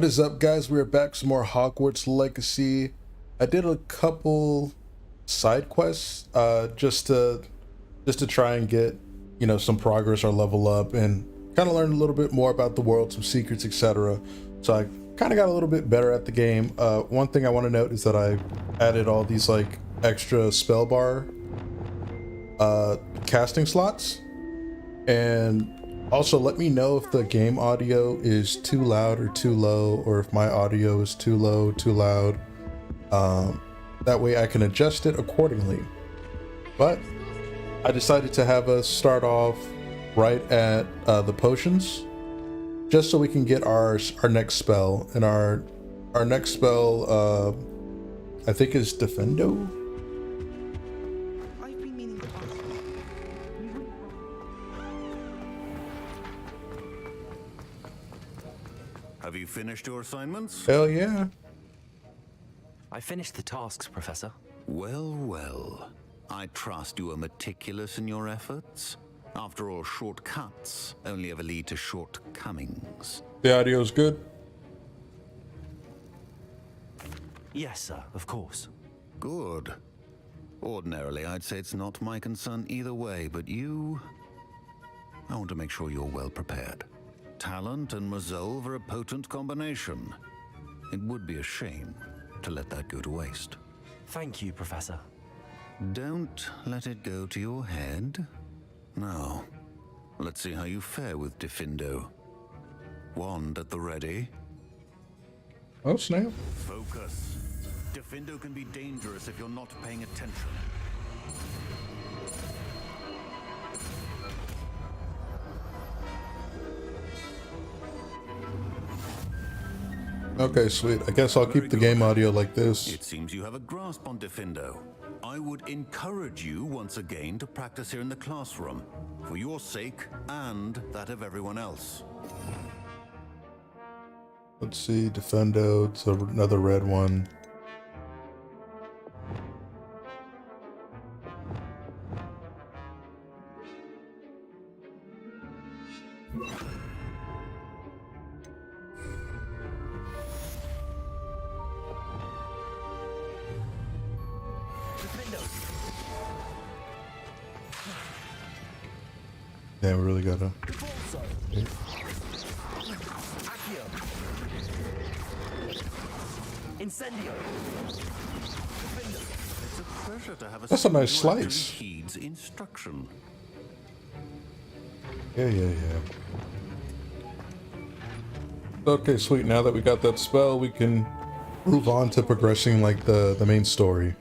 What is up, guys? We're back with some more Hogwarts Legacy. I did a couple side quests just to try and get, you know, some progress or level up and kind of learn a little bit more about the world, some secrets, etc. So I kind of got a little bit better at the game. One thing I want to note is that I added all these like extra spell bar casting slots, and also let me know if the game audio is too loud or too low, or if my audio is too low, too loud. That way I can adjust it accordingly. But I decided to have us start off right at the potions, just so we can get our next spell. And our next spell, I think, is Diffindo. Have you finished your assignments? Hell yeah. I finished the tasks, Professor. Well, well. I trust you are meticulous in your efforts. After all, shortcuts only ever lead to shortcomings. The audio's good? Yes, sir, of course. Good. Ordinarily, I'd say it's not my concern either way, but I want to make sure you're well prepared. Talent and resolve are a potent combination. It would be a shame to let that go to waste. Thank you, Professor. Don't let it go to your head. Now, let's see how you fare with Diffindo. Wand at the ready. Oh, snap. Focus. Diffindo can be dangerous if you're not paying attention. Okay, sweet. I guess I'll keep the game audio like this. It seems you have a grasp on Diffindo. I would encourage you once again to practice here in the classroom, for your sake and that of everyone else. Let's see, Diffindo, it's another red one. Yeah, we really gotta. Incendio. It's a pleasure to have That's a nice slice. Heed's instruction. Yeah. Okay, sweet. Now that we got that spell, we can move on to progressing like the main story.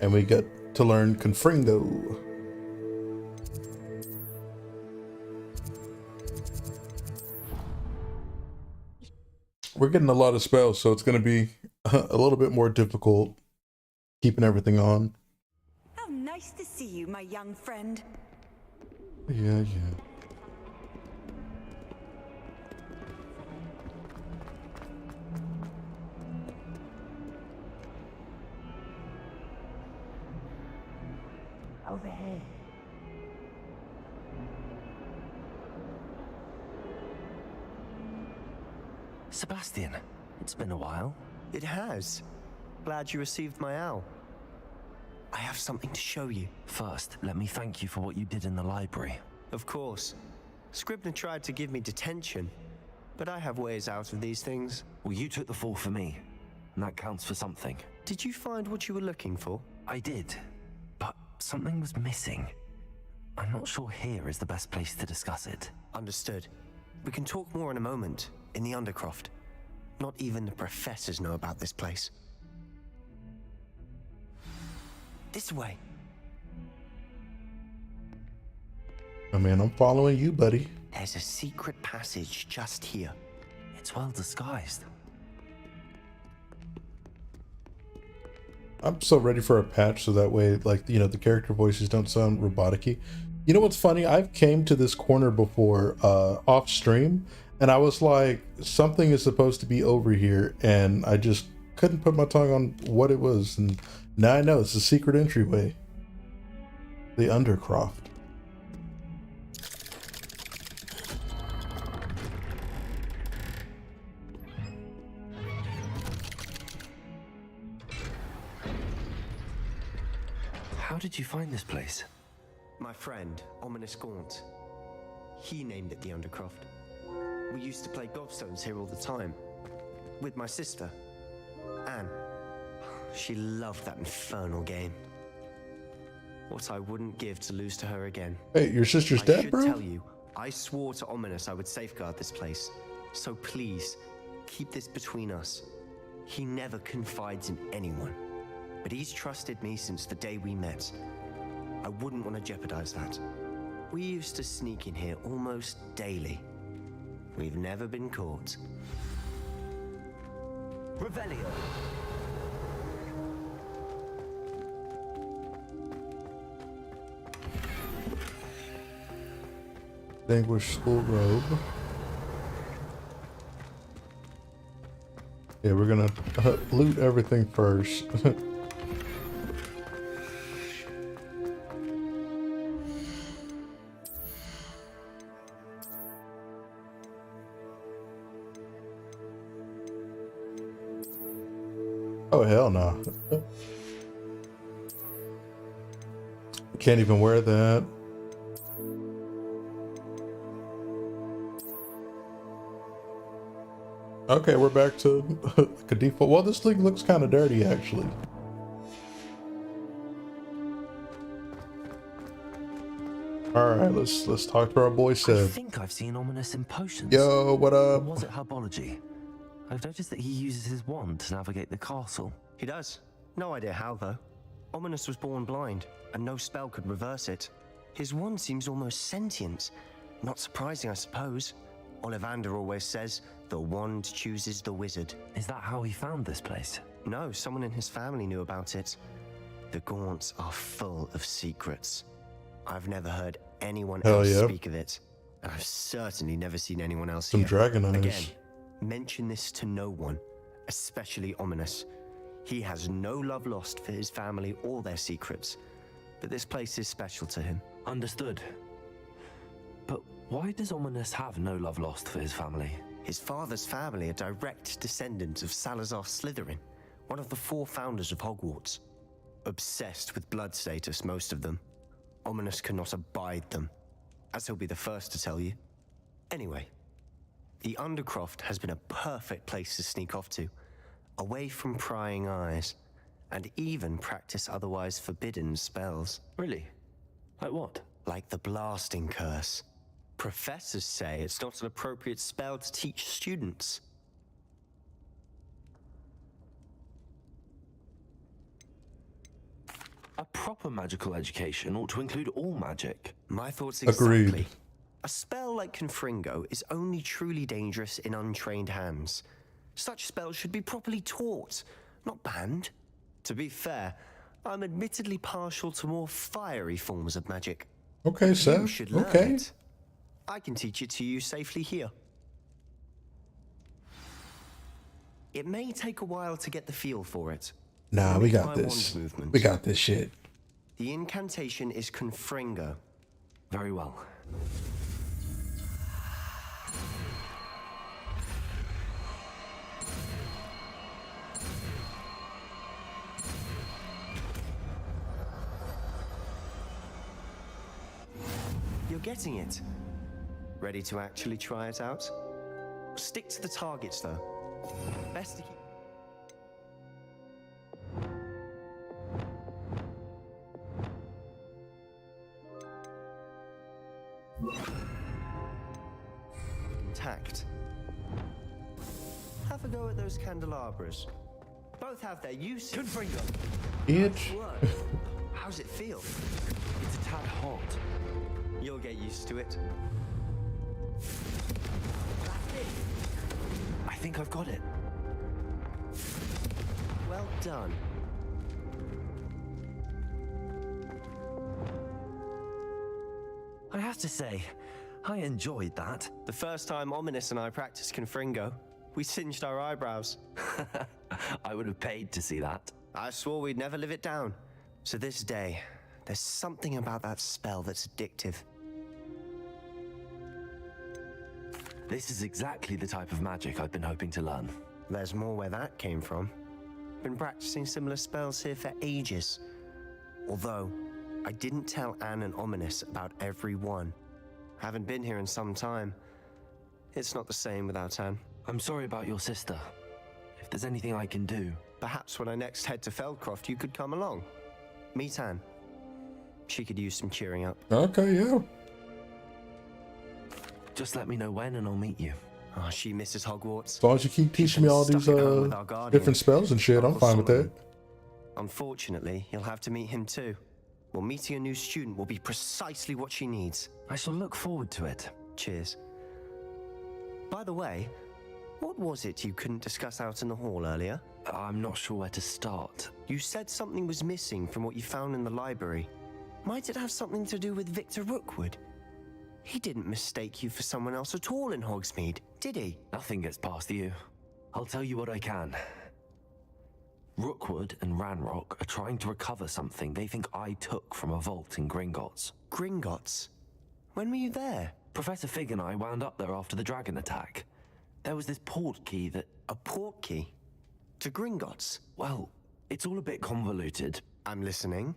And we get to learn Confringo. We're getting a lot of spells, so it's going to be a little bit more difficult keeping everything on. How nice to see you, my young friend. Yeah. Over here. Sebastian, it's been a while. It has. Glad you received my owl. I have something to show you. First, let me thank you for what you did in the library. Of course. Scribner tried to give me detention, but I have ways out of these things. Well, you took the fall for me, and that counts for something. Did you find what you were looking for? I did, but something was missing. I'm not sure here is the best place to discuss it. Understood. We can talk more in a moment, in the Undercroft. Not even the professors know about this place. This way. I mean, I'm following you, buddy. There's a secret passage just here. It's well disguised. I'm so ready for a patch so that way, like, you know, the character voices don't sound robotic-y. You know what's funny? I've came to this corner before off stream, and I was like, something is supposed to be over here, and I just couldn't put my tongue on what it was, and now I know it's a secret entryway. The Undercroft. How did you find this place? My friend, Ominous Gaunt. He named it the Undercroft. We used to play gobstones here all the time. With my sister, Anne. She loved that infernal game. What I wouldn't give to lose to her again. Hey, your sister's I dead, should bro? tell you, I swore to Ominous I would safeguard this place. So please, keep this between us. He never confides in anyone. But he's trusted me since the day we met. I wouldn't want to jeopardize that. We used to sneak in here almost daily. We've never been caught. Revelio. Distinguished school robe. Yeah, we're gonna loot everything first. Oh, hell no. Can't even wear that. Okay, we're back to like a default. Well, this league looks kind of dirty, actually. All right, let's talk to our boy I Seb. think I've seen Ominous in potions. Yo, what Or up? was it herbology? I've noticed that he uses his wand to navigate the castle. He does. No idea how, though. Ominous was born blind, and no spell could reverse it. His wand seems almost sentient. Not surprising, I suppose. Ollivander always says, the wand chooses the wizard. Is that how he found this place? No, someone in his family knew about it. The Gaunts are full of secrets. I've never heard anyone Hell else yeah. speak of it, and I've certainly never seen anyone else Some here. dragon eyes. Again, mention this to no one, especially Ominous. He has no love lost for his family or their secrets, but this place is special to him. Understood. But why does Ominous have no love lost for his family? His father's family are direct descendants of Salazar Slytherin, one of the 4 founders of Hogwarts. Obsessed with blood status, most of them. Ominous cannot abide them, as he'll be the first to tell you. Anyway, the Undercroft has been a perfect place to sneak off to, away from prying eyes, and even practice otherwise forbidden spells. Really? Like what? Like the blasting curse. Professors say it's not an appropriate spell to teach students. A proper magical education ought to include all magic. My thoughts Agreed. exactly. A spell like Confringo is only truly dangerous in untrained hands. Such spells should be properly taught, not banned. To be fair, I'm admittedly partial to more fiery forms of magic. Okay, You Seb. should learn Okay. it. I can teach it to you safely here. It may take a while to get the feel for it. Nah, we Mimic got my this. wand movement. We got this shit. The incantation is Confringo. Very well. You're getting it. Ready to actually try it out? Stick to the targets, though. Best to keep... intact. Have a go at those candelabras. Both have their uses. Confringo. Bitch. Word. How's it feel? It's a tad hot. You'll get used to it. I think I've got it. Well done. I have to say, I enjoyed that. The first time Ominous and I practiced Confringo, we singed our eyebrows. I would have paid to see that. I swore we'd never live it down. To this day, there's something about that spell that's addictive. This is exactly the type of magic I've been hoping to learn. There's more where that came from. Been practicing similar spells here for ages. Although, I didn't tell Anne and Ominous about every one. Haven't been here in some time. It's not the same without Anne. I'm sorry about your sister. If there's anything I can do... Perhaps when I next head to Feldcroft, you could come along. Meet Anne. She could use some cheering up. Okay, yeah. Just let me know when and I'll meet you. Oh, she misses Hogwarts. As long as you keep teaching me all these different spells and shit, I'm fine with that. Unfortunately, you'll have to meet him too. Well, meeting a new student will be precisely what she needs. I shall look forward to it. Cheers. By the way, what was it you couldn't discuss out in the hall earlier? I'm not sure where to start. You said something was missing from what you found in the library. Might it have something to do with Victor Rookwood? He didn't mistake you for someone else at all in Hogsmeade, did he? Nothing gets past you. I'll tell you what I can. Rookwood and Ranrock are trying to recover something they think I took from a vault in Gringotts. Gringotts? When were you there? Professor Fig and I wound up there after the dragon attack. There was this port key that... A port key? To Gringotts? Well, it's all a bit convoluted. I'm listening.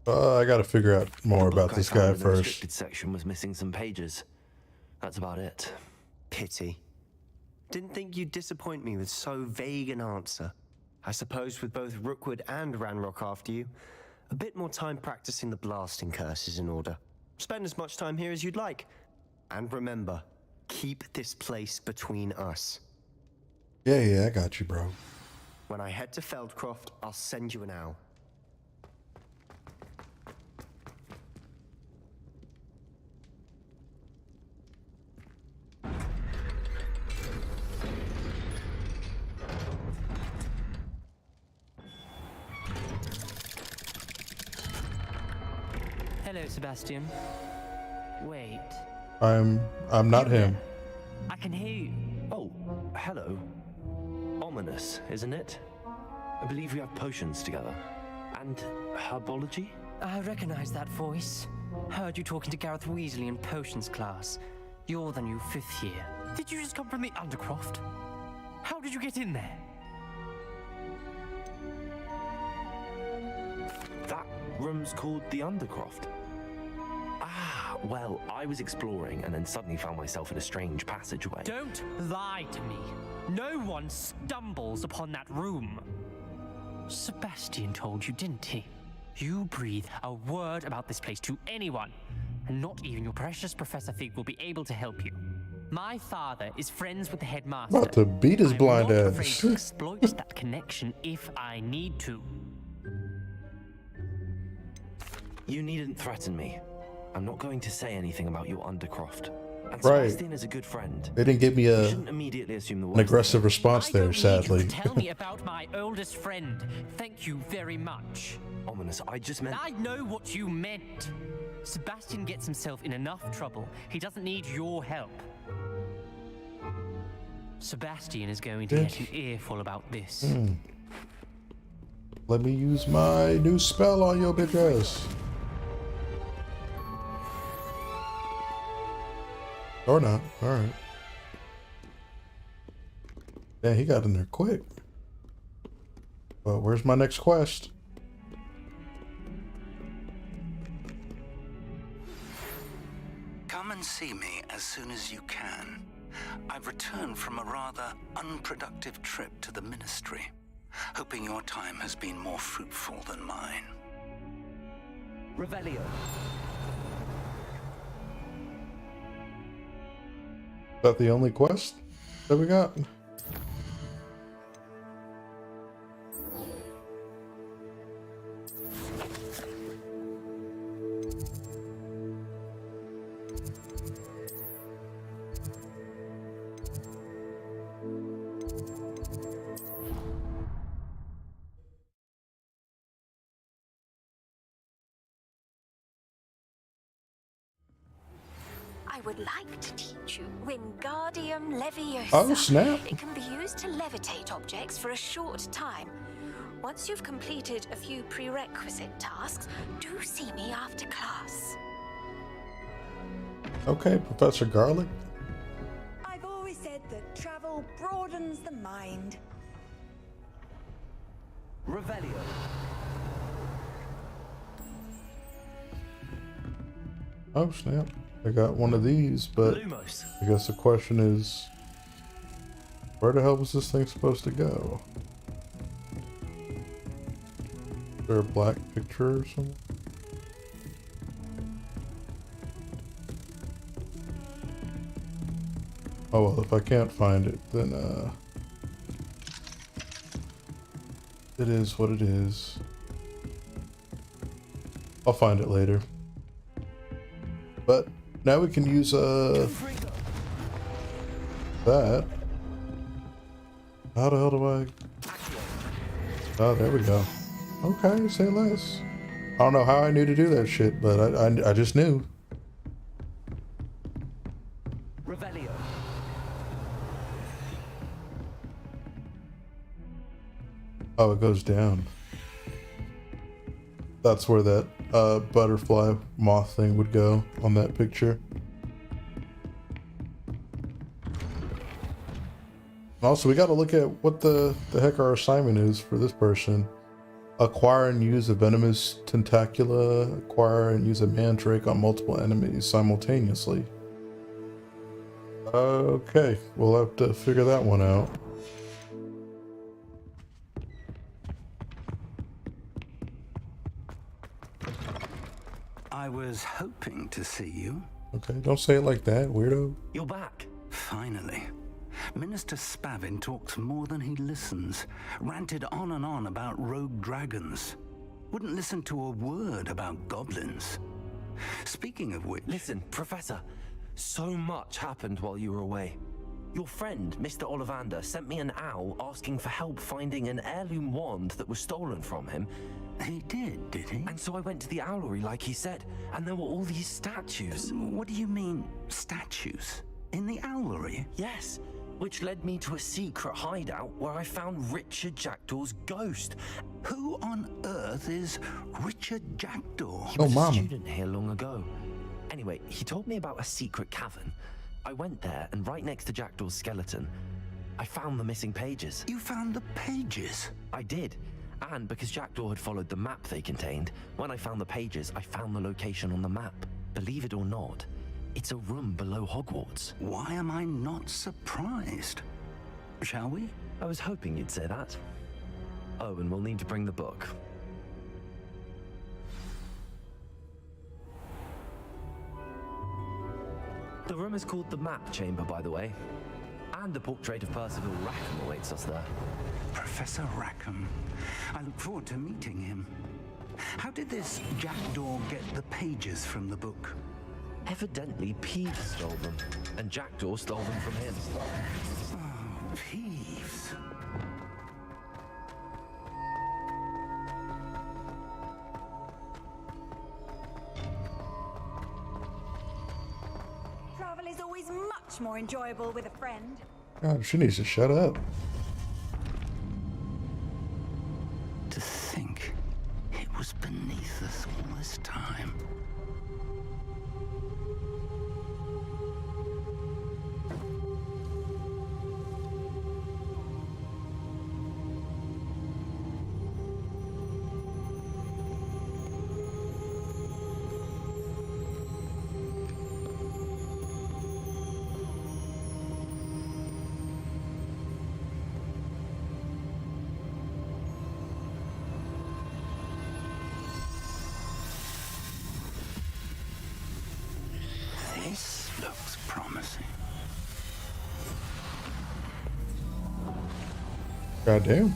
I gotta figure out more about this guy The first. restricted section was missing some pages. That's about it. Pity. Didn't think you'd disappoint me with so vague an answer. I suppose with both Rookwood and Ranrock after you, a bit more time practicing the blasting curse is in order. Spend as much time here as you'd like. And remember, keep this place between us. Yeah, I got you, bro. When I head to Feldcroft, I'll send you an owl. Hello, Sebastian. Wait. I'm not him. I can hear you. Oh, hello. Ominous, isn't it? I believe we have potions together. And herbology? I recognize that voice. Heard you talking to Gareth Weasley in potions class. You're the new 5th year. Did you just come from the Undercroft? How did you get in there? That room's called the Undercroft. Ah, well, I was exploring and then suddenly found myself in a strange passageway. Don't lie to me. No one stumbles upon that room. Sebastian told you, didn't he? You breathe a word about this place to anyone, and not even your precious Professor Fig will be able to help you. My father is friends with the headmaster. About to beat his blind I'm not ass. afraid to exploit that connection if I need to. You needn't threaten me. I'm not going to say anything about your Undercroft. And Right. Sebastian is a good friend. They didn't give me You a shouldn't immediately assume the an worst. aggressive response I there, don't need sadly. you to tell me about my oldest friend. Thank you very much. Ominous, I just meant... I know what you meant. Sebastian gets himself in enough trouble. He doesn't need your help. Sebastian is going to get an earful about this. Let me use my new spell on your bitch ass. Or not. Alright. Yeah, he got in there quick. Well, where's my next quest? Come and see me as soon as you can. I've returned from a rather unproductive trip to the Ministry, hoping your time has been more fruitful than mine. Revelio. Is that the only quest that we got? I would like to teach you Winguardian Levioso. Oh, snap. It can be used to levitate objects for a short time. Once you've completed a few prerequisite tasks, do see me after class. Okay, Professor Garlic. I've always said that travel broadens the mind. Revelio. Oh snap! I got one of these, but Lumos. I guess the question is, where the hell was this thing supposed to go? Is there a black picture or something? Oh well, if I can't find it, then it is what it is. I'll find it later. But now we can use that. How the hell do I? Oh, there we go. Okay, say less. I don't know how I knew to do that shit, but I just knew. Revelio. Oh, it goes down. That's where that butterfly moth thing would go on that picture. Also, we got to look at what the heck our assignment is for this person. Acquire and use a venomous tentacula. Acquire and use a mandrake on multiple enemies simultaneously. Okay, we'll have to figure that one out. I was hoping to see you. Okay, don't say it like that, weirdo. You're back. Finally. Minister Spavin talks more than he listens. Ranted on and on about rogue dragons. Wouldn't listen to a word about goblins. Speaking of which... Listen, Professor. So much happened while you were away. Your friend, Mr. Ollivander, sent me an owl asking for help finding an heirloom wand that was stolen from him. He did he? And so I went to the owlery like he said, and there were all these statues. What do you mean, statues? In the owlery? Yes, which led me to a secret hideout where I found Richard Jackdaw's ghost. Who on earth is Richard Jackdaw? He was a mama. student here long ago. Anyway, he told me about a secret cavern. I went there, and right next to Jackdaw's skeleton, I found the missing pages. You found the pages? I did. And because Jackdaw had followed the map they contained, when I found the pages, I found the location on the map. Believe it or not, it's a room below Hogwarts. Why am I not surprised? Shall we? I was hoping you'd say that. Oh, and we'll need to bring the book. The room is called the Map Chamber, by the way. And a portrait of Percival Rackham awaits us there. Professor Rackham. I look forward to meeting him. How did this Jackdaw get the pages from the book? Evidently, Peeves stole them, and Jackdaw stole them from him. Oh, Peeves. Travel is always much more enjoyable with a friend. God, she needs to shut up. To think it was beneath us all this time. This looks promising. Goddamn.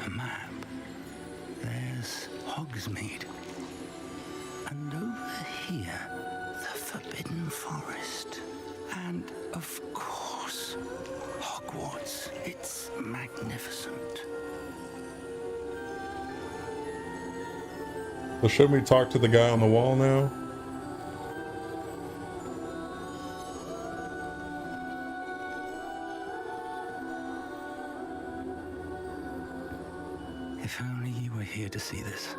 A map. There's Hogsmeade. And over here, the Forbidden Forest. And, of course, Hogwarts. It's magnificent. So should we talk to the guy on the wall now? If only you were here to see this.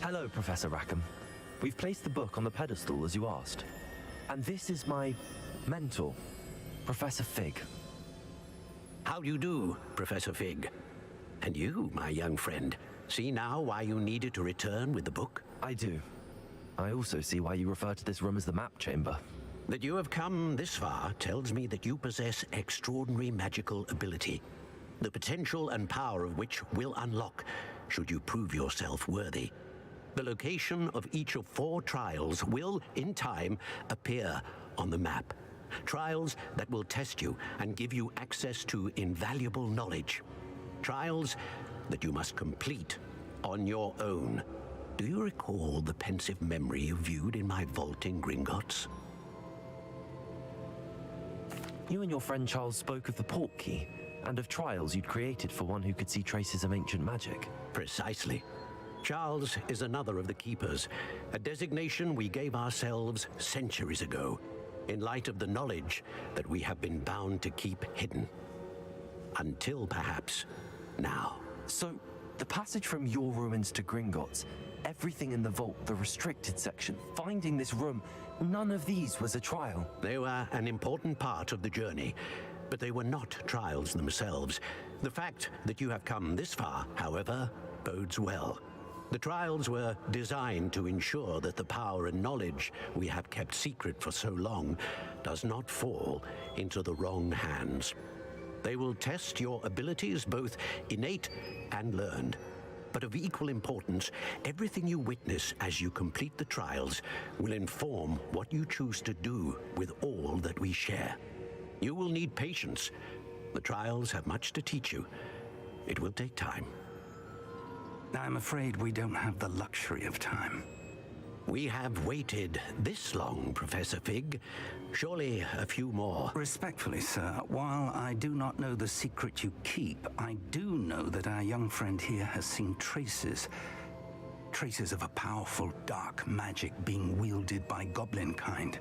Hello, Professor Rackham. We've placed the book on the pedestal as you asked. And this is my mentor, Professor Fig. How do you do, Professor Fig? And you, my young friend, see now why you needed to return with the book? I do. I also see why you refer to this room as the map chamber. That you have come this far tells me that you possess extraordinary magical ability, the potential and power of which will unlock should you prove yourself worthy. The location of each of 4 trials will, in time, appear on the map. Trials that will test you and give you access to invaluable knowledge. Trials that you must complete on your own. Do you recall the pensive memory you viewed in my vault in Gringotts? You and your friend Charles spoke of the port key and of trials you'd created for one who could see traces of ancient magic. Precisely. Charles is another of the Keepers, a designation we gave ourselves centuries ago, in light of the knowledge that we have been bound to keep hidden. Until perhaps now. So, the passage from your ruins to Gringotts, everything in the vault, the restricted section, finding this room, none of these was a trial. They were an important part of the journey, but they were not trials themselves. The fact that you have come this far, however, bodes well. The trials were designed to ensure that the power and knowledge we have kept secret for so long does not fall into the wrong hands. They will test your abilities, both innate and learned. But of equal importance, everything you witness as you complete the trials will inform what you choose to do with all that we share. You will need patience. The trials have much to teach you. It will take time. I'm afraid we don't have the luxury of time. We have waited this long, Professor Fig. Surely a few more. Respectfully, sir, while I do not know the secret you keep, I do know that our young friend here has seen traces of a powerful dark magic being wielded by goblin kind.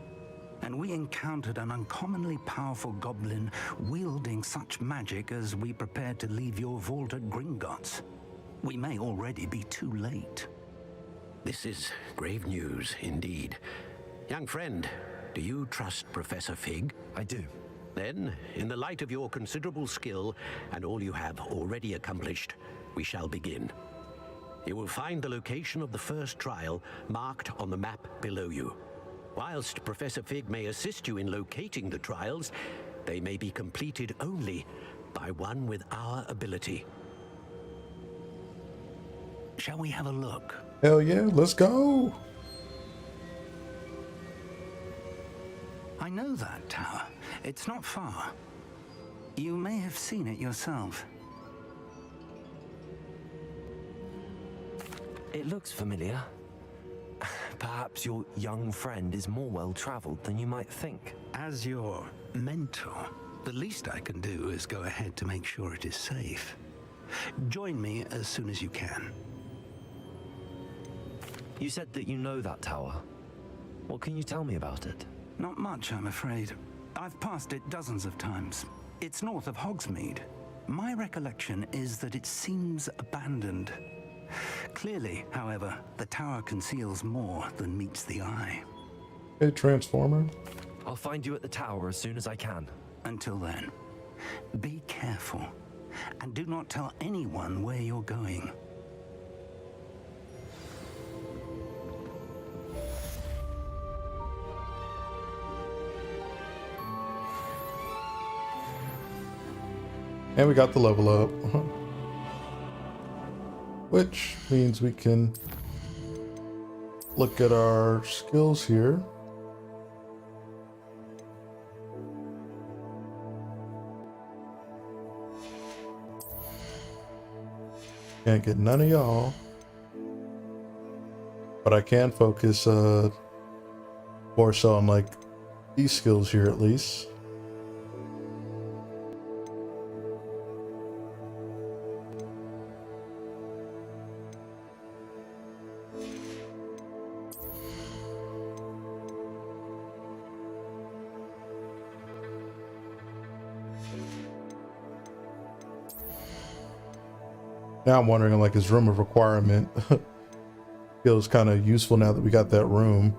And we encountered an uncommonly powerful goblin wielding such magic as we prepared to leave your vault at Gringotts. We may already be too late. This is grave news indeed. Young friend, do you trust Professor Fig? I do. Then, in the light of your considerable skill and all you have already accomplished, we shall begin. You will find the location of the first trial marked on the map below you. Whilst Professor Fig may assist you in locating the trials, they may be completed only by one with our ability. Shall we have a look? Hell yeah, let's go. I know that tower. It's not far. You may have seen it yourself. It looks familiar. Perhaps your young friend is more well-traveled than you might think. As your mentor, the least I can do is go ahead to make sure it is safe. Join me as soon as you can. You said that you know that tower. What can you tell me about it? Not much, I'm afraid. I've passed it dozens of times. It's north of Hogsmeade. My recollection is that it seems abandoned. Clearly, however, the tower conceals more than meets the eye. Hey, Transformer. I'll find you at the tower as soon as I can. Until then, be careful, and do not tell anyone where you're going. And we got the level up. Which means we can look at our skills here. Can't get none of y'all. But I can focus more so on like these skills here at least. Now I'm wondering, like, is room of requirement feels kind of useful now that we got that room.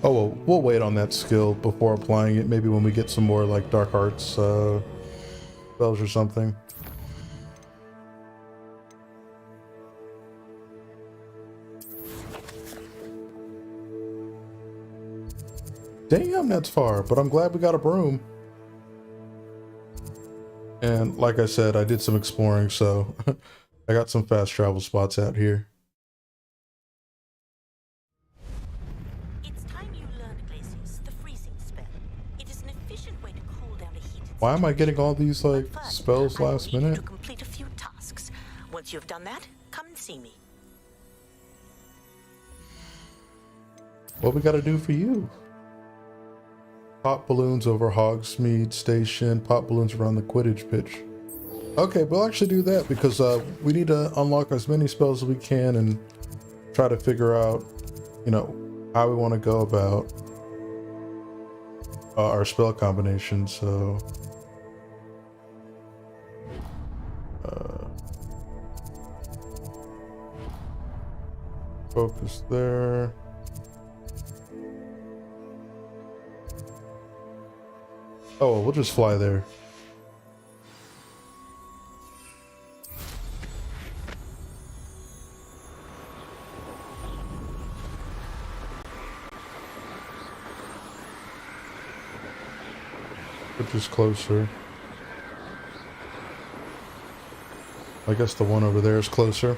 Oh, well, we'll wait on that skill before applying it. Maybe when we get some more, like, dark arts spells or something. Damn, that's far, but I'm glad we got a broom. And like I said, I did some exploring, so I got some fast travel spots out here. It's time you learned Glacius, the freezing spell. It is an efficient way to cool down a heated Why am I getting all these, like, spells last minute? to complete a few tasks. Once you've done that, come and see me. What we gotta do for you? Pop balloons over Hogsmeade Station, pop balloons around the Quidditch pitch. Okay, we'll actually do that because we need to unlock as many spells as we can and try to figure out, you know, how we want to go about our spell combination. So, focus there. Oh, well, we'll just fly there. Which is closer. I guess the one over there is closer.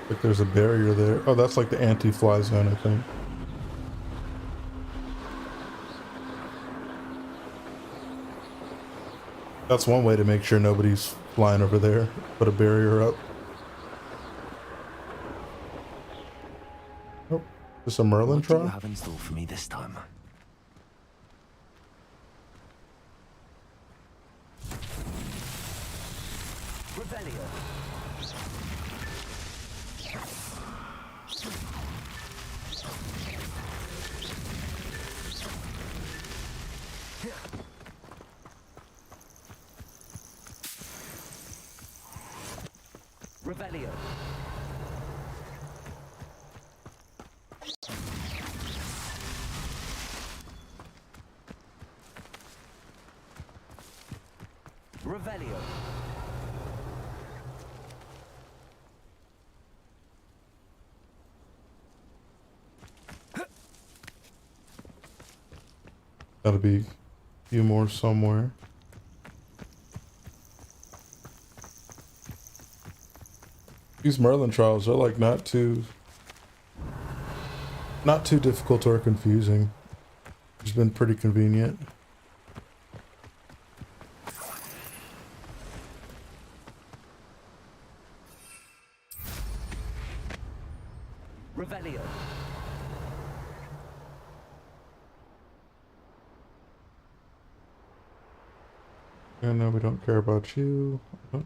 Like there's a barrier there. Oh, that's like the anti-fly zone, I think. That's one way to make sure nobody's flying over there. Put a barrier up. Oh, just a Merlin trial? What do you have in store for me this time? Revelio. Revelio. Revelio. Gotta be a few more somewhere. These Merlin trials are like not too difficult or confusing. It's been pretty convenient. Revelio. And no, we don't care about you. Oh.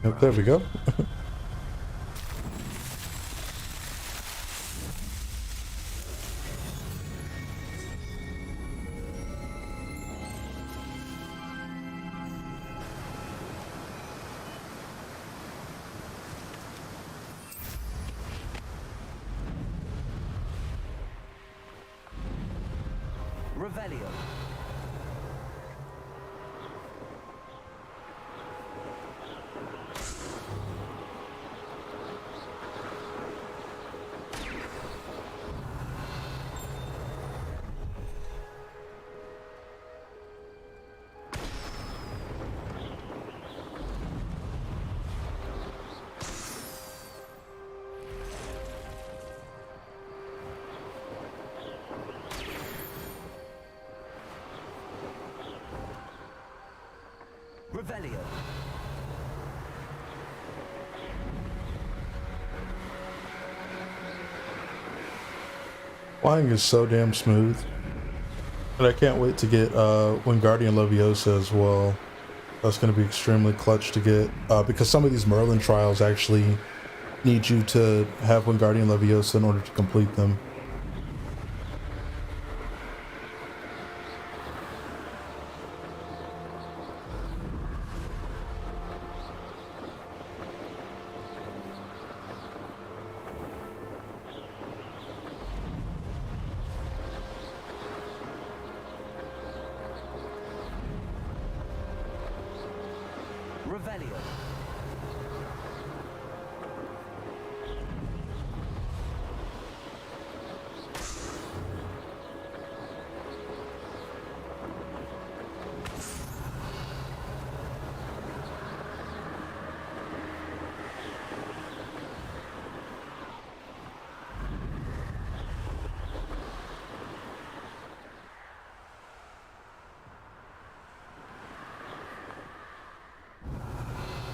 Yep, there we go. Revelio. Revelio. Flying is so damn smooth. But I can't wait to get Winguardian Levioso as well. That's going to be extremely clutch to get, because some of these Merlin trials actually need you to have Winguardian Levioso in order to complete them. Revelio.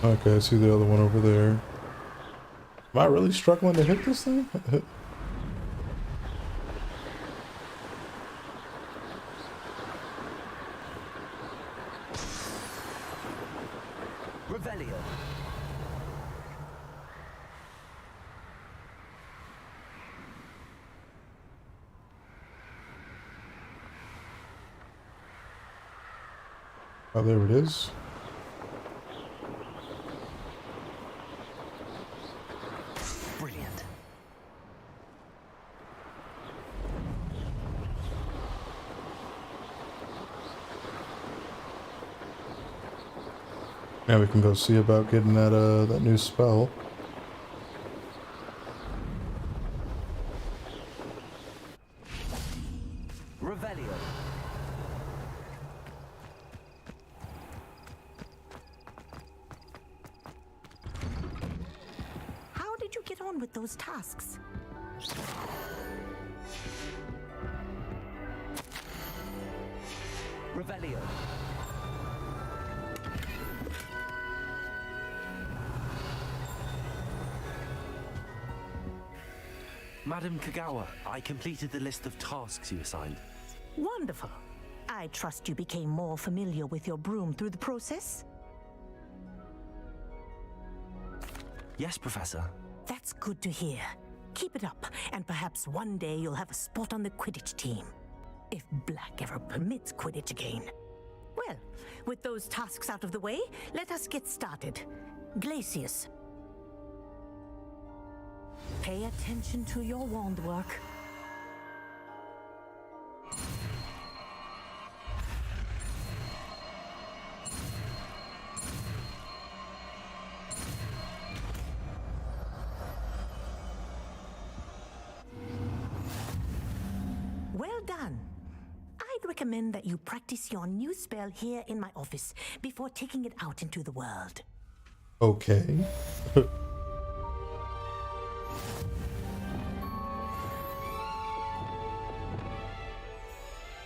Okay, I see the other one over there. Am I really struggling to hit this thing? Revelio. Oh, there it is. Brilliant. Now we can go see about getting that that new spell. Revelio. How did you get on with those tasks? Revelio. Madam Kagawa, I completed the list of tasks you assigned. Wonderful. I trust you became more familiar with your broom through the process? Yes, Professor. That's good to hear. Keep it up, and perhaps one day you'll have a spot on the Quidditch team. If Black ever permits Quidditch again. Well, with those tasks out of the way, let us get started. Glacius. Pay attention to your wand work. Well done. I'd recommend that you practice your new spell here in my office before taking it out into the world. Okay.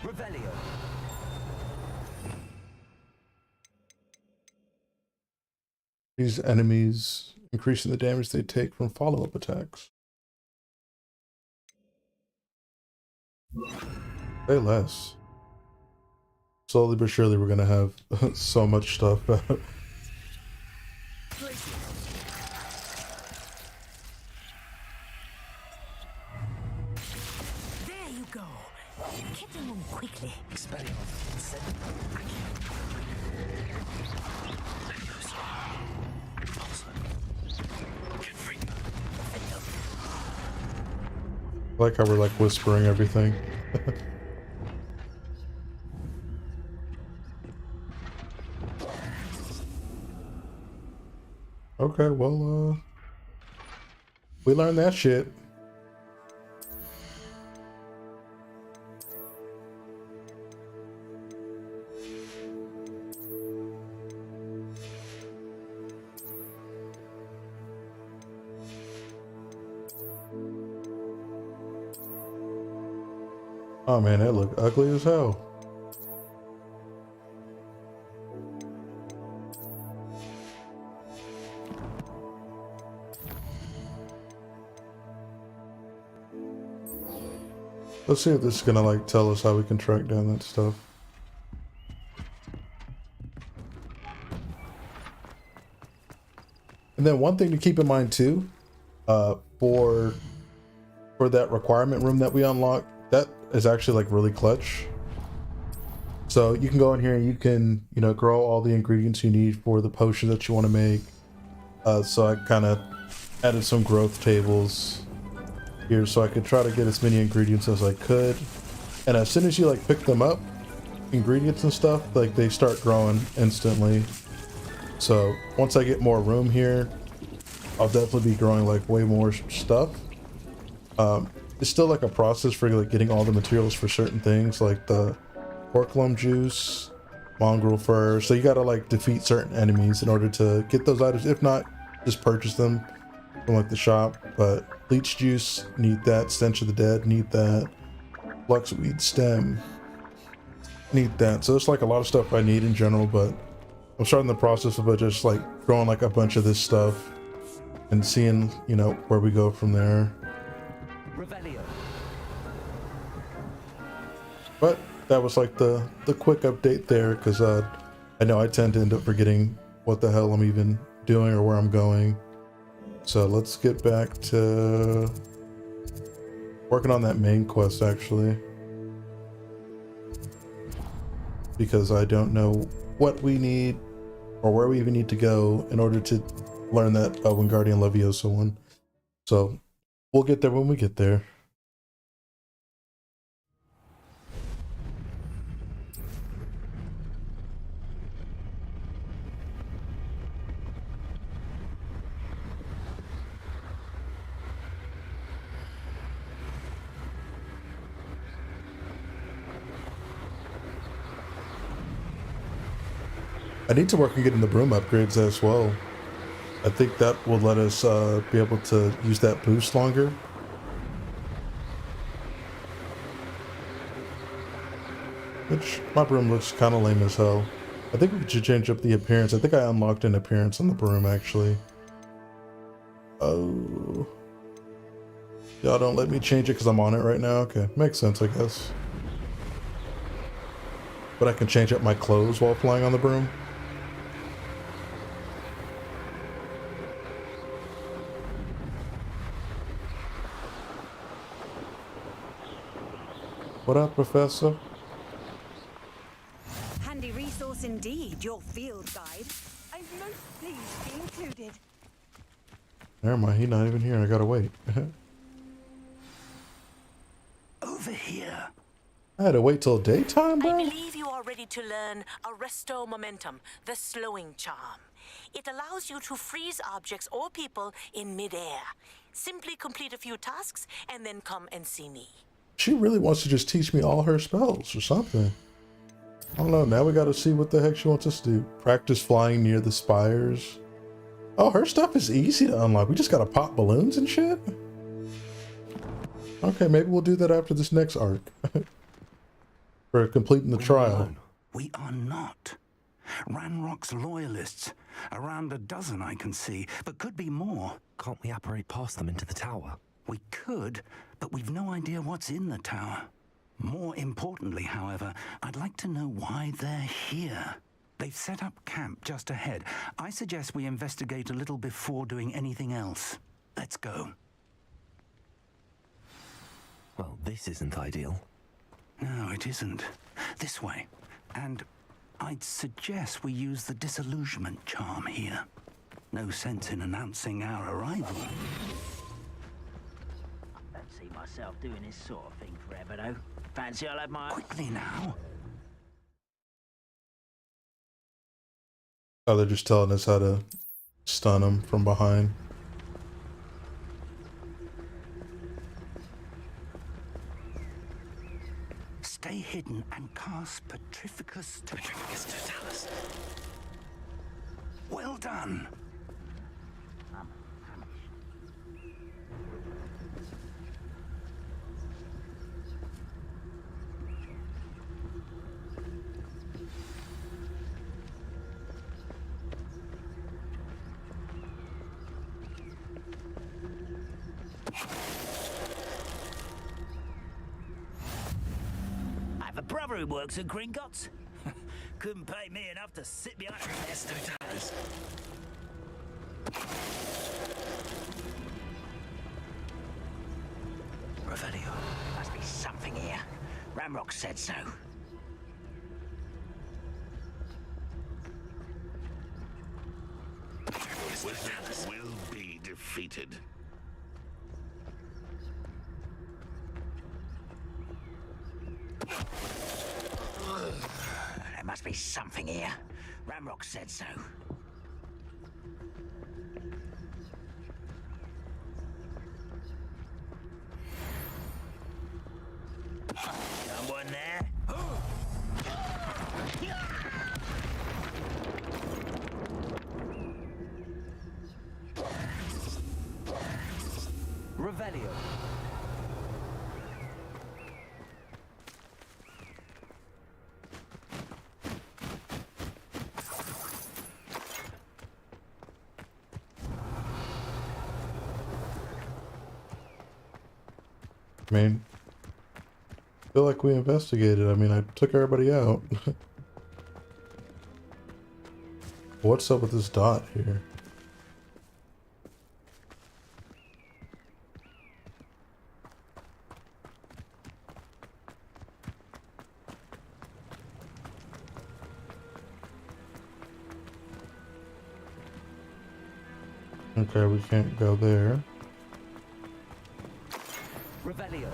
Revelio. These enemies increasing the damage they take from follow-up attacks. Say less. Slowly but surely we're gonna have so much stuff. There you go. Getting on quickly. I like how we're like whispering everything. Okay, well, we learned that shit. Oh man, that looked ugly as hell. Let's see if this is gonna like tell us how we can track down that stuff. And then one thing to keep in mind too, for that requirement room that we unlocked, that is actually like really clutch. So you can go in here and you can, you know, grow all the ingredients you need for the potion that you want to make. So I kind of added some growth tables here so I could try to get as many ingredients as I could. And as soon as you like pick them up, ingredients and stuff, like they start growing instantly. So once I get more room here, I'll definitely be growing like way more stuff. It's still like a process for like getting all the materials for certain things, like the porklum juice, mongrel fur. So you gotta like defeat certain enemies in order to get those items. If not, just purchase them from like the shop. But leech juice, need that. Stench of the Dead, need that. Fluxweed stem, need that. So there's like a lot of stuff I need in general, but I'm starting the process of just like growing like a bunch of this stuff and seeing, you know, where we go from there. Revelio. But that was like the quick update there, because I know I tend to end up forgetting what the hell I'm even doing or where I'm going. So let's get back to working on that main quest actually, because I don't know what we need or where we even need to go in order to learn that Winguardian Levioso one. So we'll get there when we get there. I need to work on getting the broom upgrades as well. I think that will let us be able to use that boost longer. Which, my broom looks kind of lame as hell. I think we should change up the appearance. I think I unlocked an appearance on the broom actually. Oh. Y'all don't let me change it because I'm on it right now? Okay, makes sense I guess. But I can change up my clothes while flying on the broom. What up, Professor? Handy resource indeed, your field guide. I'm most pleased to be included. Never mind, he's not even here. I gotta wait. Over here. I had to wait till daytime, bro? I believe you are ready to learn Arresto Momentum, the slowing charm. It allows you to freeze objects or people in midair. Simply complete a few tasks and then come and see me. She really wants to just teach me all her spells or something. I don't know. Now we got to see what the heck she wants us to do. Practice flying near the spires. Oh, her stuff is easy to unlock. We just got to pop balloons and shit. Okay, maybe we'll do that after this next arc. For completing the trial. We are not. Ranrock's loyalists. Around a dozen I can see, but could be more. Can't we apparate past them into the tower? We could, but we've no idea what's in the tower. More importantly, however, I'd like to know why they're here. They've set up camp just ahead. I suggest we investigate a little before doing anything else. Let's go. Well, this isn't ideal. No, it isn't. This way. And I'd suggest we use the disillusionment charm here. No sense in announcing our arrival. I don't see myself doing this sort of thing forever, though. Fancy I'll have my... Quickly now. Oh, they're just telling us how to stun them from behind. Stay hidden and cast Petrificus Totalis. Well done. broom works in Gringotts? Couldn't pay me enough to sit behind a desk to towers. Revelio. Must be something here. Ramrock said so. Wizards will be defeated. There must be something here. Ramrock said so. Someone there? Revelio. I mean, I feel like we investigated. I mean, I took everybody out. What's up with this dot here? Okay, we can't go there. Revelio.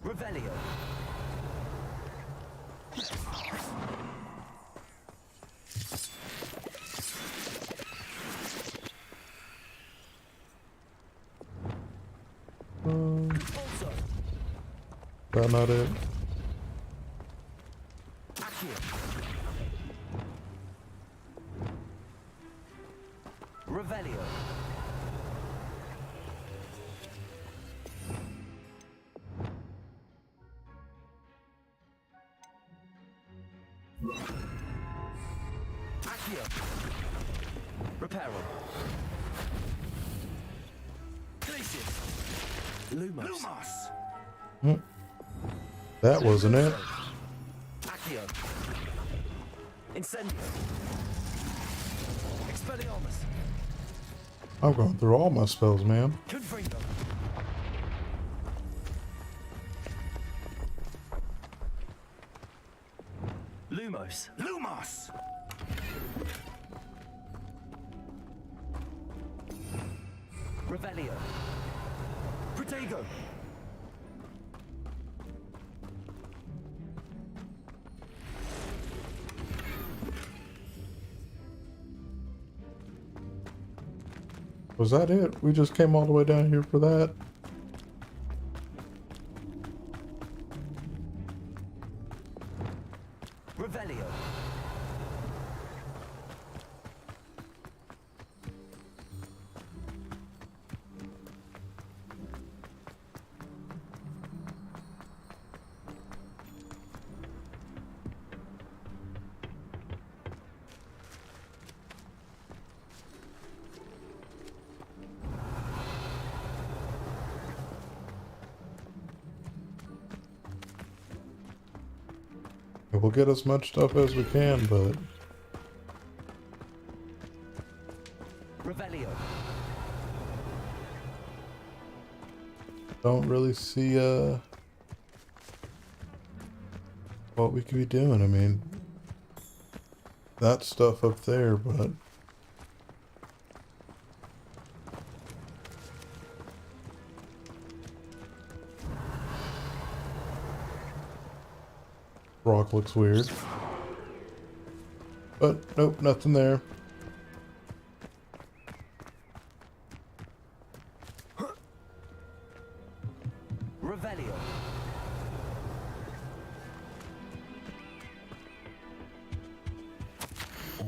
Revelio. That not it? Revelio. Reparo. Glacius. Lumos. That wasn't it. Accio. Incendio. Expelliarmus. I'm going through all my spells, man. Confringo. Lumos. Lumos! Revelio. Protego. Was that it? We just came all the way down here for that? Revelio. We'll get as much stuff as we can, but Revelio. don't really see what we could be doing. I mean, that stuff up there, but rock looks weird. But nope, nothing there. Revelio.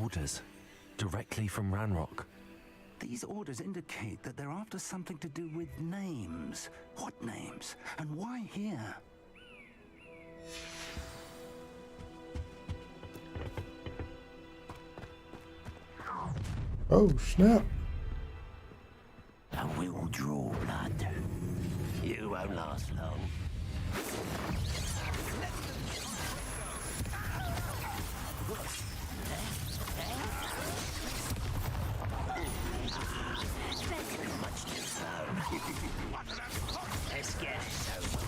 Orders directly from Ranrock. These orders indicate that they're after something to do with names. What names? And why here? Oh, snap. I will draw blood. You won't last long. Let's get it over.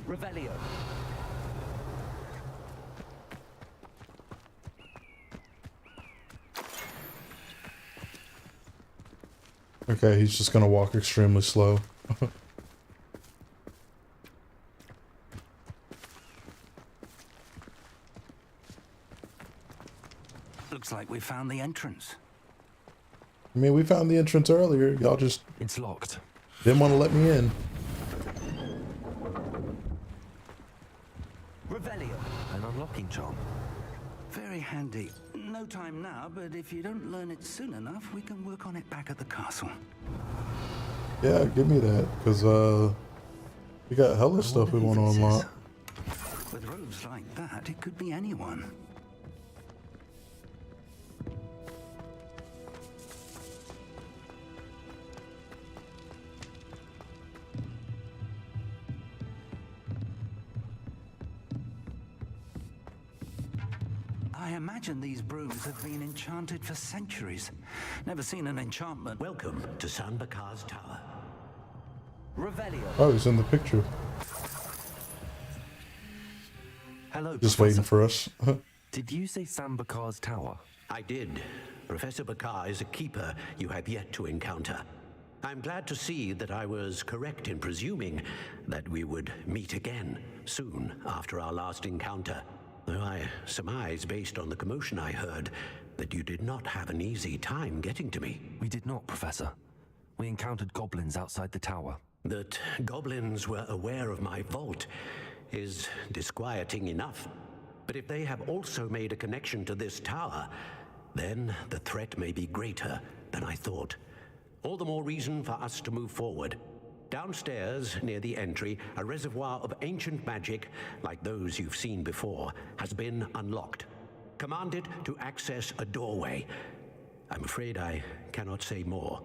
Revelio. Okay, he's just gonna walk extremely slow. Looks like we found the entrance. I mean, we found the entrance earlier. Y'all just... It's locked. Didn't want to let me in. Revelio. An unlocking charm. Very handy. No time now, but if you don't learn it soon enough, we can work on it back at the castle. Yeah, give me that, because, we got hella stuff we want to unlock. With robes like that, it could be anyone. I imagine these brooms have been enchanted for centuries. Never seen an enchantment. Welcome to San Bakar's Tower. Revelio. Oh, he's in the picture. Hello, Just Professor. waiting for us. Did you say San Bakar's Tower? I did. Professor Bakar is a keeper you have yet to encounter. I'm glad to see that I was correct in presuming that we would meet again soon after our last encounter. Though I surmise, based on the commotion I heard, that you did not have an easy time getting to me. We did not, Professor. We encountered goblins outside the tower. That goblins were aware of my vault is disquieting enough. But if they have also made a connection to this tower, then the threat may be greater than I thought. All the more reason for us to move forward. Downstairs, near the entry, a reservoir of ancient magic, like those you've seen before, has been unlocked. Commanded to access a doorway. I'm afraid I cannot say more.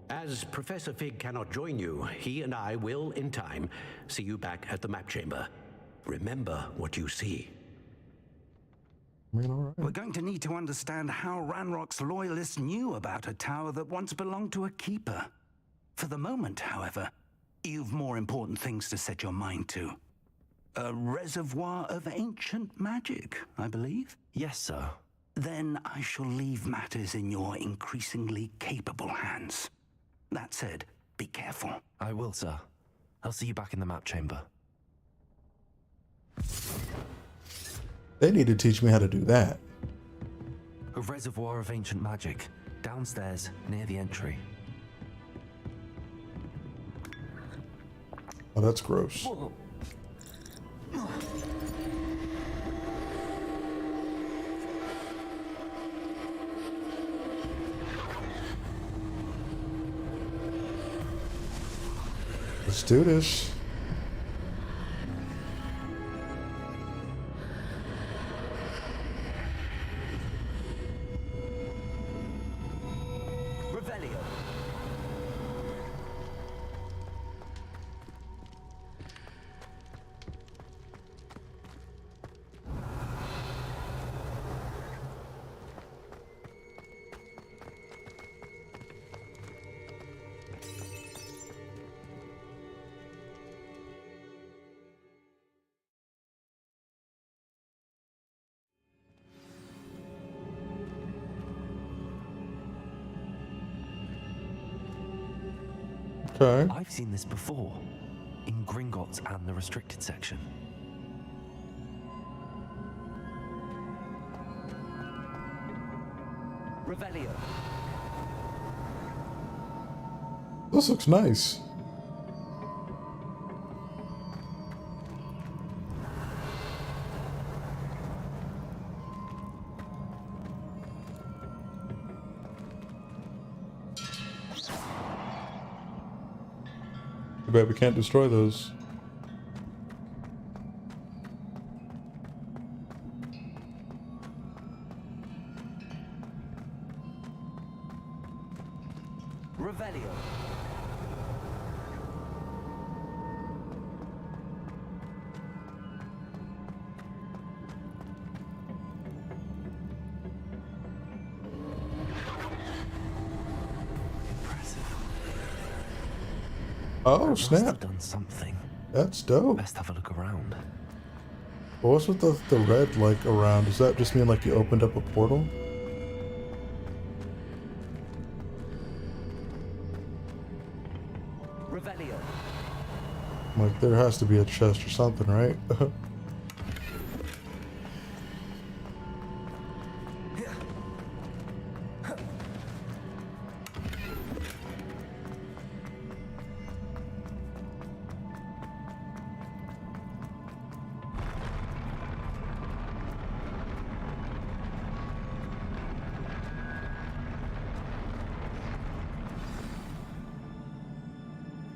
As Professor Fig cannot join you, he and I will, in time, see you back at the map chamber. Remember what you see. I mean, all right. We're going to need to understand how Ranrock's loyalists knew about a tower that once belonged to a keeper. For the moment, however, you've more important things to set your mind to. A reservoir of ancient magic, I believe? Yes, sir. Then I shall leave matters in your increasingly capable hands. That said, be careful. I will, sir. I'll see you back in the map chamber. They need to teach me how to do that. A reservoir of ancient magic, downstairs near the entry. Oh, that's gross. Let's do this. Revelio. Okay. I've seen this before, in Gringotts and the restricted section. Revelio. This looks nice. Too bad we can't destroy those. Revelio. Oh, snap. Must have done something. That's dope. Best have a look around. What's with the red, like, around? Does that just mean, like, you opened up a portal? Revelio. Like, there has to be a chest or something, right?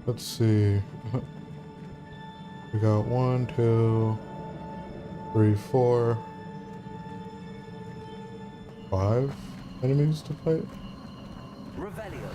Let's see. We got 1, 2, 3, 4, 5 enemies to fight. Revelio.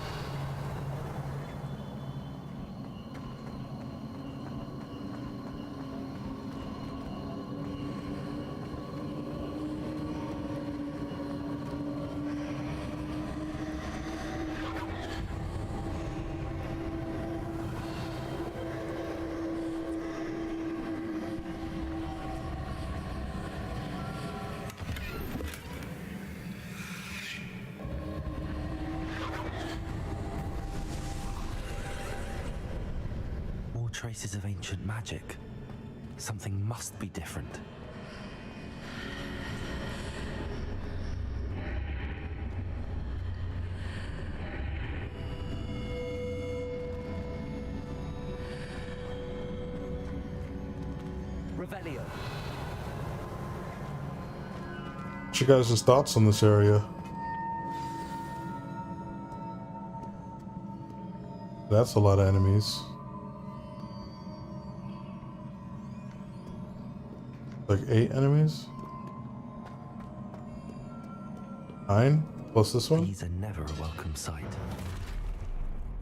Traces of ancient magic. Something must be different. Revelio. What's your guys' thoughts on this area? That's a lot of enemies. Like 8 enemies? 9? Plus this one? These are never a welcome sight.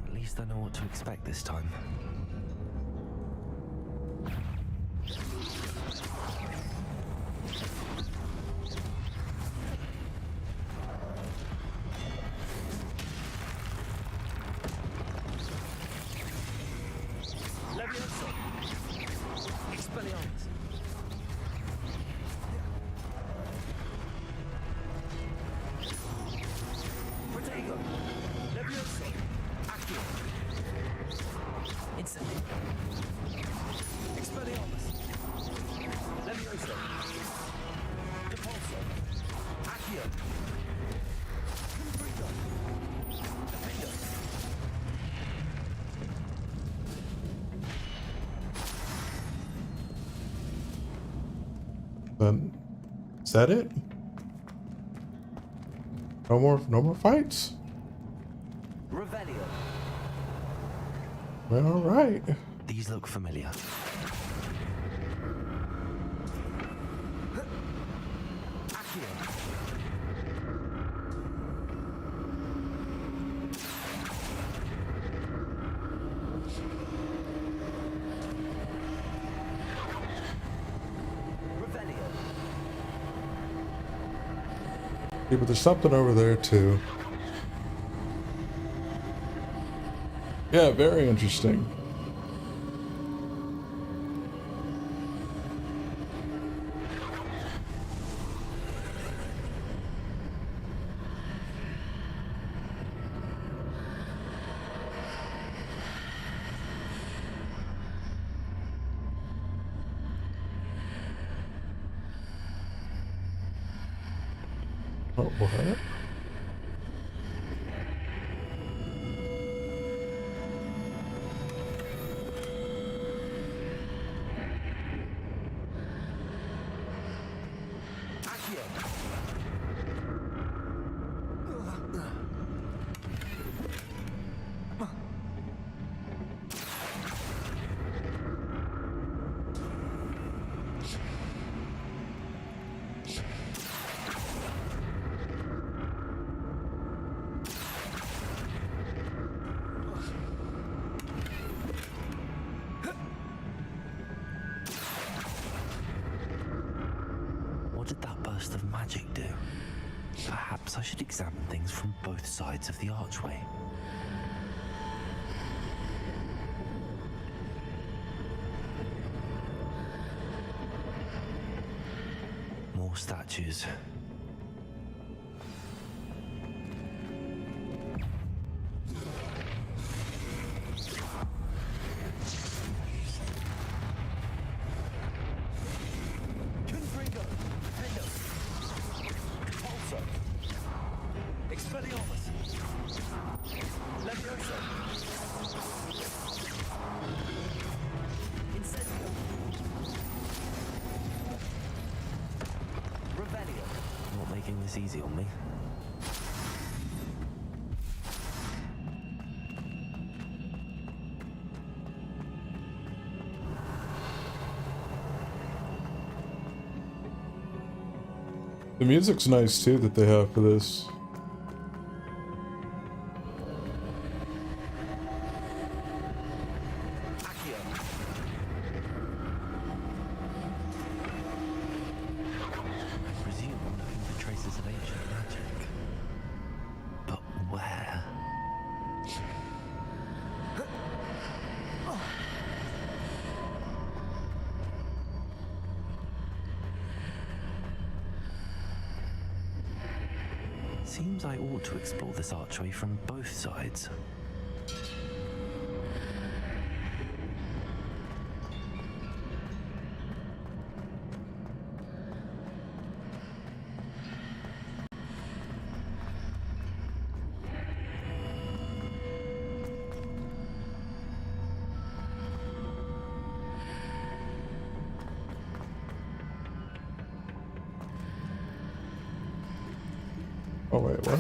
At least I know what to expect this time. Levioso. Expelliarmus. Then is that it? No more fights? Revelio. Well, alright. These look familiar. Yeah, but there's something over there too. Yeah, very interesting. Oh, what? What did that burst of magic do? Perhaps I should examine things from both sides of the archway. More statues. Confringo, Diffindo, Expelliarmus, Levioso, Descendo, Revelio. Not making this easy on me. The music's nice too that they have for this. I presume I'm looking for traces of ancient magic. But where? Seems I ought to explore this archway from both sides. Oh wait, what?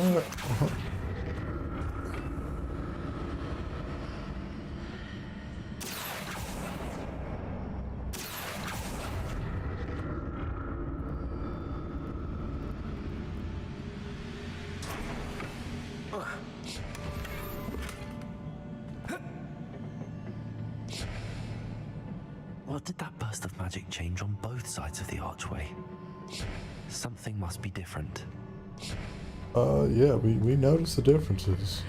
What did that burst of magic change on both sides of the archway? Something must be different. Yeah, we noticed the differences.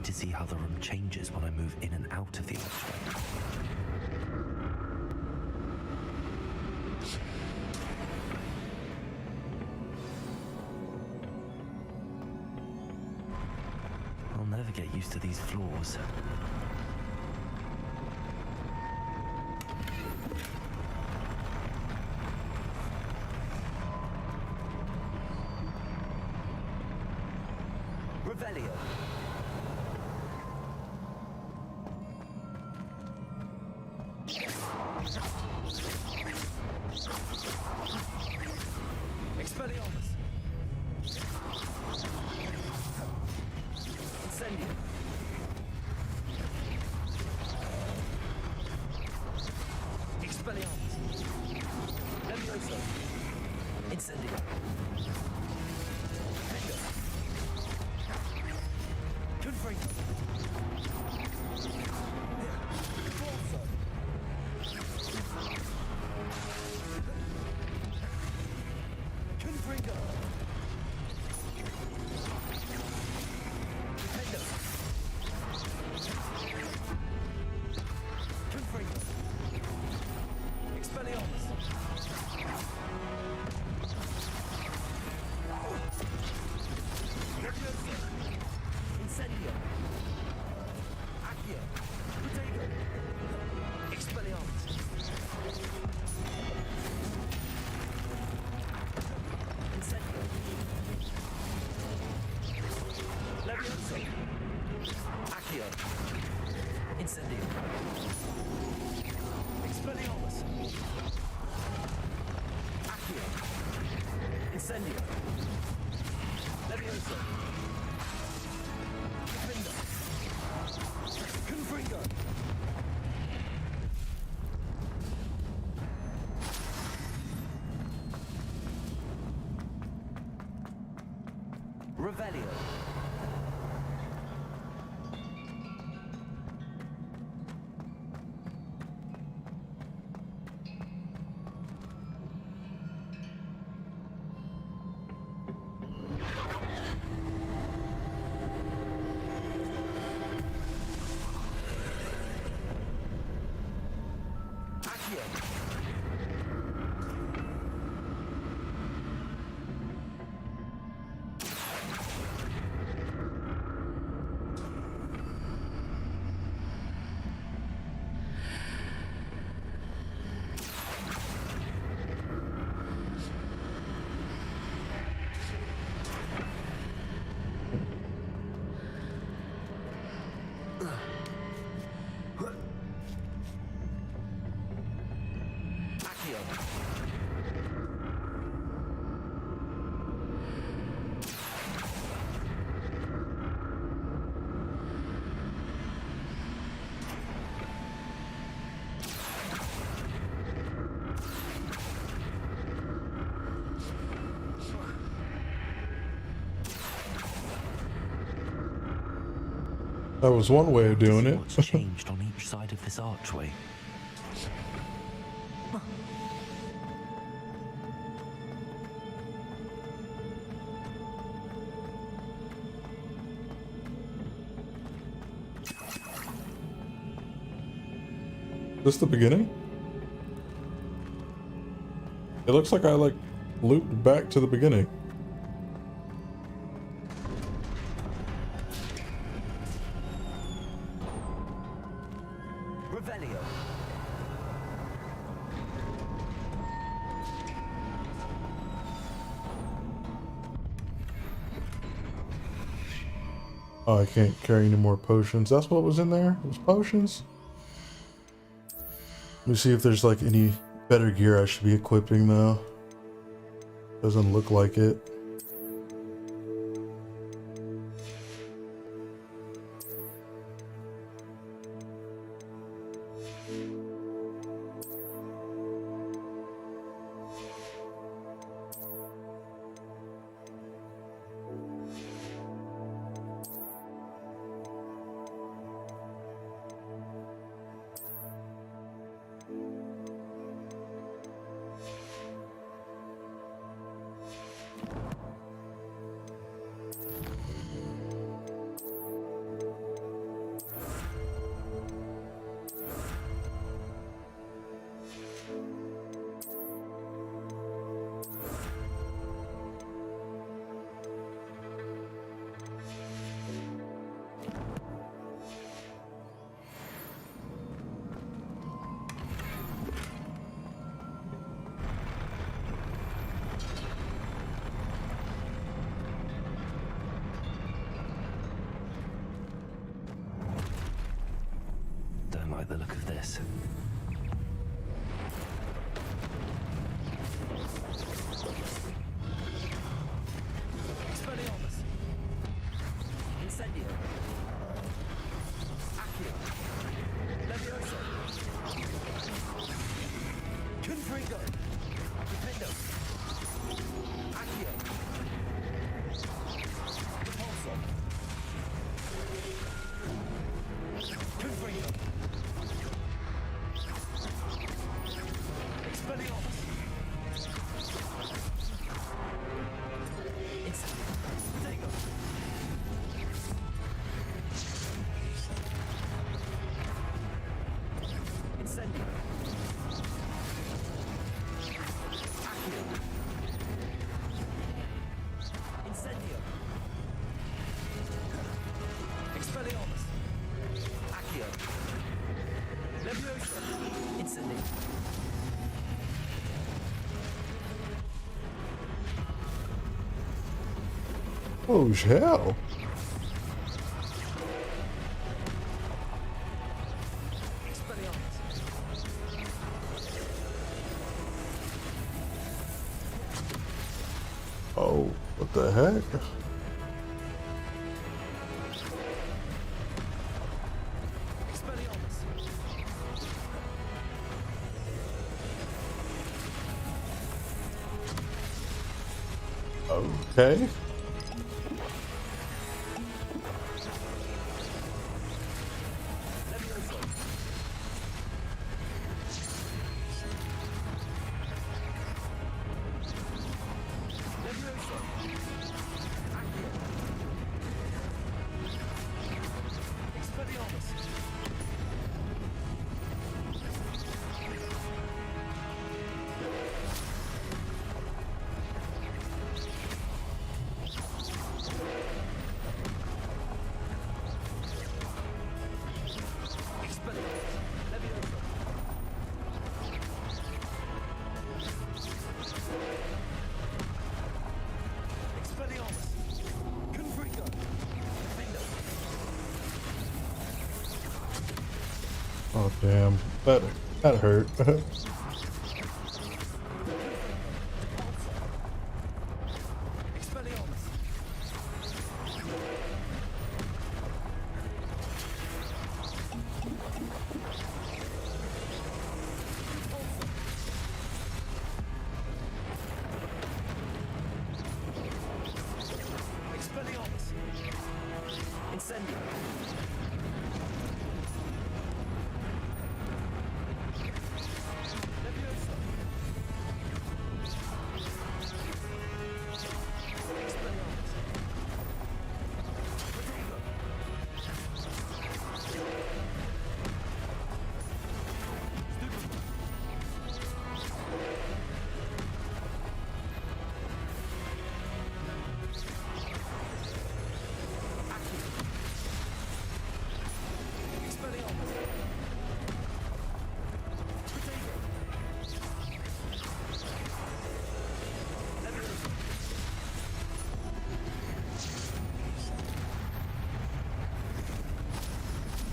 To see how the room changes when I move in and out of the archway. I'll never get used to these floors. Revelio. Expelliarmus. Incendio. Expelliarmus. Levioso. Incendio. Confringo. Confringo. Confringo. Diffindo. Confringo. Expelliarmus. Levioso. Incendio. Accio. Potato. Expelliarmus. Incendio. Levioso. Accio. Incendio. Expelliarmus. Accio. Incendio. Levioso. Diffindo. Confringo. Revelio. Accio. Accio. That was one way of doing it. What's changed on each side of this archway? This the beginning? It looks like I like looped back to the beginning. Revelio. Oh, I can't carry any more potions. That's what was in there? It was potions? Let me see if there's like any better gear I should be equipping though. Doesn't look like it. Don't like the look of this. Expelliarmus. Incendio. Accio. Levioso. Confringo. Diffindo. Accio. Repulso. Confringo. Oh, hell. Oh, what the heck? Okay. Oh damn, that hurt.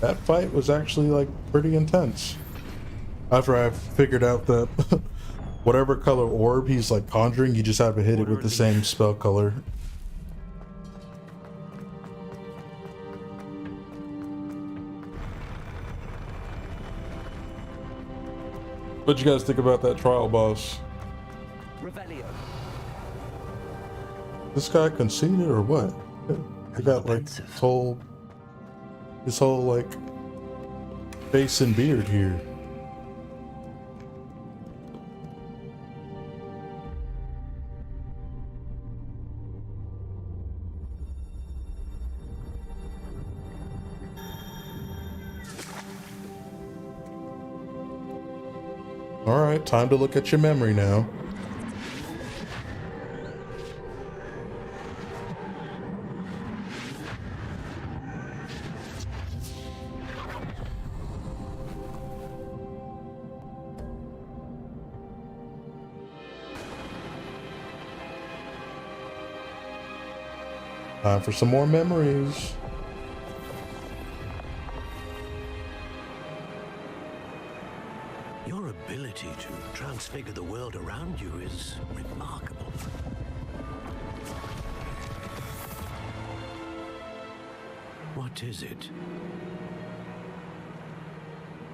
That fight was actually like pretty intense. After I figured out that whatever color orb he's like conjuring, you just have to hit it with the same spell color. What'd you guys think about that trial boss? Revelio. This guy conceded or what? He got like his whole like face and beard here. All right, time to look at your memory now. Time for some more memories. Your ability to transfigure the world around you is remarkable. What is it?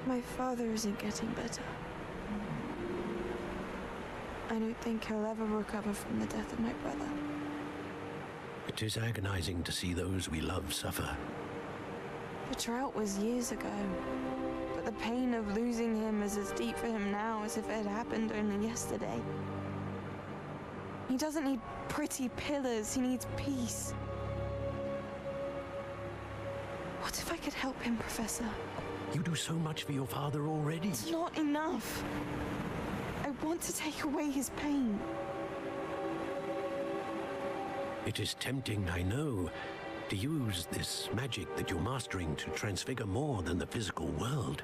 My father isn't getting better. I don't think he'll ever recover from the death of my brother. It is agonizing to see those we love suffer. The drought was years ago, but the pain of losing him is as deep for him now as if it had happened only yesterday. He doesn't need pretty pillars, he needs peace. What if I could help him, Professor? You do so much for your father already. It's not enough. I want to take away his pain. It is tempting, I know, to use this magic that you're mastering to transfigure more than the physical world.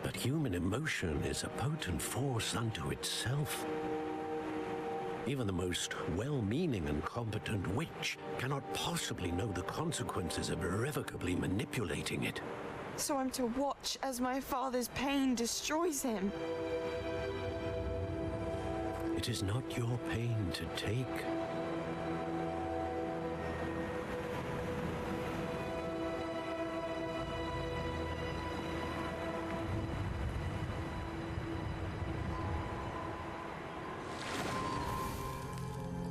But human emotion is a potent force unto itself. Even the most well-meaning and competent witch cannot possibly know the consequences of irrevocably manipulating it. So I'm to watch as my father's pain destroys him. It is not your pain to take.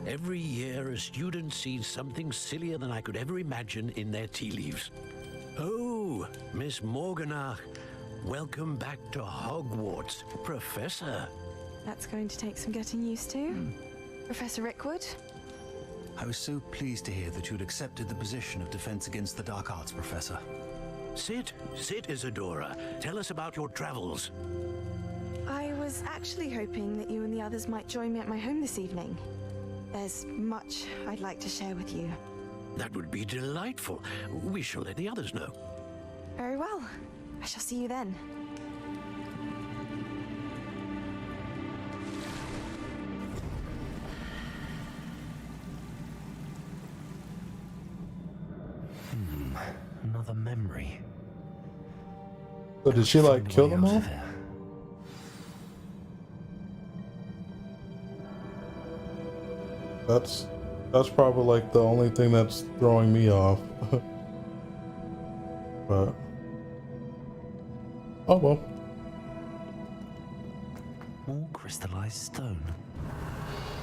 Every year, a student sees something sillier than I could ever imagine in their tea leaves. Oh, Miss Morganach, welcome back to Hogwarts, Professor. That's going to take some getting used to. Professor Rickwood? I was so pleased to hear that you'd accepted the position of Defense Against the Dark Arts, Professor. Sit, Isadora. Tell us about your travels. I was actually hoping that you and the others might join me at my home this evening. There's much I'd like to share with you. That would be delightful. We shall let the others know. Very well. I shall see you then. Another memory. So did she like kill them all? That's probably like the only thing that's throwing me off. But oh well. More crystallized stone.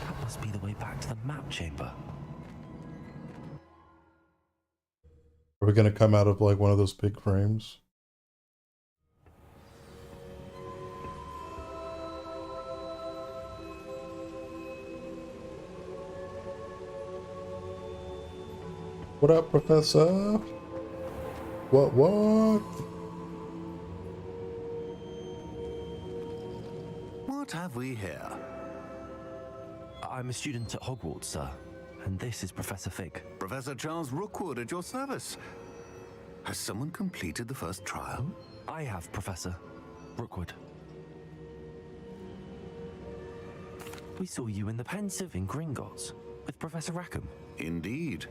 That must be the way back to the map chamber. Are we gonna come out of like one of those big frames? What up, Professor? What? What have we here? I'm a student at Hogwarts, sir. And this is Professor Fig. Professor Charles Rookwood at your service. Has someone completed the first trial? I have, Professor Rookwood. We saw you in the Pensive in Gringotts with Professor Rackham. Indeed.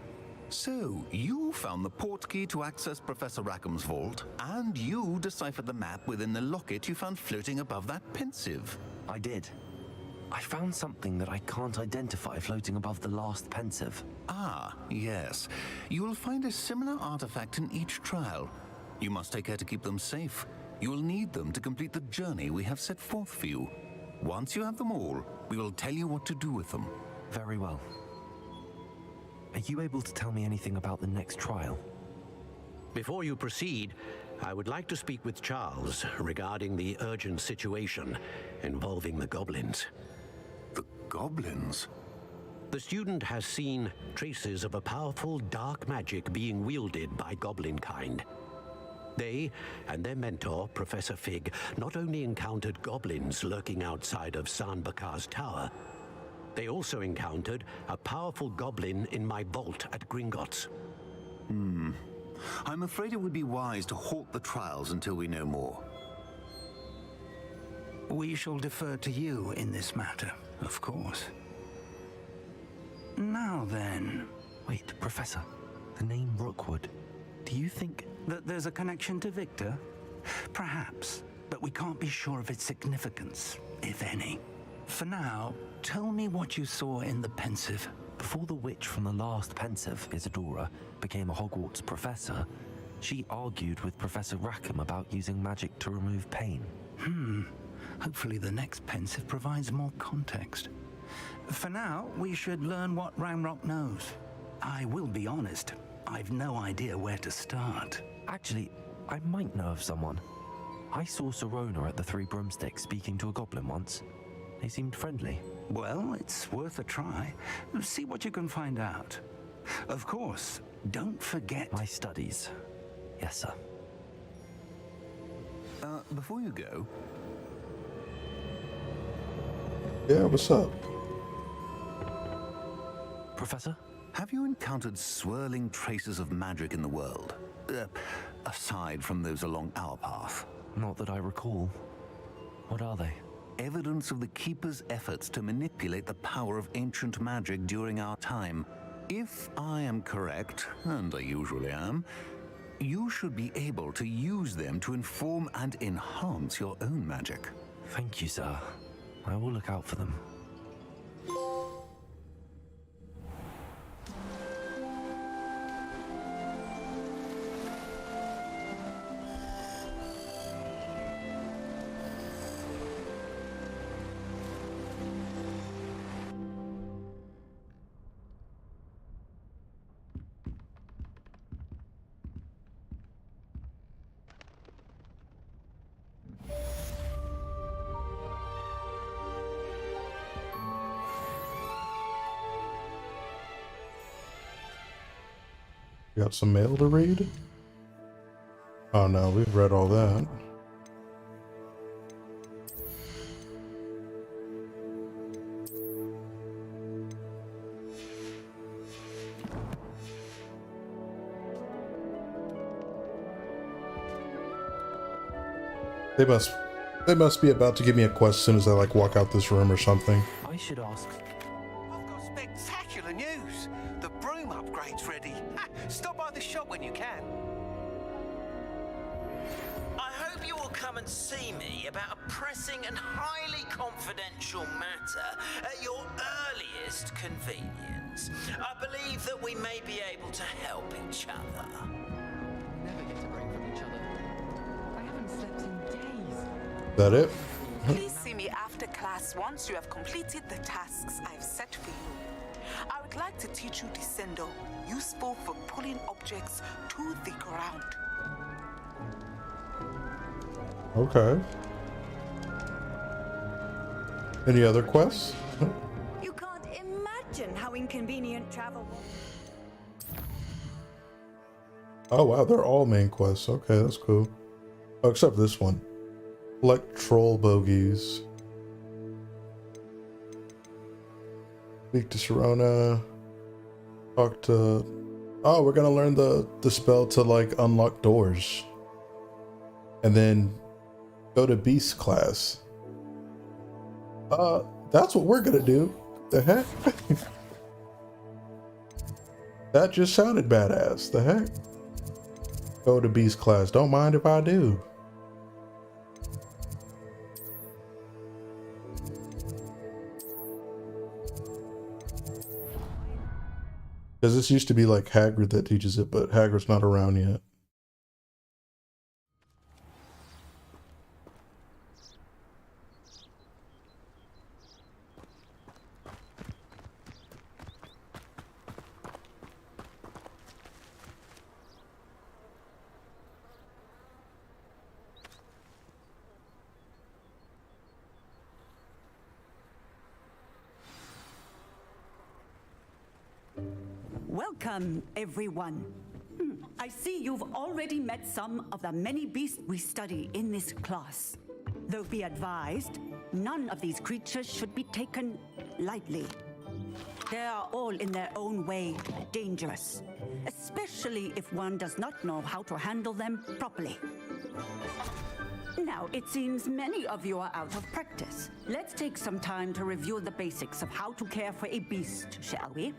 So, you found the portkey to access Professor Rackham's vault, and you deciphered the map within the locket you found floating above that Pensive. I did. I found something that I can't identify floating above the last Pensive. Ah, yes. You will find a similar artifact in each trial. You must take care to keep them safe. You will need them to complete the journey we have set forth for you. Once you have them all, we will tell you what to do with them. Very well. Are you able to tell me anything about the next trial? Before you proceed, I would like to speak with Charles regarding the urgent situation involving the goblins. The goblins? The student has seen traces of a powerful dark magic being wielded by goblin kind. They and their mentor, Professor Fig, not only encountered goblins lurking outside of Sanbakar's tower, they also encountered a powerful goblin in my vault at Gringotts. I'm afraid it would be wise to halt the trials until we know more. We shall defer to you in this matter, of course. Now then... Wait, Professor. The name Rookwood. Do you think... that there's a connection to Victor? Perhaps, but we can't be sure of its significance, if any. For now, tell me what you saw in the Pensive. Before the witch from the last Pensive, Isadora, became a Hogwarts professor, she argued with Professor Rackham about using magic to remove pain. Hopefully the next Pensive provides more context. For now, we should learn what Ranrock knows. I will be honest, I've no idea where to start. Actually, I might know of someone. I saw Serona at the Three Broomsticks speaking to a goblin once. They seemed friendly. Well, it's worth a try. See what you can find out. Of course, don't forget... my studies. Yes, sir. Before you go... Yeah, what's up? Professor? Have you encountered swirling traces of magic in the world? Aside from those along our path? Not that I recall. What are they? evidence of the Keeper's efforts to manipulate the power of ancient magic during our time. If I am correct, and I usually am, you should be able to use them to inform and enhance your own magic. Thank you, sir. I will look out for them. Got some mail to read? Oh no, we've read all that. They must be about to give me a quest as soon as I like walk out this room or something. I should ask. I've got spectacular news. The broom upgrade's ready. Stop by the shop when you can. I hope you will come and see me about a pressing and highly confidential matter at your earliest convenience. I believe that we may be able to help each other. Never get a break from each other. I haven't slept in days. Is that it? Please see me after class once you have completed the tasks I've set for you. I would like to teach you Descendo, useful for pulling objects to the ground. Okay. Any other quests? You can't imagine how inconvenient travel was. Oh wow, they're all main quests. Okay, that's cool. Oh, except this one. Collect troll bogies. Speak to Sharona. Talk to... Oh, we're gonna learn the spell to like unlock doors. And then go to beast class. That's what we're gonna do. The heck? That just sounded badass. The heck? Go to beast class. Don't mind if I do. Because this used to be like Hagrid that teaches it, but Hagrid's not around yet. Welcome, everyone. I see you've already met some of the many beasts we study in this class. Though be advised, none of these creatures should be taken lightly. They are all in their own way dangerous, especially if one does not know how to handle them properly. Now, it seems many of you are out of practice. Let's take some time to review the basics of how to care for a beast, shall we?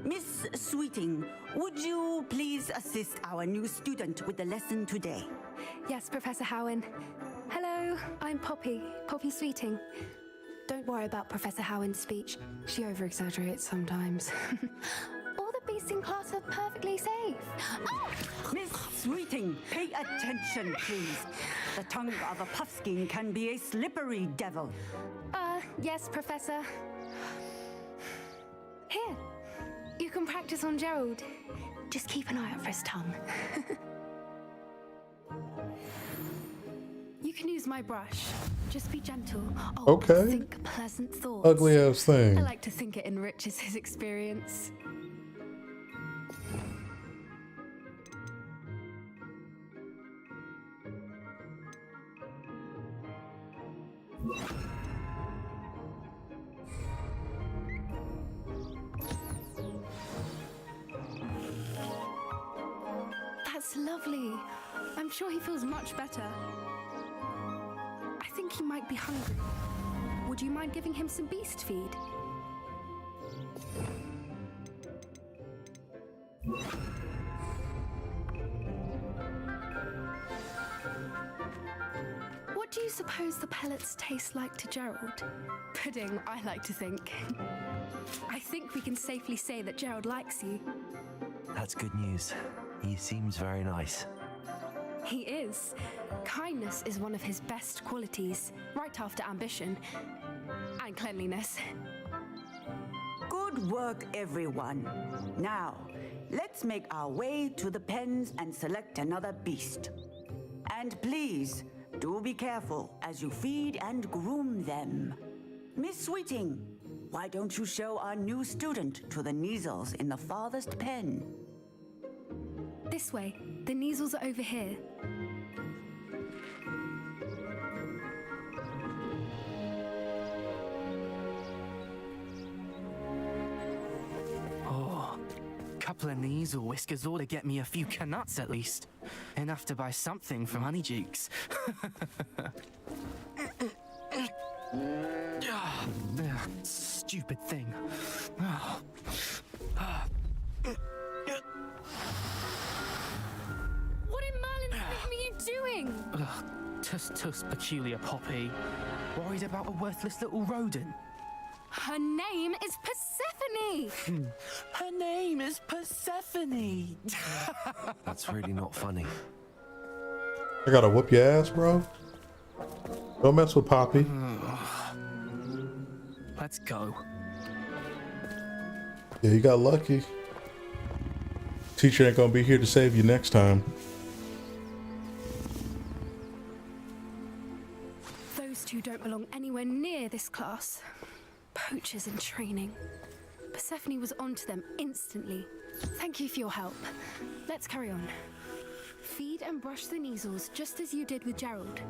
Miss Sweeting, would you please assist our new student with the lesson today? Yes, Professor Howen. Hello, I'm Poppy Sweeting. Don't worry about Professor Howen's speech. She over-exaggerates sometimes. All the beasts in class are perfectly safe. Oh! Miss Sweeting, pay attention, please. The tongue of a puffskein can be a slippery devil. Yes, Professor. Here, you can practice on Gerald. Just keep an eye out for his tongue. You can use my brush. Just be gentle. Oh, okay. Think pleasant thoughts. Ugly ass thing. I like to think it enriches his experience. That's lovely. I'm sure he feels much better. I think he might be hungry. do you mind giving him some beast feed? What do you suppose the pellets taste like to Gerald? Pudding, I like to think. I think we can safely say that Gerald likes you. That's good news. He seems very nice. He is. Kindness is one of his best qualities, right after ambition and cleanliness. Good work, everyone. Now, let's make our way to the pens and select another beast. And please, do be careful as you feed and groom them. Miss Sweeting, why don't you show our new student to the Neasels in the farthest pen? This way. The Neasels are over here. Oh, couple of Neasel whiskers ought to get me a few canuts at least. Enough to buy something from Honeydukes. Stupid thing. What in Merlin's name are you doing? Tuss peculiar Poppy. Worried about a worthless little rodent. Her name is Persephone! Her name is Persephone! That's really not funny. I gotta whoop your ass, bro. Don't mess with Poppy. Let's go. Yeah, you got lucky. Teacher ain't gonna be here to save you next time. Those two don't belong anywhere near this class. Poachers in training. Persephone was onto them instantly. Thank you for your help. Let's carry on. Feed and brush the Neasels just as you did with Gerald.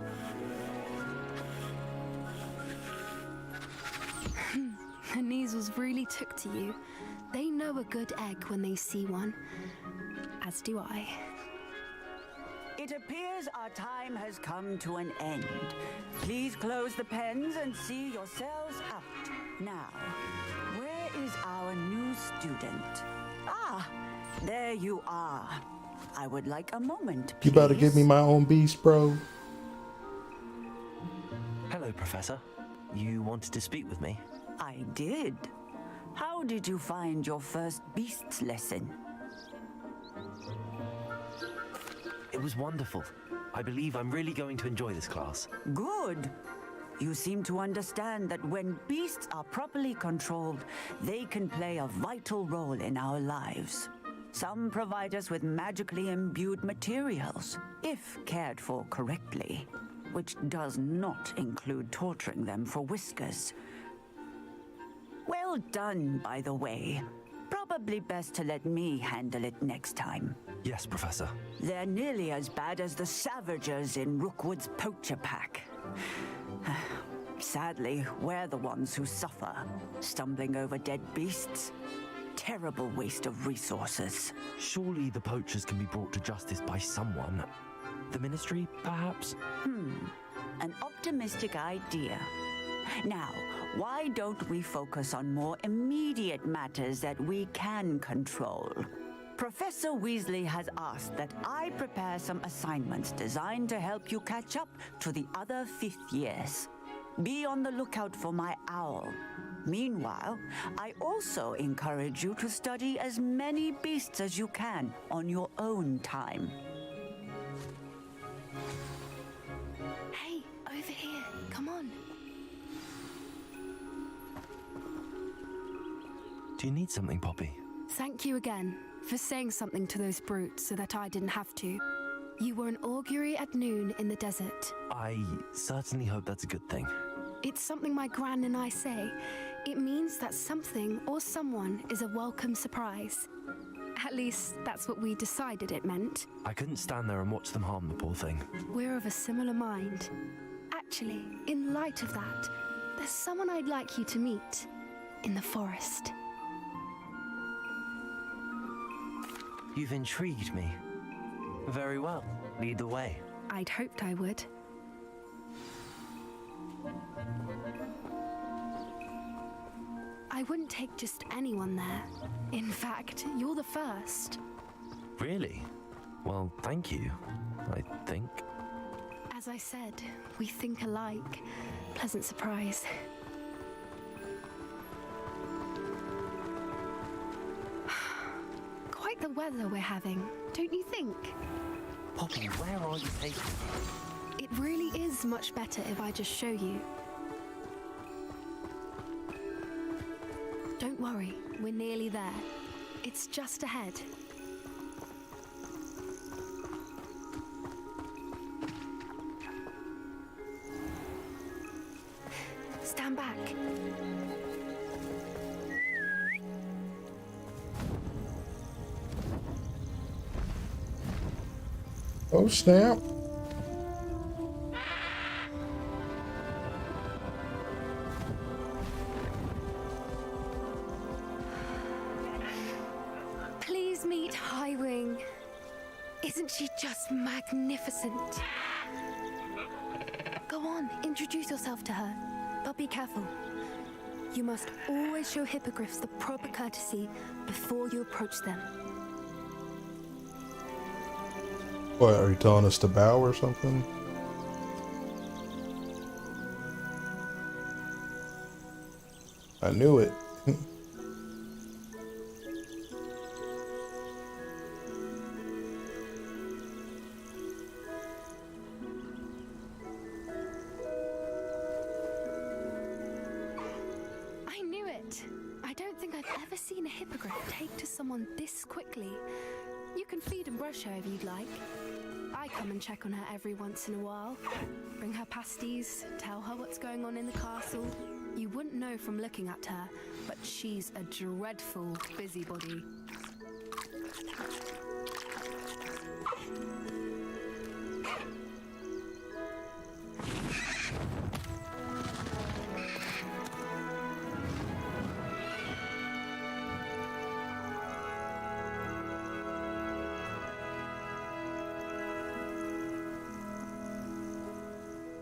The Neasels really took to you. They know a good egg when they see one. As do I. It appears our time has come to an end. Please close the pens and see yourselves out. Now, where is our new student? Ah, there you are. I would like a moment, please. You about to give me my own beast, bro? Hello, Professor. You wanted to speak with me? I did. How did you find your first beasts lesson? It was wonderful. I believe I'm really going to enjoy this class. Good. You seem to understand that when beasts are properly controlled, they can play a vital role in our lives. Some provide us with magically imbued materials, if cared for correctly, which does not include torturing them for whiskers. Well done, by the way. Probably best to let me handle it next time. Yes, Professor. They're nearly as bad as the Savagers in Rookwood's poacher pack. Sadly, we're the ones who suffer, stumbling over dead beasts. Terrible waste of resources. Surely the poachers can be brought to justice by someone. The Ministry, perhaps? An optimistic idea. Now, why don't we focus on more immediate matters that we can control? Professor Weasley has asked that I prepare some assignments designed to help you catch up to the other 5th years. Be on the lookout for my owl. Meanwhile, I also encourage you to study as many beasts as you can on your own time. Hey, over here. Come on. Do you need something, Poppy? Thank you again for saying something to those brutes so that I didn't have to. You were an augury at noon in the desert. I certainly hope that's a good thing. It's something my gran and I say. It means that something or someone is a welcome surprise. At least, that's what we decided it meant. I couldn't stand there and watch them harm the poor thing. We're of a similar mind. Actually, in light of that, there's someone I'd like you to meet in the forest. You've intrigued me. Very well. Lead the way. I'd hoped I would. I wouldn't take just anyone there. In fact, you're the first. Really? Well, thank you, I think. As I said, we think alike. Pleasant surprise. Quite the weather we're having, don't you think? Poppy, where are you taking me? It really is much better if I just show you. Don't worry, we're nearly there. It's just ahead. Stand back. Oh, snap. Please meet Highwing. Isn't she just magnificent? Go on, introduce yourself to her. But be careful. You must always show hippogriffs the proper courtesy before you approach them. What, are you telling us to bow or something? I knew it. I knew it. I don't think I've ever seen a hippogriff take to someone this quickly. You can feed and brush her if you'd like. I come and check on her every once in a while. Bring her pasties, tell her what's going on in the castle. You wouldn't know from looking at her, but she's a dreadful busybody.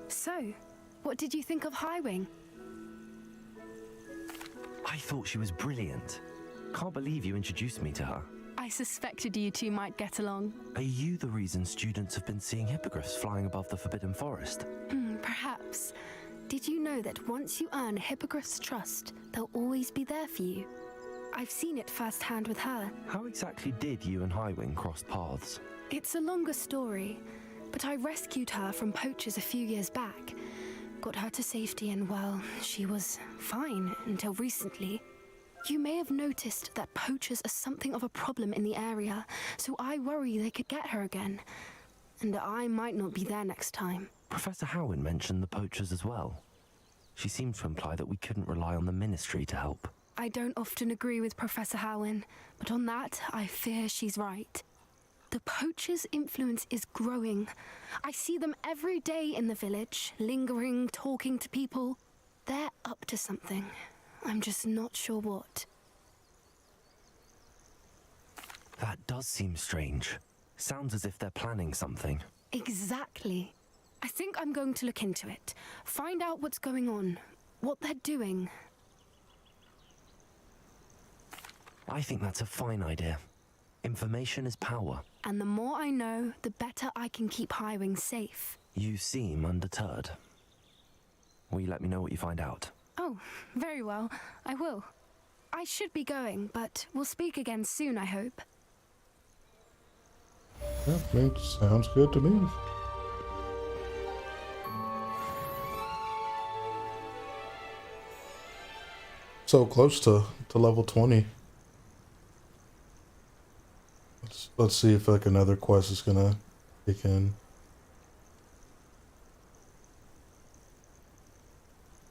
So, what did you think of Highwing? I thought she was brilliant. Can't believe you introduced me to her. I suspected you two might get along. Are you the reason students have been seeing hippogriffs flying above the Forbidden Forest? Perhaps. Did you know that once you earn a hippogriff's trust, they'll always be there for you? I've seen it firsthand with her. How exactly did you and Highwing cross paths? It's a longer story, but I rescued her from poachers a few years back. Got her to safety and, well, she was fine until recently. You may have noticed that poachers are something of a problem in the area, so I worry they could get her again. And I might not be there next time. Professor Howin mentioned the poachers as well. She seemed to imply that we couldn't rely on the Ministry to help. I don't often agree with Professor Howin, but on that, I fear she's right. The poachers' influence is growing. I see them every day in the village, lingering, talking to people. They're up to something. I'm just not sure what. That does seem strange. Sounds as if they're planning something. Exactly. I think I'm going to look into it. Find out what's going on, what they're doing. I think that's a fine idea. Information is power. And the more I know, the better I can keep Highwing safe. You seem undeterred. Will you let me know what you find out? Oh, very well. I will. I should be going, but we'll speak again soon, I hope. Yeah, sounds good to me. So close to level 20. Let's see if like another quest is gonna kick in.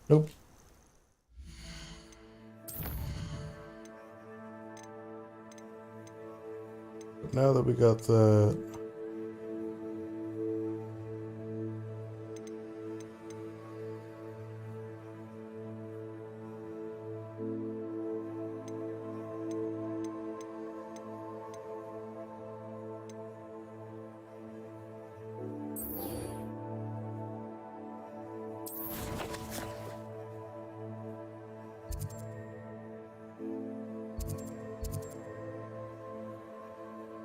Nope. But now that we got that,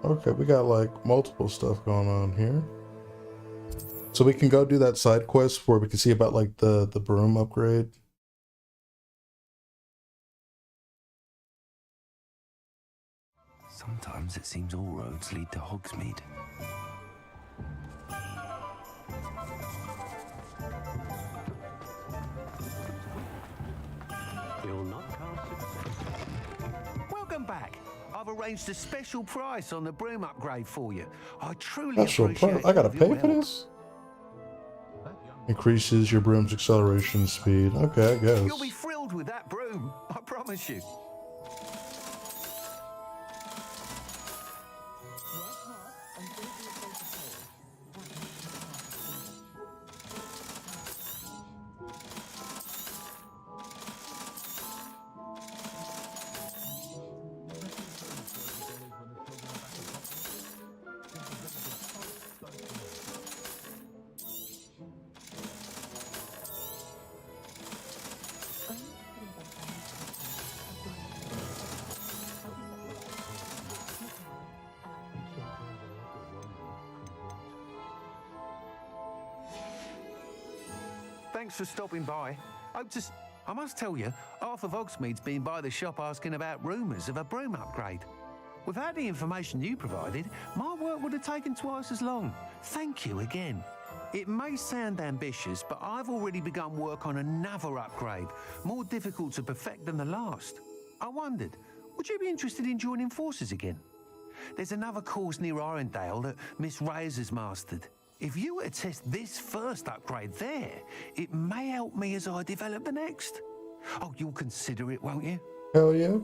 Okay, we got like multiple stuff going on here. So we can go do that side quest where we can see about like the broom upgrade. Sometimes it seems all roads lead to Hogsmeade. You'll not cast. Welcome back. I've arranged a special price on the broom upgrade for you. I truly Special appreciate price? I gotta all of your pay for help. this? Increases your broom's acceleration speed. Okay, I guess. You'll be thrilled with that broom, I promise you. Thanks for stopping by. I must tell you, half of Hogsmeade's been by the shop asking about rumours of a broom upgrade. Without the information you provided, my work would have taken twice as long. Thank you again. It may sound ambitious, but I've already begun work on another upgrade, more difficult to perfect than the last. I wondered, would you be interested in joining forces again? There's another course near Arendale that Miss Reyes has mastered. If you were to test this first upgrade there, it may help me as I develop the next. Oh, you'll consider it, won't you? Hell yeah.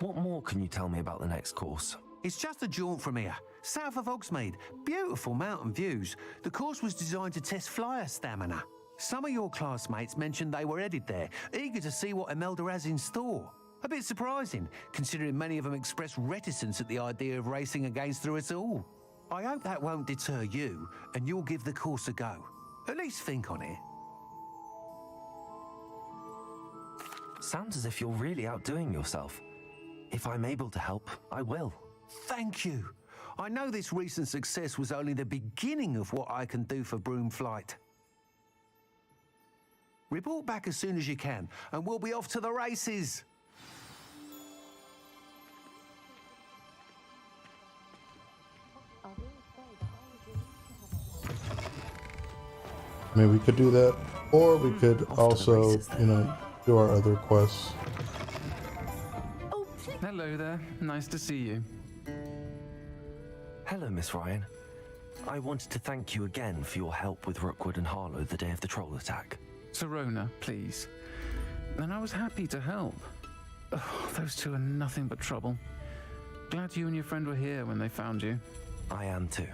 What more can you tell me about the next course? It's just a jaunt from here, south of Hogsmeade. Beautiful mountain views. The course was designed to test flyer stamina. Some of your classmates mentioned they were headed there, eager to see what Imelda has in store. A bit surprising, considering many of them expressed reticence at the idea of racing against her at all. I hope that won't deter you, and you'll give the course a go. At least think on it. Sounds as if you're really outdoing yourself. If I'm able to help, I will. Thank you. I know this recent success was only the beginning of what I can do for Broom Flight. Report back as soon as you can, and we'll be off to the races. I mean, we could do that, or we could also, you know, do our other quests. Hello there. Nice to see you. Hello, Miss Ryan. I wanted to thank you again for your help with Rookwood and Harlow the day of the troll attack. Serona, please. And I was happy to help. Oh, those two are nothing but trouble. Glad you and your friend were here when they found you. I am too.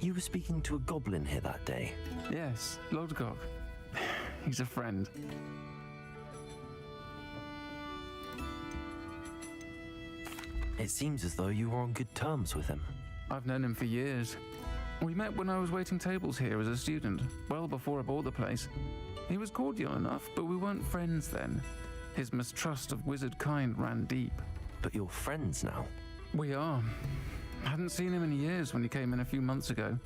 You were speaking to a goblin here that day? Yes, Lodgok. He's a friend. It seems as though you were on good terms with him. I've known him for years. We met when I was waiting tables here as a student, well before I bought the place. He was cordial enough, but we weren't friends then. His mistrust of wizard kind ran deep. But you're friends now? We are. Hadn't seen him in years when he came in a few months ago.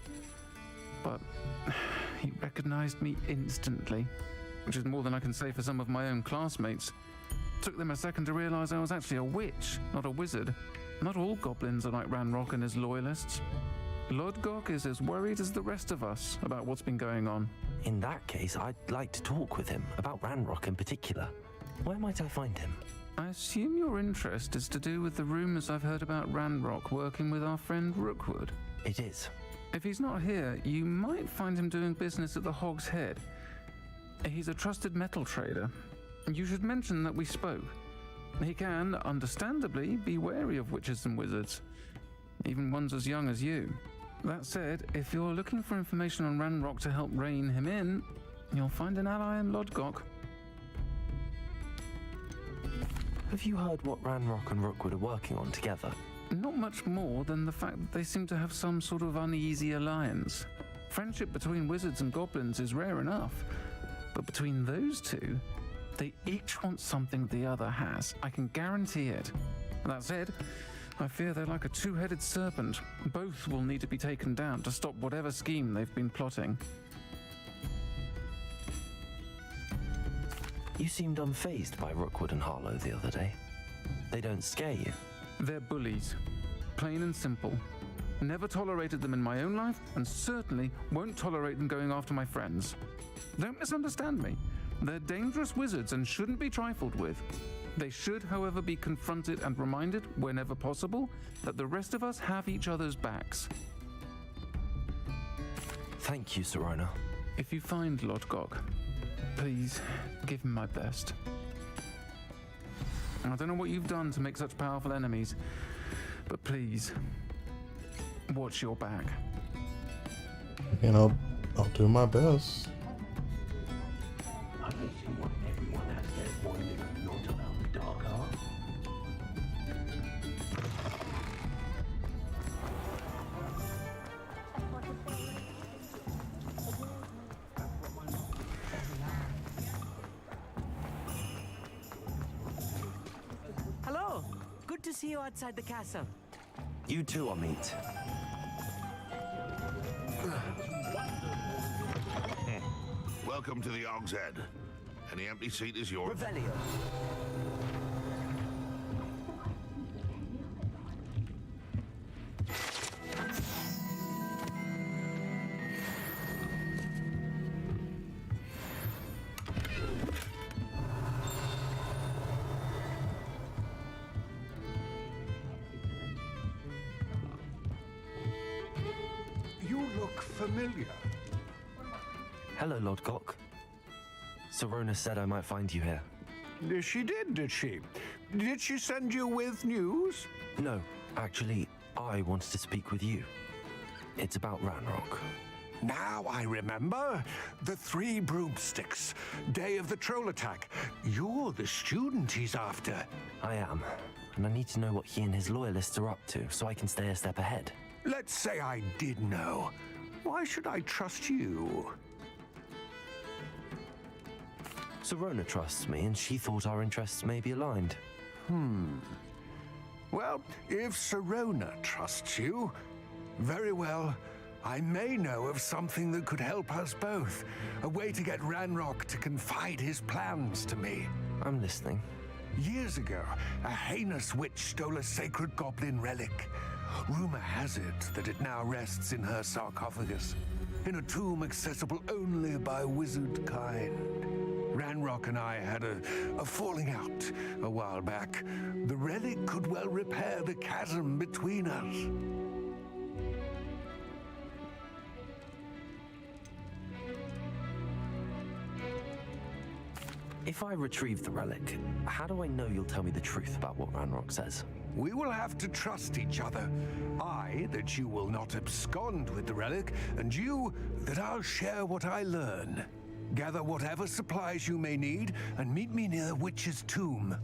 But he recognized me instantly, which is more than I can say for some of my own classmates. Took them a second to realize I was actually a witch, not a wizard. Not all goblins are like Ranrock and his loyalists. Lodgok is as worried as the rest of us about what's been going on. In that case, I'd like to talk with him, about Ranrock in particular. Where might I find him? I assume your interest is to do with the rumors I've heard about Ranrock working with our friend Rookwood. It is. If he's not here, you might find him doing business at the Hog's Head. He's a trusted metal trader. You should mention that we spoke. He can, understandably, be wary of witches and wizards, even ones as young as you. That said, if you're looking for information on Ranrock to help rein him in, you'll find an ally in Lodgok. Have you heard what Ranrock and Rookwood are working on together? Not much more than the fact that they seem to have some sort of uneasy alliance. Friendship between wizards and goblins is rare enough, but between those two, They each want something the other has. I can guarantee it. That said, I fear they're like a two-headed serpent. Both will need to be taken down to stop whatever scheme they've been plotting. You seemed unfazed by Rookwood and Harlow the other day. They don't scare you. They're bullies. Plain and simple. Never tolerated them in my own life, and certainly won't tolerate them going after my friends. Don't misunderstand me. They're dangerous wizards and shouldn't be trifled with. They should, however, be confronted and reminded, whenever possible, that the rest of us have each other's backs. Thank you, Sirona. If you find Lodgok, please give him my best. I don't know what you've done to make such powerful enemies, but please, watch your back. And I'll do my best. I don't see why everyone has their one little not allowed dark art. Hello. Good to see you outside the castle. You too, Amit. Welcome to the Hogshead. Any empty seat is yours. Revelio. You look familiar. Hello, Lodgok. Sirona said I might find you here. She did she? Did she send you with news? No, actually, I wanted to speak with you. It's about Ranrock. Now I remember. The 3 broomsticks. Day of the troll attack. You're the student he's after. I am, and I need to know what he and his loyalists are up to so I can stay a step ahead. Let's say I did know. Why should I trust you? Sirona trusts me, and she thought our interests may be aligned. Well, if Sirona trusts you, very well. I may know of something that could help us both. A way to get Ranrock to confide his plans to me. I'm listening. Years ago, a heinous witch stole a sacred goblin relic. Rumor has it that it now rests in her sarcophagus, in a tomb accessible only by wizard kind. Ranrock and I had a falling out a while back. The relic could well repair the chasm between us. If I retrieve the relic, how do I know you'll tell me the truth about what Ranrock says? We will have to trust each other. I, that you will not abscond with the relic, and you, that I'll share what I learn. Gather whatever supplies you may need, and meet me near the witch's tomb.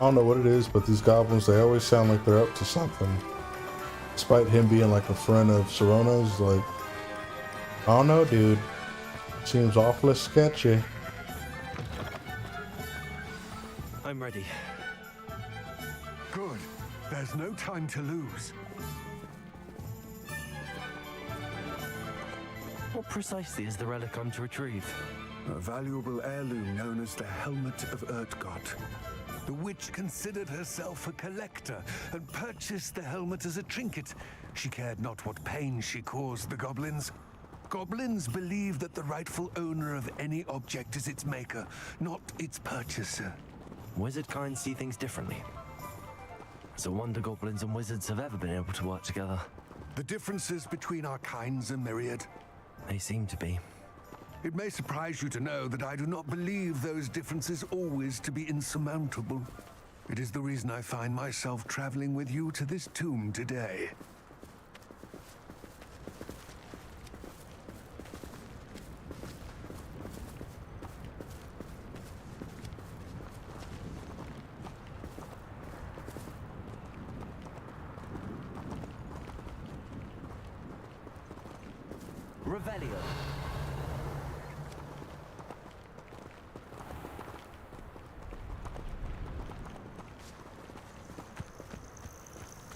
I don't know what it is, but these goblins, they always sound like they're up to something. Despite him being like a friend of Sirona's, like, I don't know, dude. Seems awfully sketchy. I'm ready. Good. There's no time to lose. What precisely is the relic I'm to retrieve? A valuable heirloom known as the Helmet of Urtgott. The witch considered herself a collector and purchased the helmet as a trinket. She cared not what pain she caused the goblins. Goblins believe that the rightful owner of any object is its maker, not its purchaser. Wizard kind see things differently. It's a wonder goblins and wizards have ever been able to work together. The differences between our kinds are myriad. They seem to be. It may surprise you to know that I do not believe those differences always to be insurmountable. It is the reason I find myself traveling with you to this tomb today. Revelio.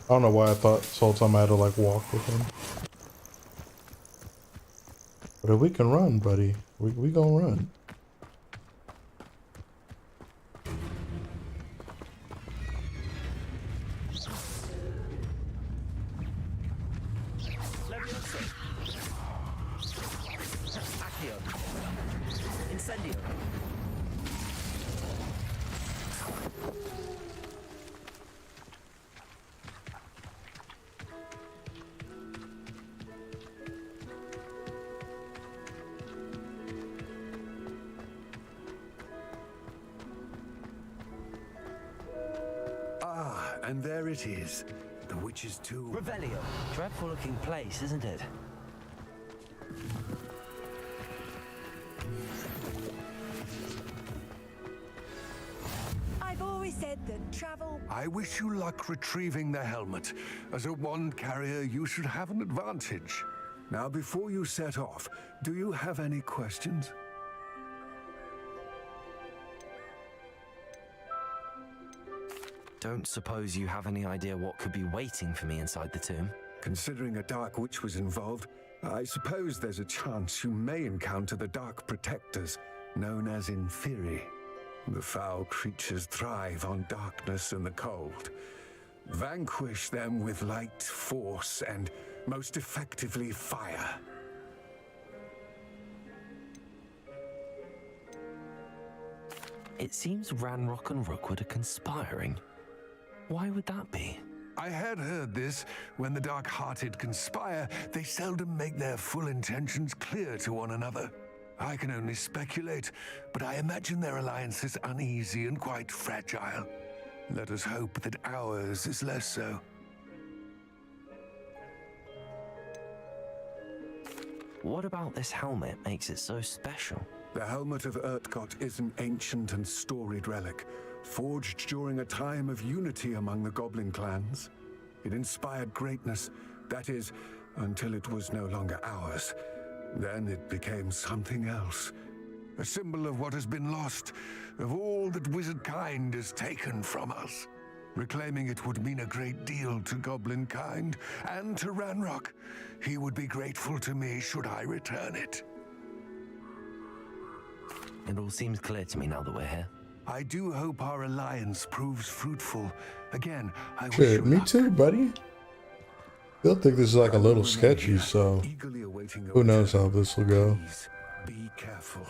I don't know why I thought this whole time I had to like walk with him. But if we can run, buddy, we gonna run. Levioso. Accio. Incendio. Ah, and there it is. The witch's tomb. Revelio. Dreadful looking place, isn't it? I've always said that travel... I wish you luck retrieving the helmet. As a wand carrier, you should have an advantage. Now, before you set off, do you have any questions? Don't suppose you have any idea what could be waiting for me inside the tomb? Considering a dark witch was involved, I suppose there's a chance you may encounter the Dark Protectors, known as Inferi. The foul creatures thrive on darkness and the cold. Vanquish them with light, force, and most effectively fire. It seems Ranrock and Rookwood are conspiring. Why would that be? I had heard this. When the dark-hearted conspire, they seldom make their full intentions clear to one another. I can only speculate, but I imagine their alliance is uneasy and quite fragile. Let us hope that ours is less so. What about this helmet makes it so special? The helmet of Urtkot is an ancient and storied relic, forged during a time of unity among the goblin clans. It inspired greatness, that is, until it was no longer ours. Then it became something else. A symbol of what has been lost, of all that wizard kind has taken from us. Reclaiming it would mean a great deal to goblin kind, and to Ranrock. He would be grateful to me should I return it. It all seems clear to me now that we're here. I do hope our alliance proves fruitful. Again, I wish Shit, you me luck. too, buddy. Still think this is like a little sketchy, so who knows how this will go. Please, be careful.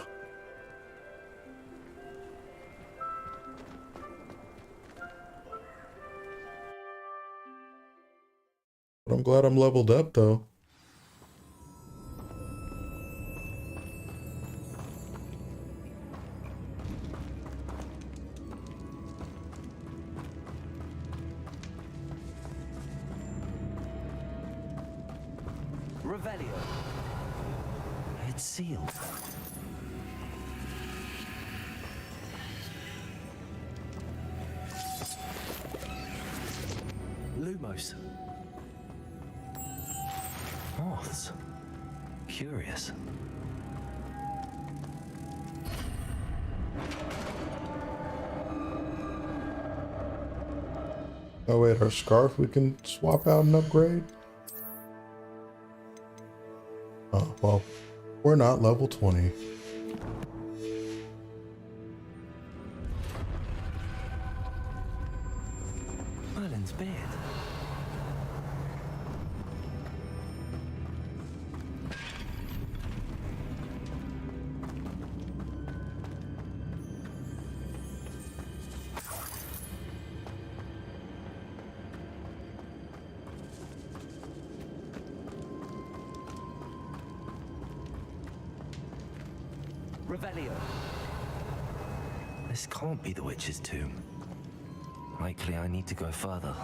But I'm glad I'm leveled up, though. Revelio. It's sealed. Lumos. Moths. Curious. Oh wait, our scarf we can swap out and upgrade? Oh, well, we're not level 20. Revelio. This can't be the witch's tomb. Likely I need to go further.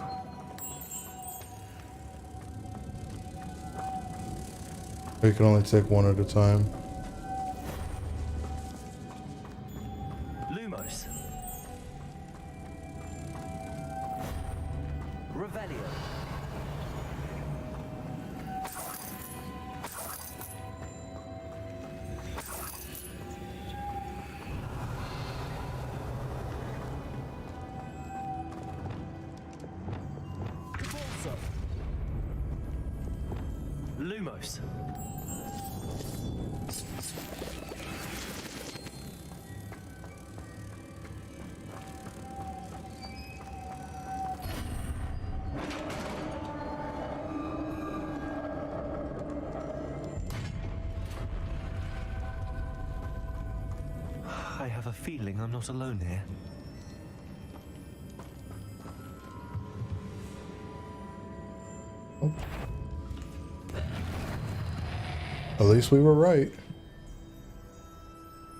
You can only take one at a time. Lumos. Revelio. Lumos. I have a feeling I'm not alone here. Oh. At least we were right.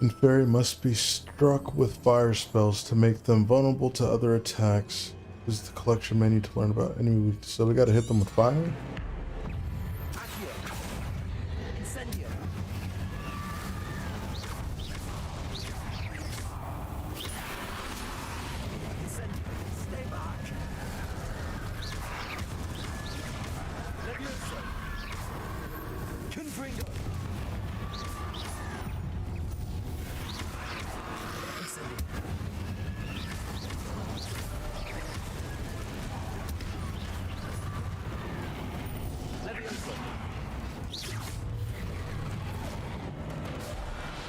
And fairy must be struck with fire spells to make them vulnerable to other attacks. This is the collection menu to learn about enemy. So we gotta hit them with fire? Confringo. Levioso.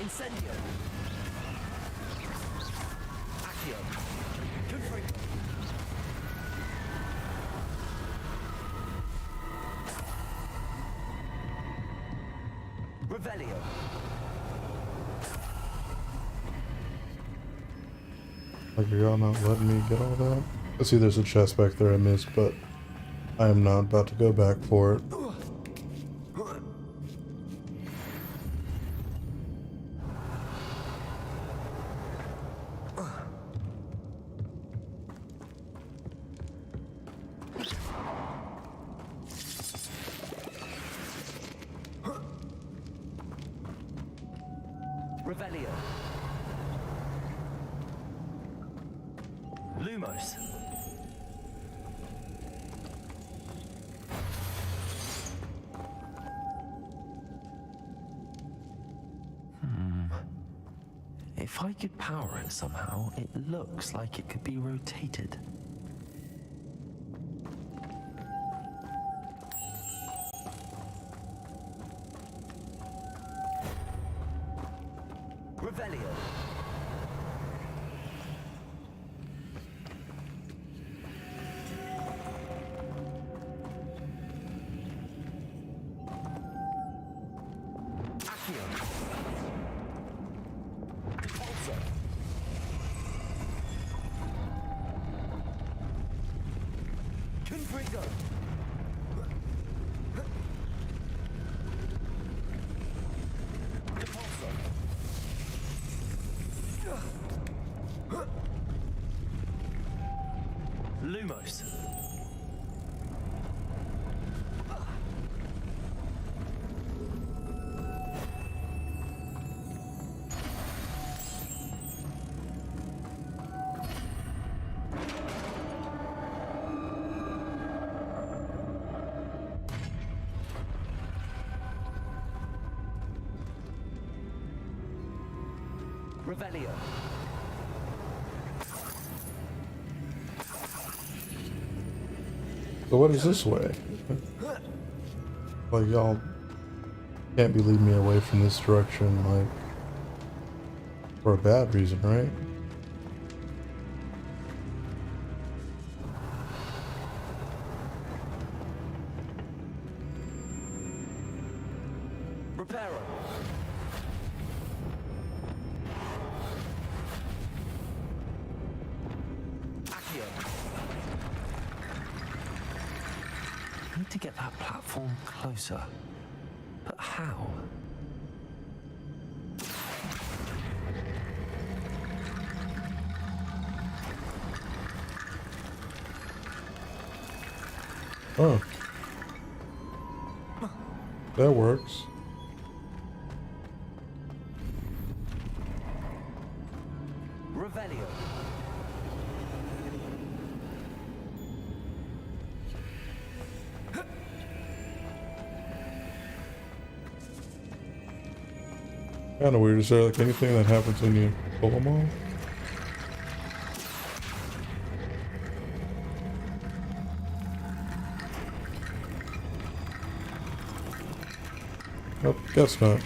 Incendio. Accio. Confringo. Revelio. Like, are y'all not letting me get all that? I see there's a chest back there I missed, but I am not about to go back for it. Revelio. Lumos. If I could power it somehow, it looks like it could be rotated. Revelio. Accio. Repulsor. Confringo. Repulsor. Lumos. Revelio. So what is this way? Like, y'all can't be leading me away from this direction, like, for a bad reason, right? Reparo. Accio. Need to get that platform closer. But how? Oh. That works. Revelio. Kind of weird. Is there like anything that happens when you pull them all? Nope, guess not.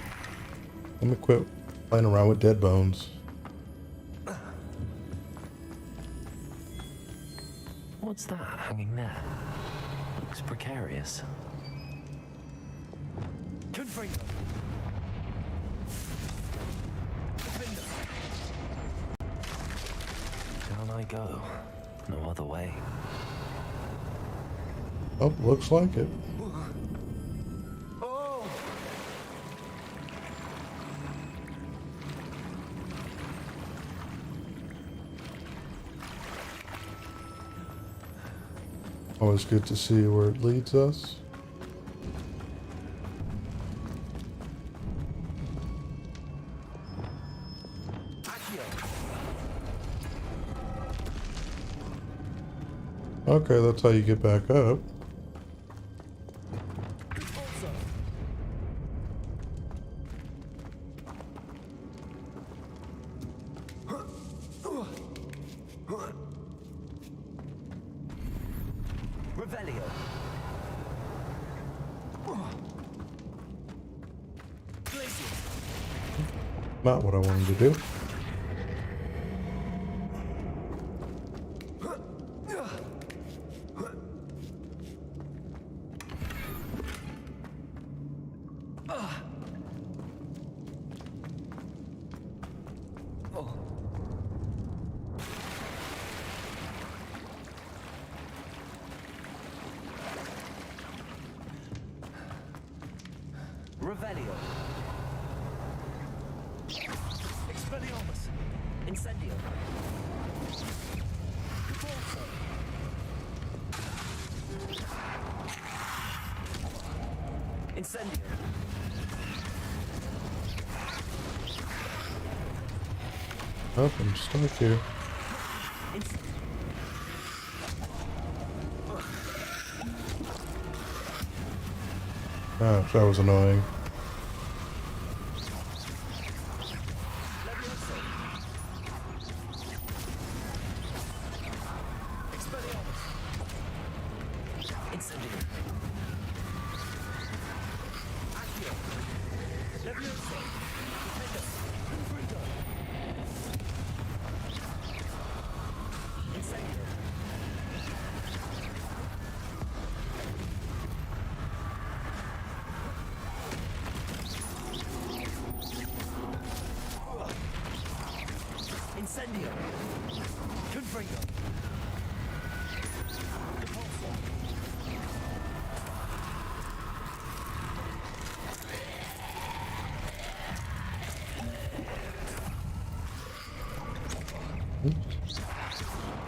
Let me quit playing around with dead bones. What's that hanging there? Looks precarious. Confringo. Down I go. No other way. Oh, looks like it. Always good to see where it leads us. Okay, that's how you get back up. Revelio. Glacius. Not what I wanted to do. Revelio. Expelliarmus. Incendio. Incendio. Oh, I'm stuck here. Gosh, that was annoying. Incendio. Confringo.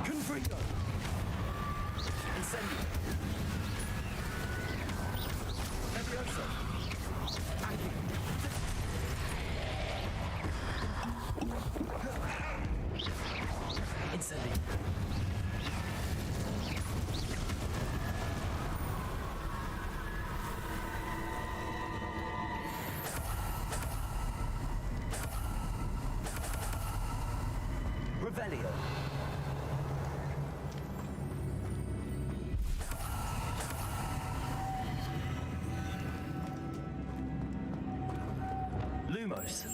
Confringo. Incendio. Levioso. Incendio. Revelio. Lumos.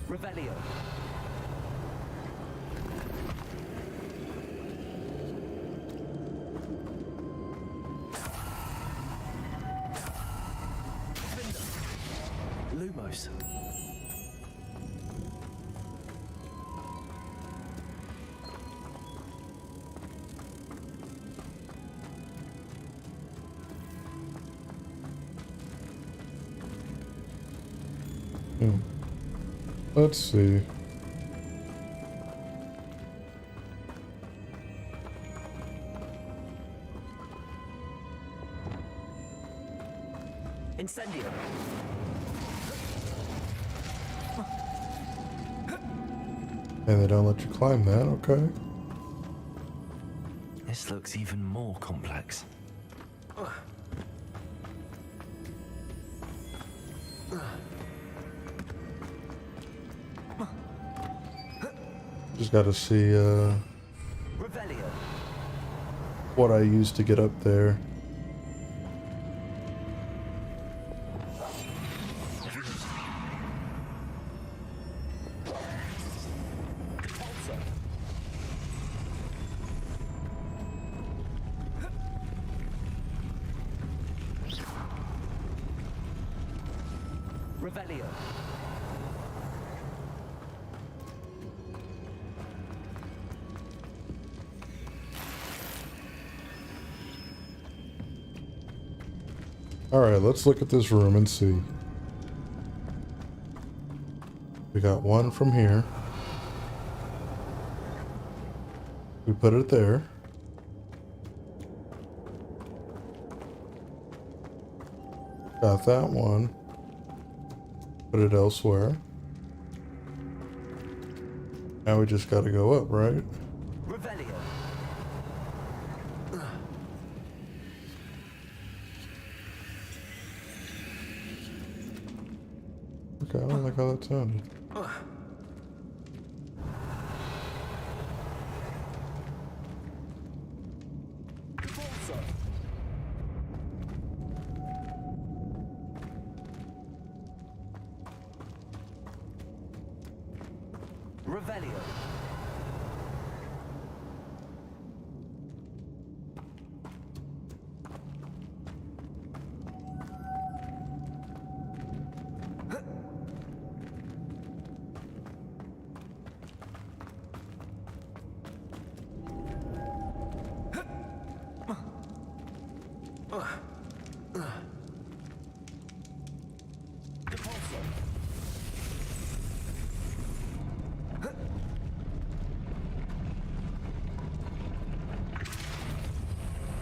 Revelio. Lumos. Let's see. Incendio. And they don't let you climb that, okay. This looks even more complex. Just gotta see what I used to get up there. Alright, let's look at this room and see. We got one from here. We put it there. Got that one. Put it elsewhere. Now we just gotta go up, right? Okay, I don't like how that sounded.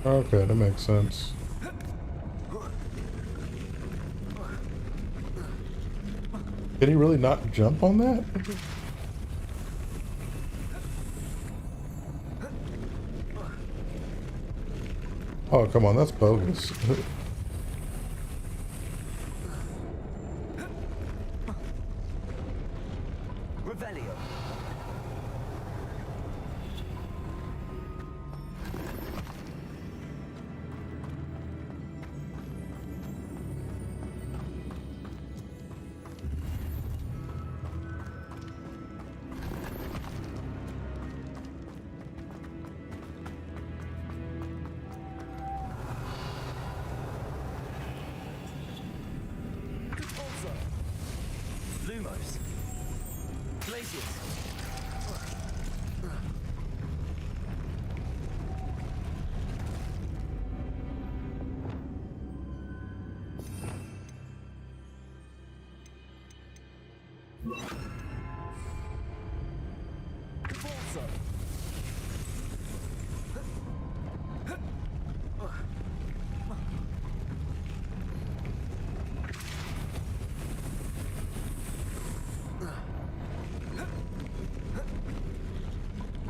Okay, that makes sense. Can he really not jump on that? Oh, come on, that's bogus. Glacius.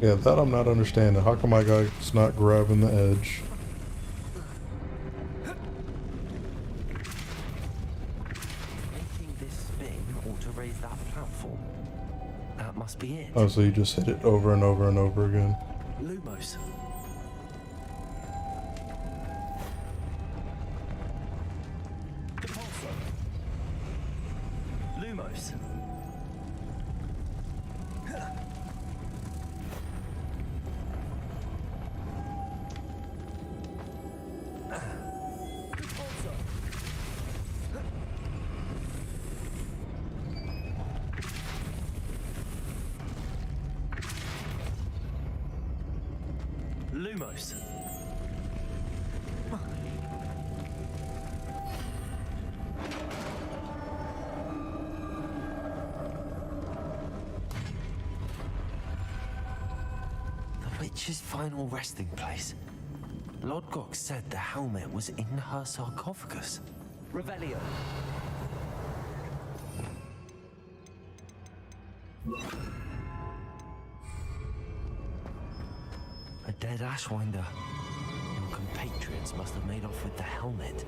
Yeah, that I'm not understanding. How come my guy's not grabbing the edge? Making this spin ought to raise that platform. That must be it. Oh, so you just hit it over and over and over again. Lumos. Lumos. Lumos. witch's final resting place. Lodgok said the helmet was in her sarcophagus. Revelio. A dead Ashwinder. Your compatriots must have made off with the helmet.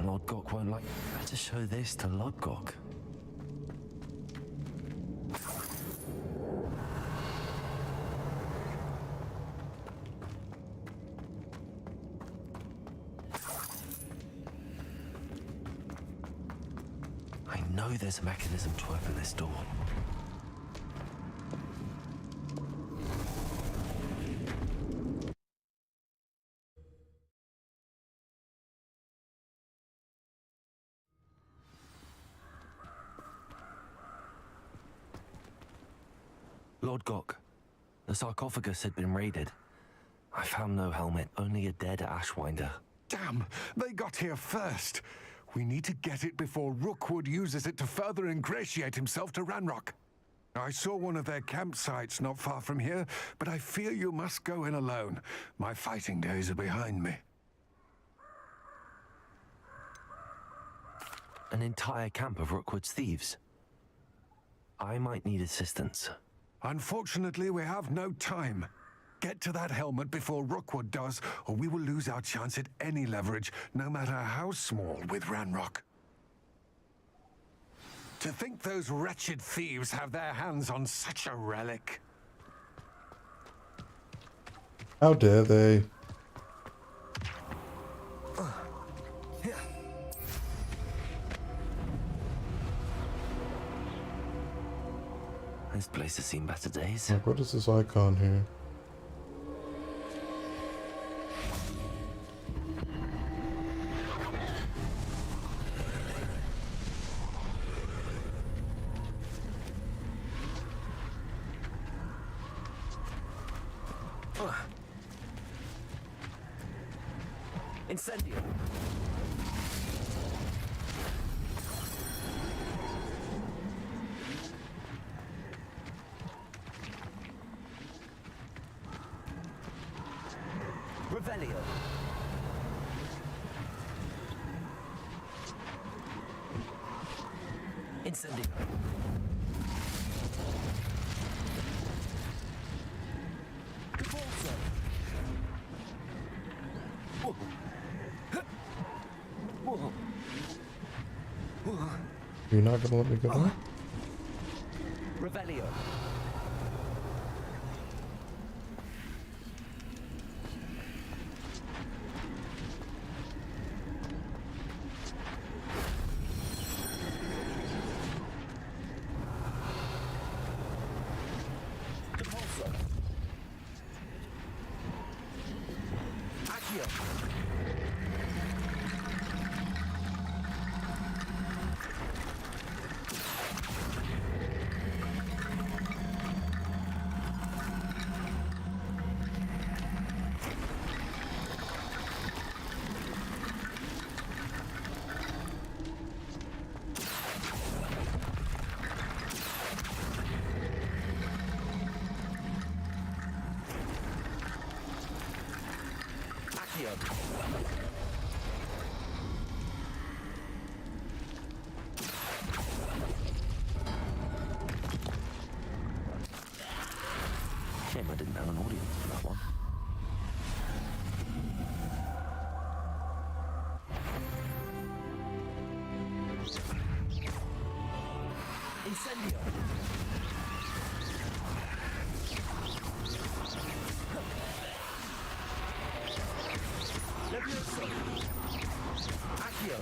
Lodgok won't like... Better show this to Lodgok. I know there's a mechanism to open this door. Lodgok, the sarcophagus had been raided. I found no helmet, only a dead Ashwinder. Damn, they got here first. We need to get it before Rookwood uses it to further ingratiate himself to Ranrock. I saw one of their campsites not far from here, but I fear you must go in alone. My fighting days are behind me. An entire camp of Rookwood's thieves. I might need assistance. Unfortunately, we have no time. Get to that helmet before Rookwood does, or we will lose our chance at any leverage, no matter how small, with Ranrock. To think those wretched thieves have their hands on such a relic. How dare they? This place has seen better days. Like, what is this icon here? Incendio. Revelio. Incendio. Convulso. Whoa. Whoa. Whoa. You're not gonna let me go back? Revelio. Shame I didn't have an audience for that one. Incendio. Levioso. Accio.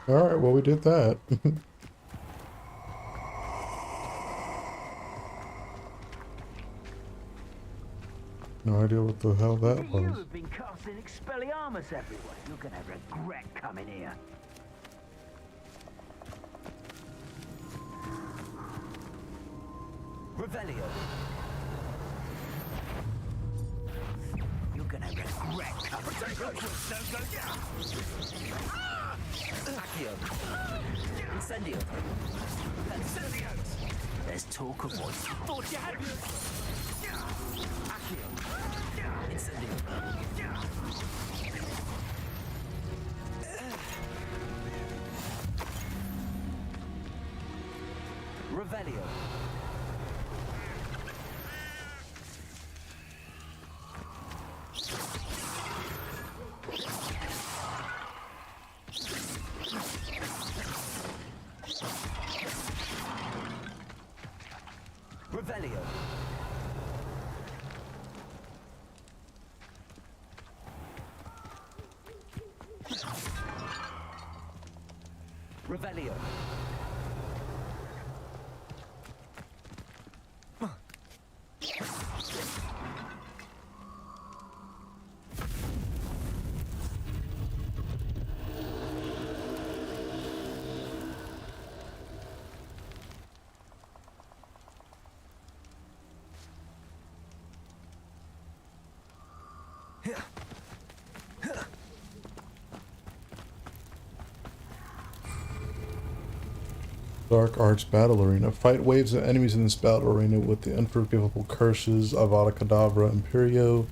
Alright, well we did that. No idea what the hell that You was. have been casting Expelliarmus everywhere. You're gonna regret coming here. Revelio. You're gonna regret Accio. Incendio. Incendio. There's talk of what you thought you had. Accio. Incendio. Revelio. Revelio. Revelio. Dark Arts Battle Arena. Fight waves of enemies in this battle arena with the unforgivable curses of Avada Kedavra, Imperio,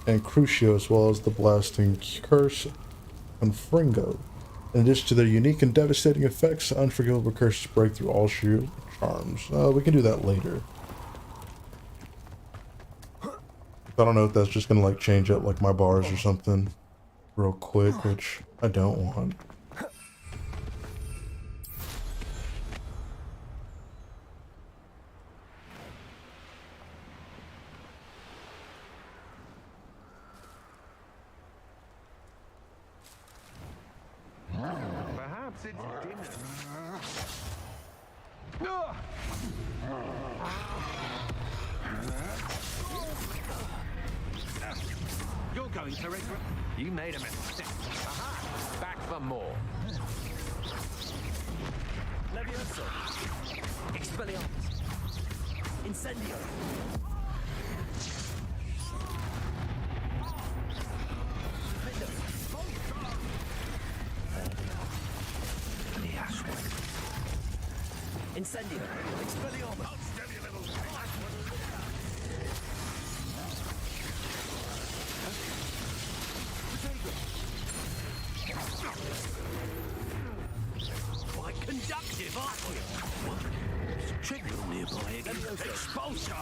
and Crucio, as well as the blasting curse Confringo. In addition to their unique and devastating effects, unforgivable curses break through all shield charms. We can do that later. I don't know if that's just gonna like change up like my bars or something real quick, which I don't want. Perhaps it's dinner. You're going to regret. You made a mistake. Aha! Back for more. Levioso. Expelliarmus. Incendio. Incendio. Expelliarmus. Quite conductive, aren't you? There's a trivial nearby again. Expulso.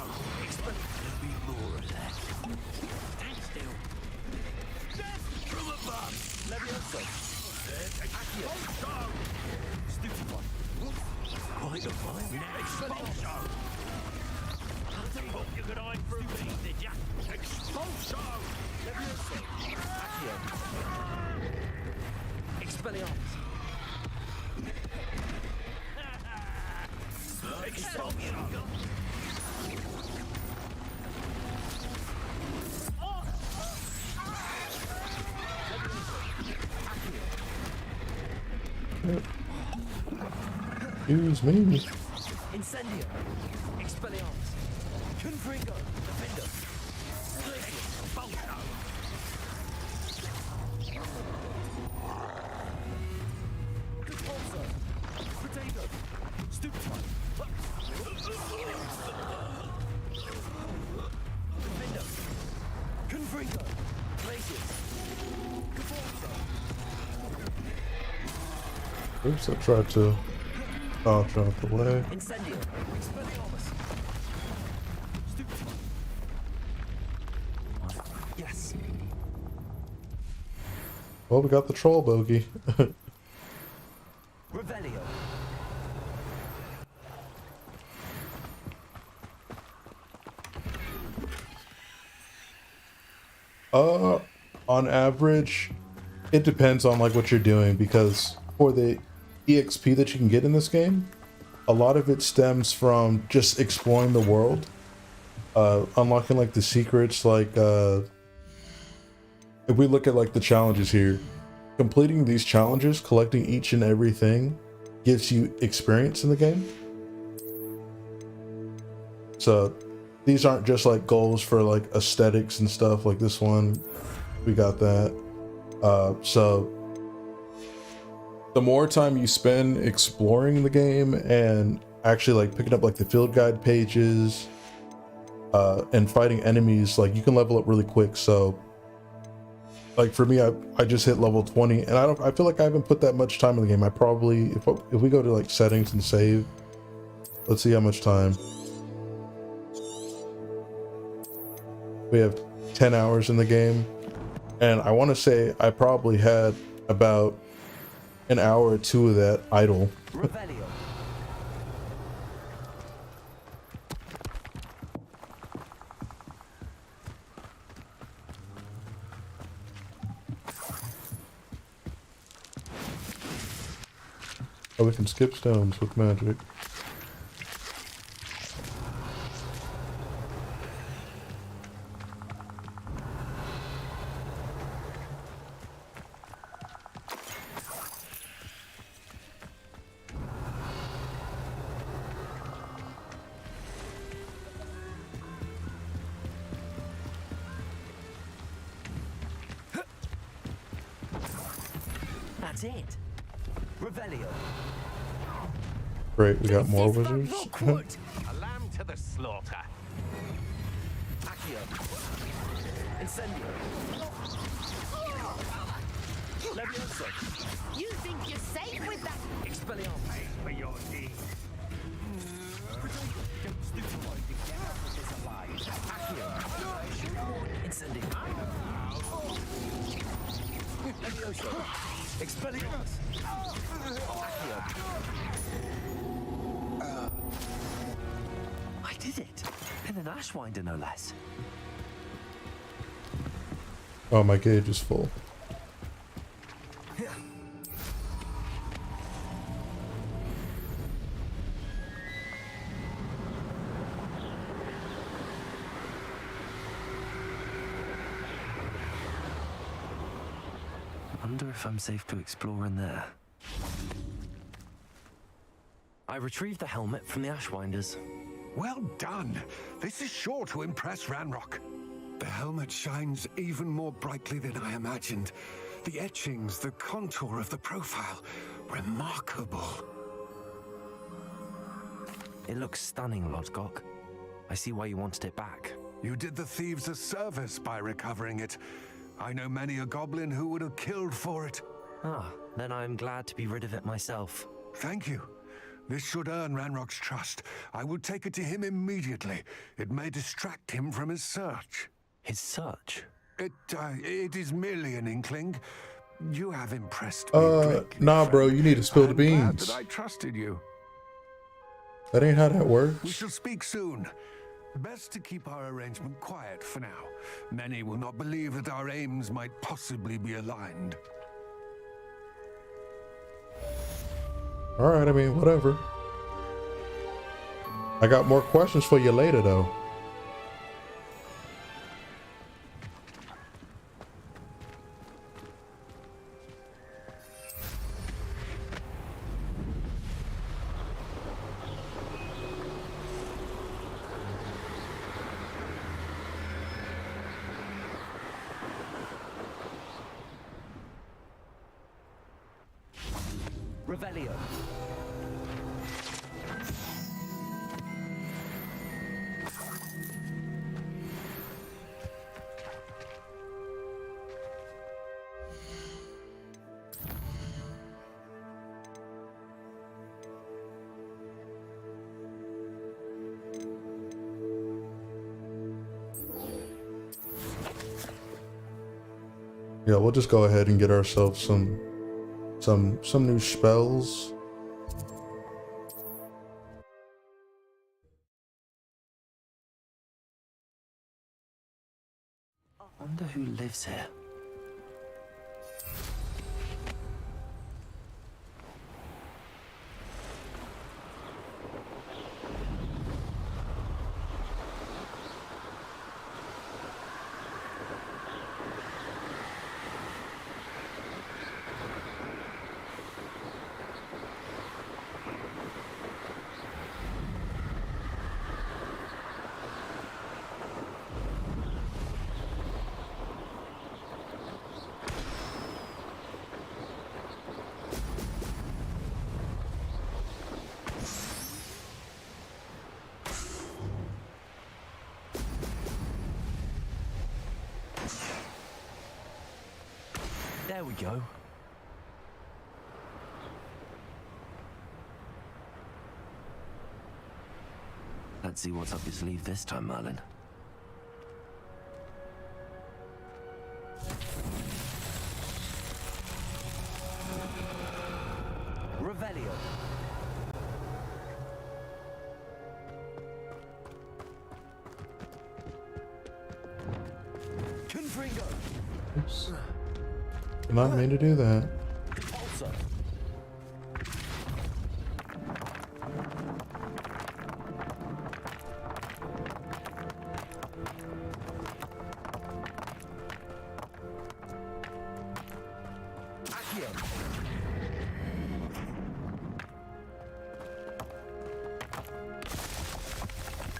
There'll be more of that. Stand still. Death from above. Levioso. Accio. Stupid one. Quite a fight. Expulso. Thought you could hide from me, did ya? Expulso. Levioso. Accio. Expelliarmus. Expulso. Excuse me. Incendio. Expelliarmus. Confringo. Diffindo. Glacius. Bolto. Confringo. Potato. Stupid one. Diffindo. Confringo. Glacius. Oops, I tried to dodge out the way. Incendio. Expelliarmus. Stupid one. Yes. Well, we got the troll bogey. Revelio. On average, it depends on like what you're doing, because for the EXP that you can get in this game, a lot of it stems from just exploring the world, unlocking like the secrets. Like if we look at like the challenges here, completing these challenges, collecting each and everything gives you experience in the game. So these aren't just like goals for like aesthetics and stuff like this one. We got that. So the more time you spend exploring the game and actually like picking up like the field guide pages and fighting enemies, like you can level up really quick. So like for me, I just hit level 20 and I feel like I haven't put that much time in the game. I probably, if we go to like settings and save, let's see how much time. We have 10 hours in the game, and I want to say I probably had about an hour or two of that idle. Oh, we can skip stones with magic. That's it. Revelio. Great, we got more wizards. A lamb to the slaughter. Accio. Incendio. Levioso. You think you're safe with that? Expelliarmus. For your deed. Incendio. Levioso. Expelliarmus. I did it. In an Ashwinder, no less. Oh, my gauge is full. I wonder if I'm safe to explore in there. I retrieved the helmet from the Ashwinders. Well done. This is sure to impress Ranrock. The helmet shines even more brightly than I imagined. The etchings, the contour of the profile, remarkable. It looks stunning, Lodgok. I see why you wanted it back. You did the thieves a service by recovering it. I know many a goblin who would have killed for it. Ah, then I'm glad to be rid of it myself. Thank you. This should earn Ranrock's trust. I will take it to him immediately. It may distract him from his search. His search? It is merely an inkling. You have impressed me greatly. Nah, bro, you need to spill the I'm glad beans. that I trusted you. That ain't how that works. We shall speak soon. Best to keep our arrangement quiet for now. Many will not believe that our aims might possibly be aligned. Alright, I mean, whatever. I got more questions for you later, though. Revelio. Yeah, we'll just go ahead and get ourselves some new spells. I wonder who lives here. There we go. Let's see what's up your sleeve this time, Merlin. Revelio. Confringo. Oops. Did not mean to do that. Also.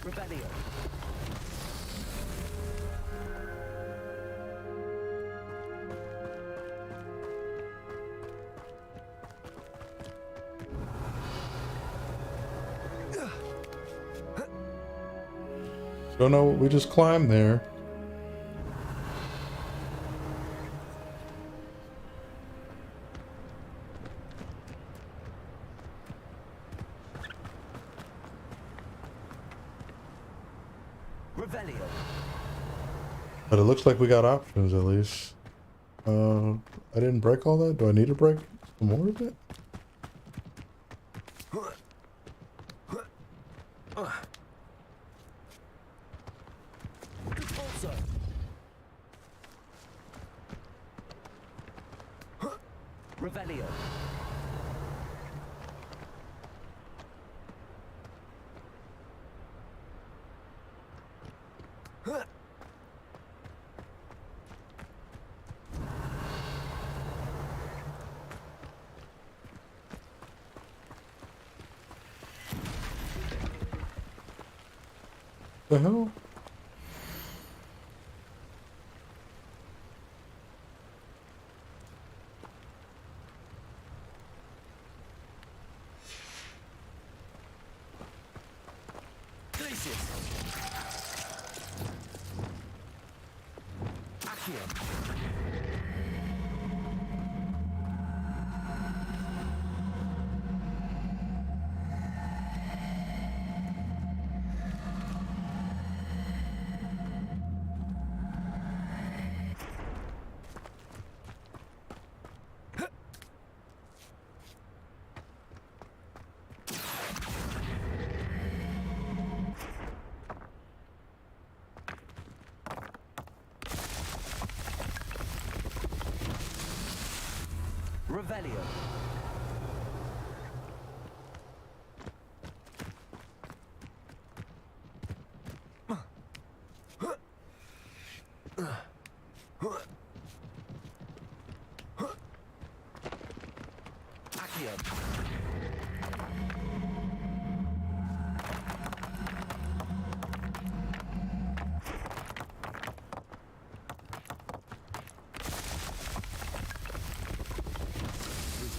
Revelio. Don't know what we just climbed there. Revelio. But it looks like we got options at least. I didn't break all that. Do I need to break some more of it? Also. Revelio. The hell? Glacius. Accio. Revelio. Accio.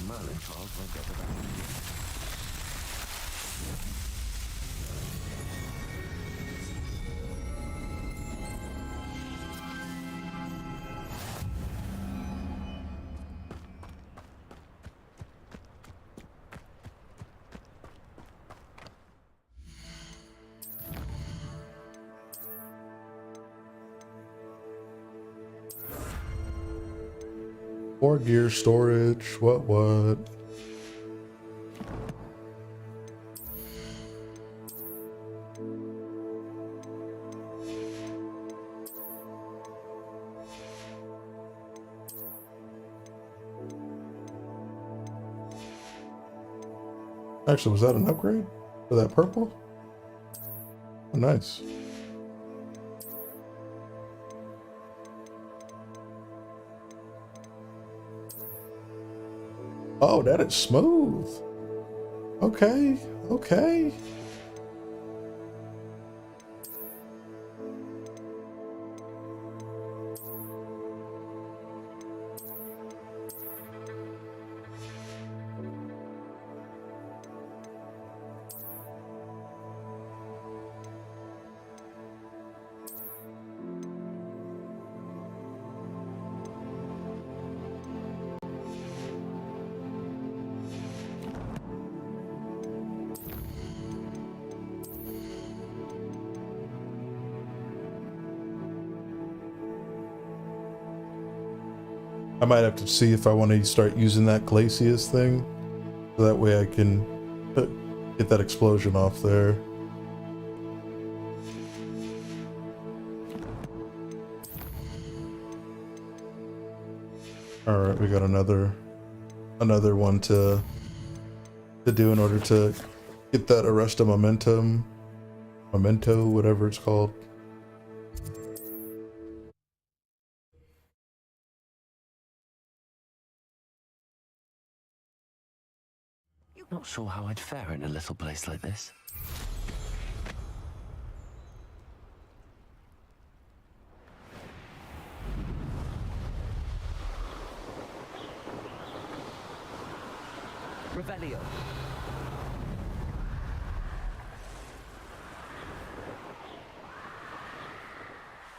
Merlin trials won't get to that. More gear storage. What? Actually, was that an upgrade for that purple? Oh, nice. Oh, that is smooth. Okay. I might have to see if I want to start using that Glacius thing, so that way I can get that explosion off there. All right, we got another one to do in order to get that Arresto memento, whatever it's called. Not sure how I'd fare in a little place like this. Revelio.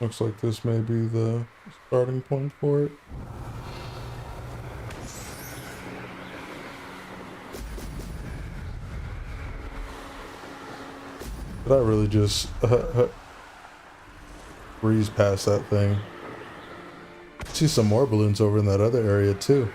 Looks like this may be the starting point for it. Did I really just breeze past that thing? I see some more balloons over in that other area too.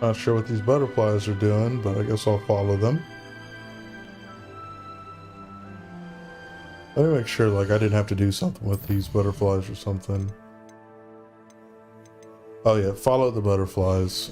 Not sure what these butterflies are doing, but I guess I'll follow them. Let me make sure, like, I didn't have to do something with these butterflies or something. Oh yeah, follow the butterflies.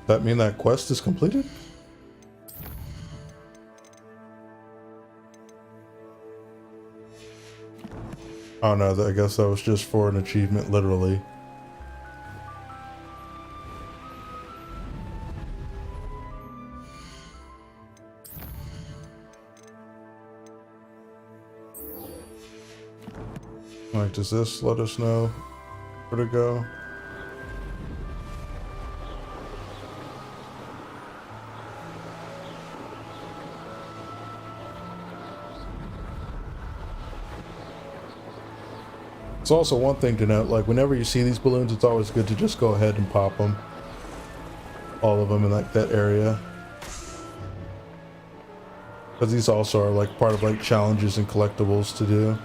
That mean that quest is completed? Oh no, I guess that was just for an achievement, literally. Like, does this let us know where to go? It's also one thing to note, like, whenever you see these balloons, it's always good to just go ahead and pop them. All of them in, like, that area. Because these also are, like, part of, like, challenges and collectibles to do.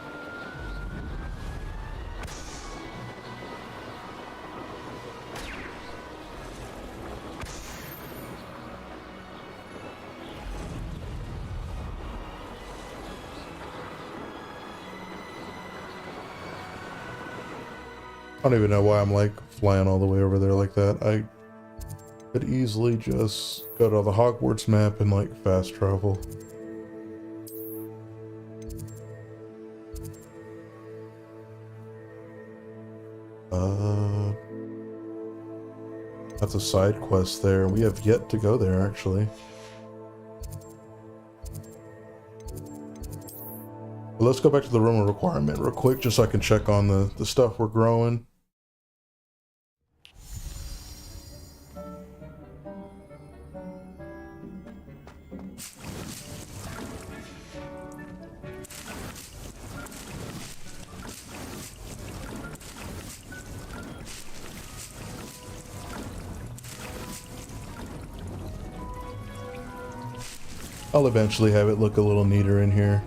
I don't even know why I'm like flying all the way over there like that. I could easily just go to the Hogwarts map and like fast travel. That's a side quest there. We have yet to go there actually. But let's go back to the room of requirement real quick just so I can check on the stuff we're growing. I'll eventually have it look a little neater in here.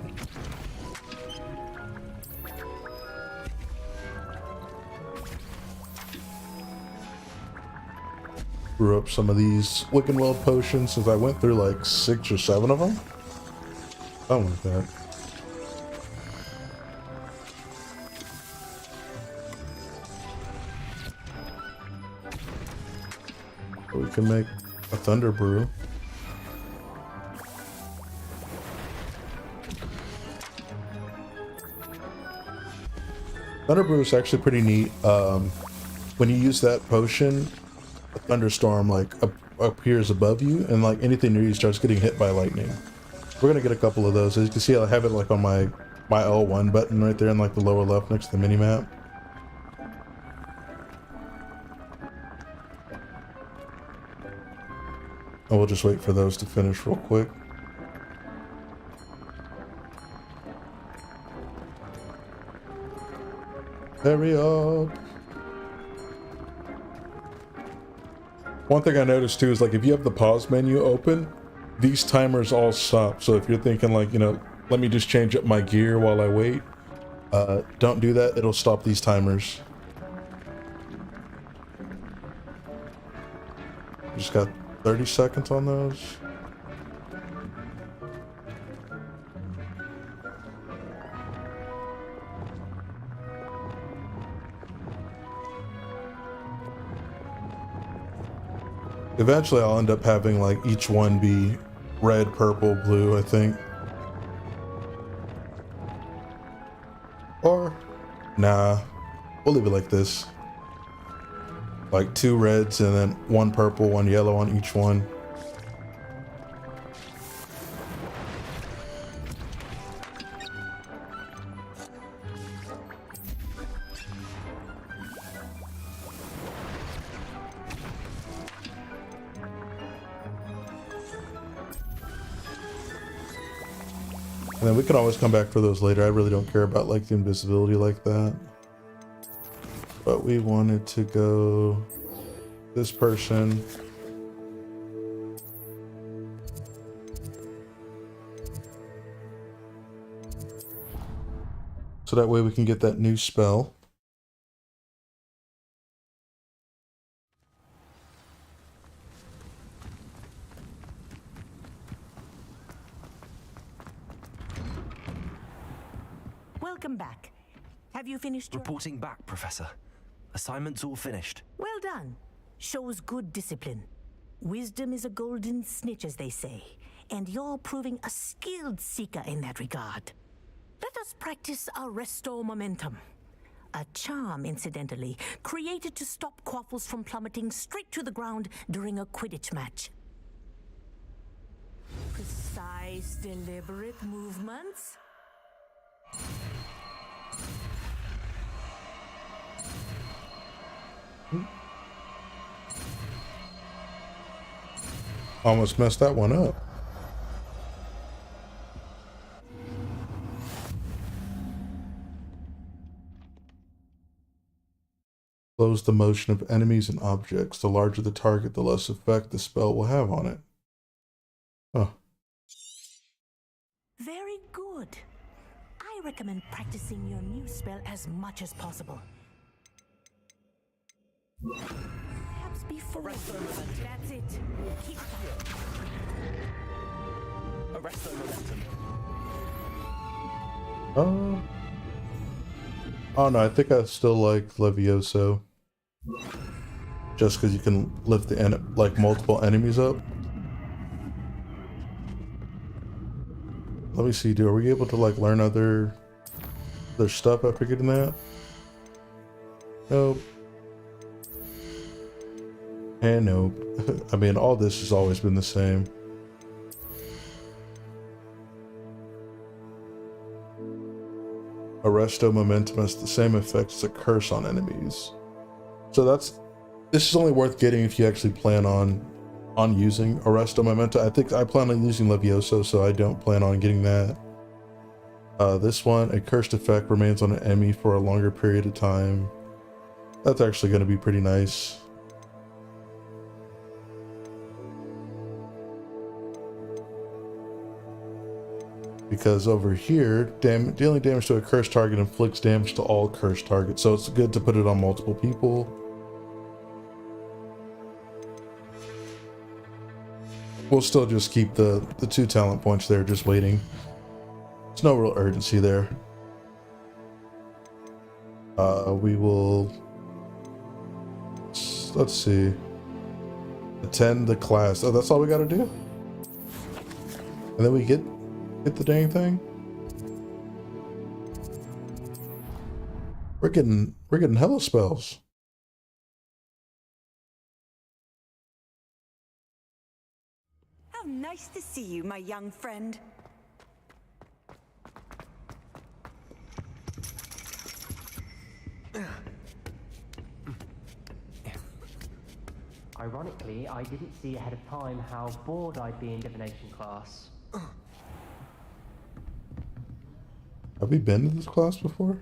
Brew up some of these Wickenweld potions since I went through like 6 or 7 of them. Something like that. We can make a thunder brew. Thunder brew is actually pretty neat. When you use that potion, a thunderstorm like appears above you, and like anything near you starts getting hit by lightning. We're gonna get a couple of those. As you can see, I have it like on my L1 button right there in like the lower left next to the mini map. And we'll just wait for those to finish real quick. Hurry up. One thing I noticed too is like if you have the pause menu open, these timers all stop. So if you're thinking like, you know, let me just change up my gear while I wait, don't do that. It'll stop these timers. Just got 30 seconds on those. Eventually I'll end up having like each one be red, purple, blue, I think. Or, nah, we'll leave it like this. Like 2 reds and then 1 purple, 1 yellow on each one. And then we can always come back for those later. I really don't care about like the invisibility like that. But we wanted to go this person. So that way we can get that new spell. Welcome back. Have you finished your... Reporting back, Professor. Assignment's all finished. Well done. Shows good discipline. Wisdom is a golden snitch, as they say, and you're proving a skilled seeker in that regard. Let us practice Arresto momentum. A charm, incidentally, created to stop quaffles from plummeting straight to the ground during a Quidditch match. Precise, deliberate movements. Almost messed that one up. Slows the motion of enemies and objects. The larger the target, the less effect the spell will have on it. Huh. Very good. I recommend practicing your new spell as much as possible. Perhaps before. That's it. Keep Arresto momentum. Oh no, I think I still like Levioso. Just because you can lift the like multiple enemies up. Let me see, are we able to like learn other stuff after getting that? Nope. And nope. I mean, all this has always been the same. Arresto momentum has the same effect as a curse on enemies. So this is only worth getting if you actually plan on using Arresto momentum. I think I plan on using Levioso, so I don't plan on getting that. This one, a cursed effect remains on an enemy for a longer period of time. That's actually going to be pretty nice. Because over here, dealing damage to a cursed target inflicts damage to all cursed targets, so it's good to put it on multiple people. We'll still just keep the 2 talent points there, just waiting. There's no real urgency there. We will... Let's see. Attend the class. Oh, that's all we gotta do? And then we get the dang thing? We're getting hella spells. How nice to see you, my young friend. Ironically, I didn't see ahead of time how bored I'd be in Divination Class. Have we been to this class before?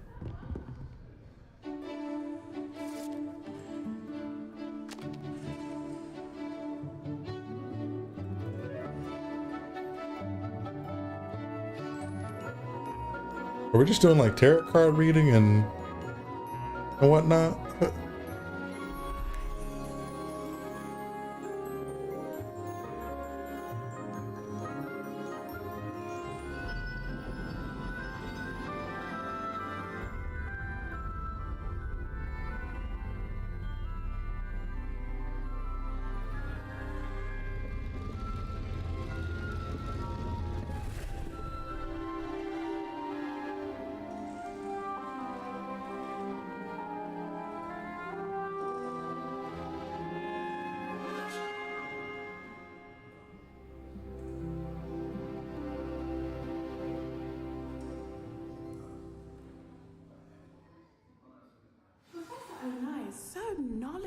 Are we just doing like tarot card reading and whatnot?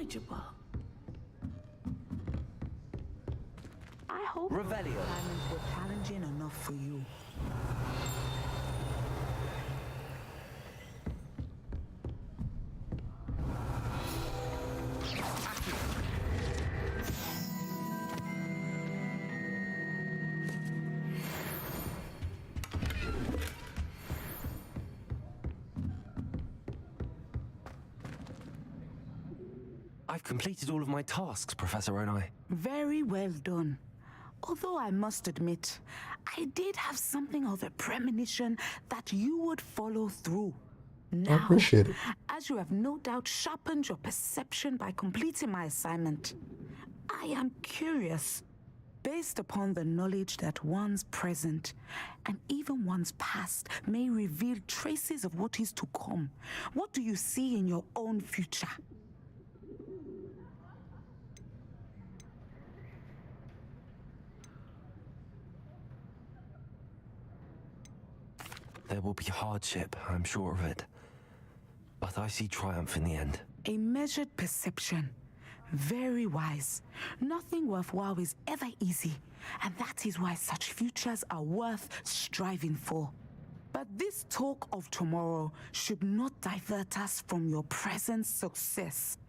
knowledgeable. I hope Revelio. requirements were challenging enough for you. I've completed all of my tasks, Professor Onai. Very well done. Although I must admit, I did have something of a premonition that you would follow through. Now, I appreciate it. as you have no doubt sharpened your perception by completing my assignment, I am curious, based upon the knowledge that one's present and even one's past may reveal traces of what is to come. What do you see in your own future? There will be hardship, I'm sure of it. But I see triumph in the end. A measured perception. Very wise. Nothing worthwhile is ever easy, and that is why such futures are worth striving for. But this talk of tomorrow should not divert us from your present success.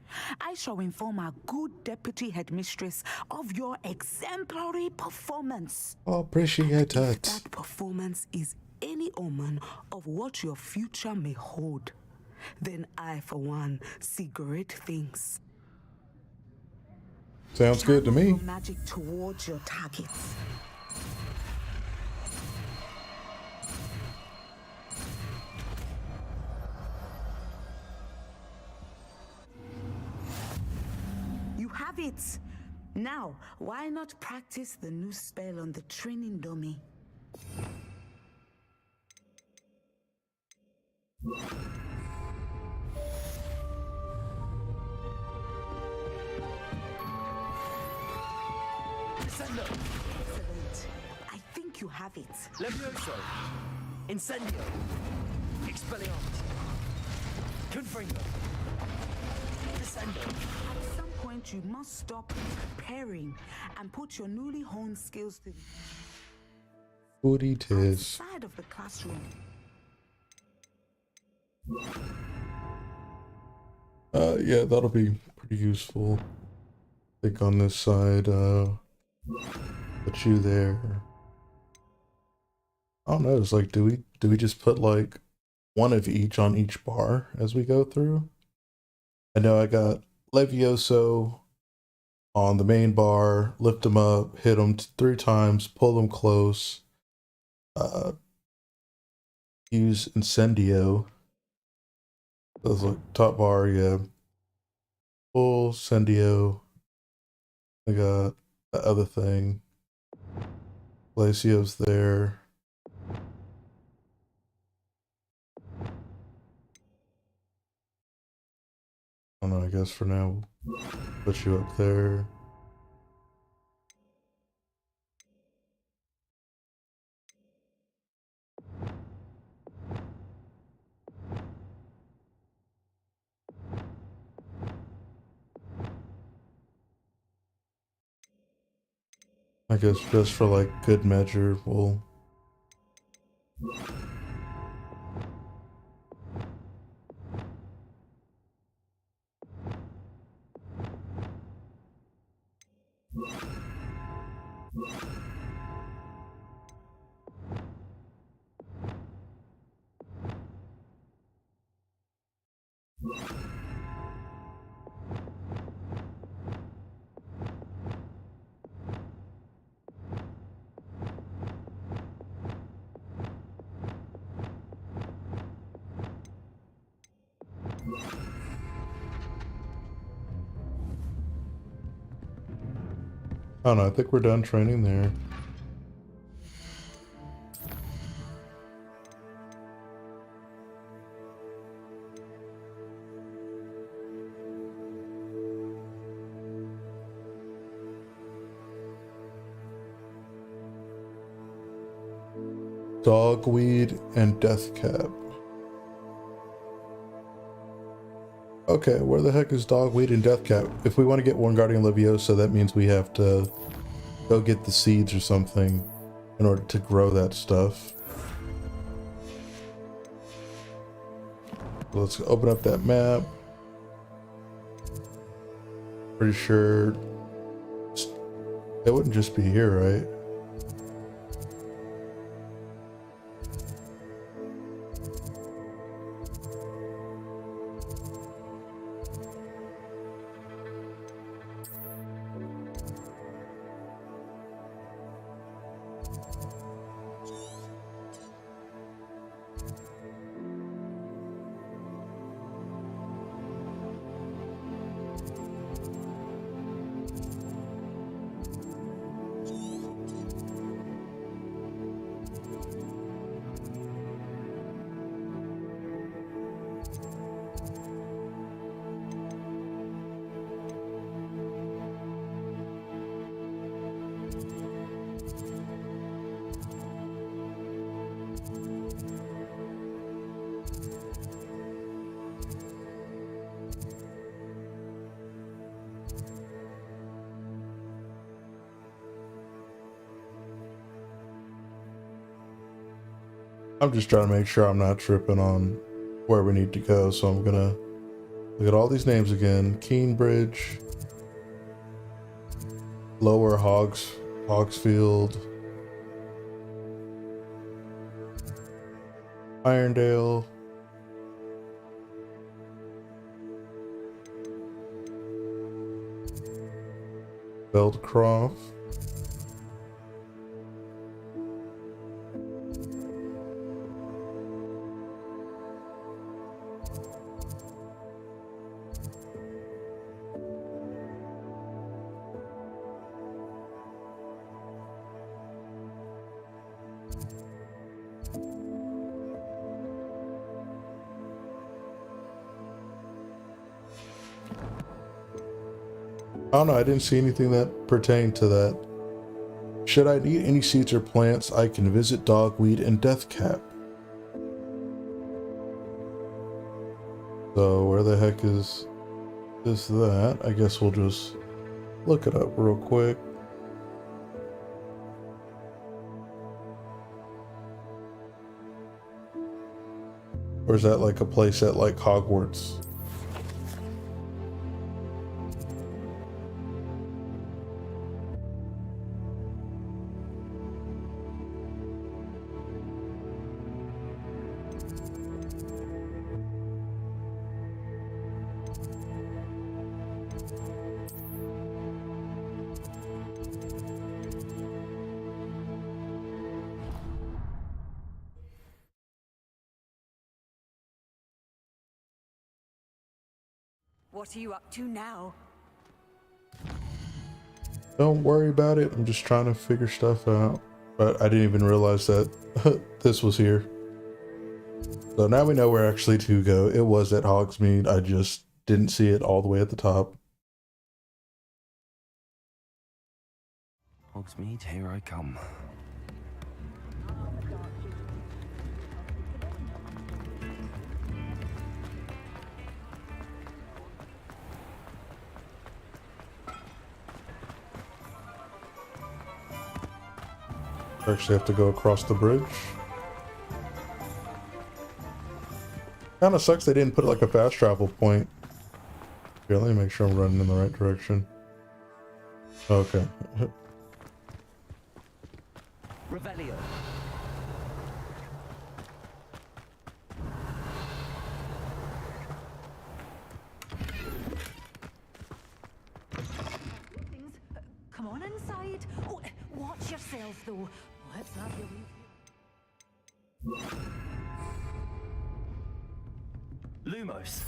I shall inform our good deputy headmistress of your exemplary performance. Oh, appreciate it. That performance is any omen of what your future may hold, then I, for one, see great things. Sounds good to me. Channel your magic towards your targets. You have it. Now, why not practice the new spell on the training dummy? Descendo. Excellent. I think you have it. Levioso. Incendio. Expelliarmus. Confringo. Descendo. At some point, you must stop preparing and put your newly honed skills to the Booty tis. side of the classroom. Yeah, that'll be pretty useful. Click on this side, put you there. I don't know, it's like, do we just put like one of each on each bar as we go through? I know I got Levioso on the main bar, lift them up, hit them 3 times, pull them close, use Incendio. That's like top bar, yeah. Full Incendio. I got the other thing. Glacius there. I don't know, I guess for now, we'll put you up there. I guess just for like good measure, we'll I don't know, I think we're done training there. Dogweed and Deathcap. Okay, where the heck is Dogweed and Deathcap? If we want to get Winguardian Levioso, that means we have to go get the seeds or something in order to grow that stuff. So let's open up that map. Pretty sure it wouldn't just be here, right? I'm just trying to make sure I'm not tripping on where we need to go, so I'm gonna look at all these names again. Keenbridge, Lower Hogsfield, Irondale, Beldcroft, I don't know, I didn't see anything that pertained to that. Should I need any seeds or plants, I can visit Dogweed and Deathcap. So where the heck is that? I guess we'll just look it up real quick. Or is that like a place at like Hogwarts? What are you up to now? Don't worry about it. I'm just trying to figure stuff out. But I didn't even realize that this was here. So now we know where actually to go. It was at Hogsmeade. I just didn't see it all the way at the top. Hogsmeade, here I come. Actually have to go across the bridge. Kind of sucks they didn't put like a fast travel point. Here, let me make sure I'm running in the right direction. Okay. Revelio. Come on inside. Oh, watch yourself though. Let's have you leave. Lumos.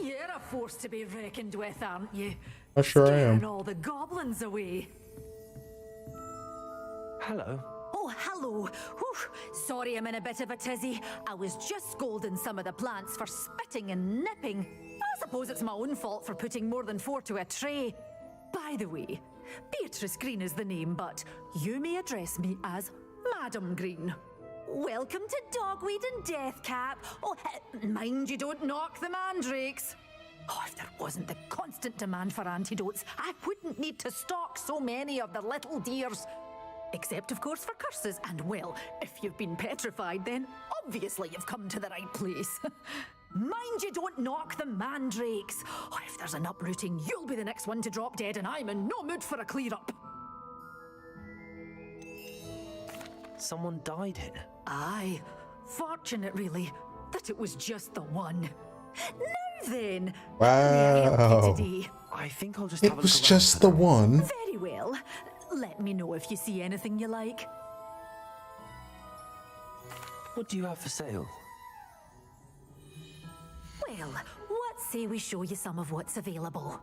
You're a force to be reckoned with, aren't you? I sure I am. Scaring all the goblins away. Hello. Oh, hello. Whew. Sorry I'm in a bit of a tizzy. I was just scolding some of the plants for spitting and nipping. I suppose it's my own fault for putting more than 4 to a tray. By the way, Beatrice Green is the name, but you may address me as Madam Green. Welcome to Dogweed and Deathcap. Oh, mind you don't knock the mandrakes. Oh, if there wasn't the constant demand for antidotes, I wouldn't need to stock so many of the little dears. Except, of course, for curses. And, well, if you've been petrified, then obviously you've come to the right place. Mind you don't knock the mandrakes. Oh, if there's an uprooting, you'll be the next one to drop dead, and I'm in no mood for a clear-up. Someone died here. Aye. Fortunate, really, that it was just the one. Now then, wow. I think I'll just it was just the one. Very well. Let me know if you see anything you like. What do you have for sale? Well, what say we show you some of what's available?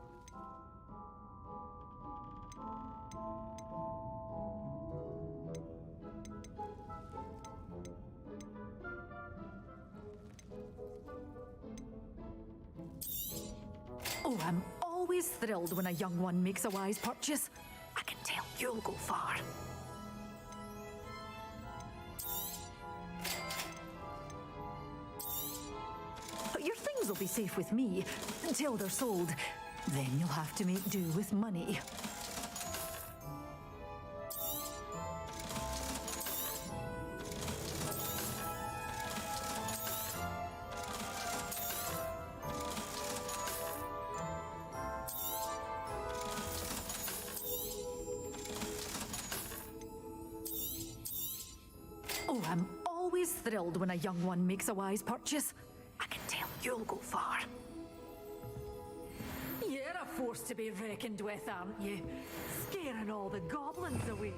Oh, I'm always thrilled when a young one makes a wise purchase. I can tell you'll go far. Your things will be safe with me until they're sold. Then you'll have to make do with money. Oh, I'm always thrilled when a young one makes a wise purchase. I can tell you'll go far. You're a force to be reckoned with, aren't you? Scaring all the goblins away.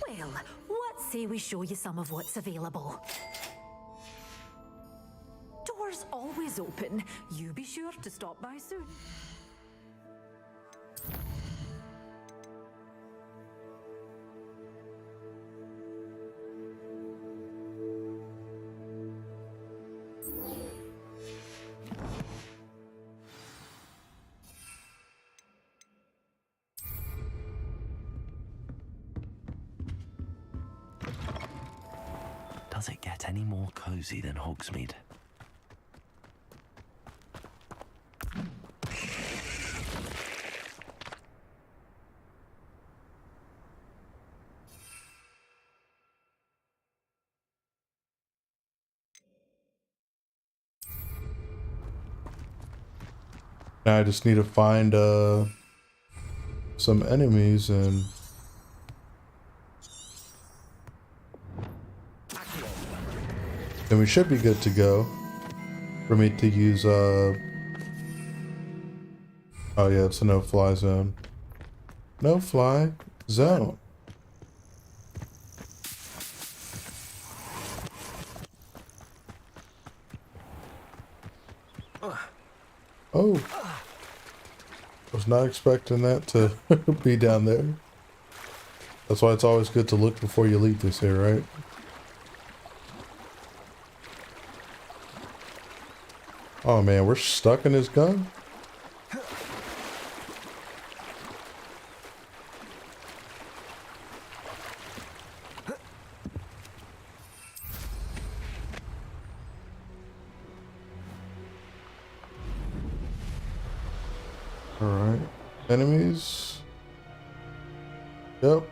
Well, what say we show you some of what's available? Doors always open. You be sure to stop by soon. Does it get any more cozy than Hogsmeade? Now I just need to find some enemies and then we should be good to go for me to use Oh yeah, it's a no-fly zone. No-fly zone. Oh. Was not expecting that to be down there. That's why it's always good to look before you leave this here, right? Oh man, we're stuck in his gun? Alright. Enemies? Yep.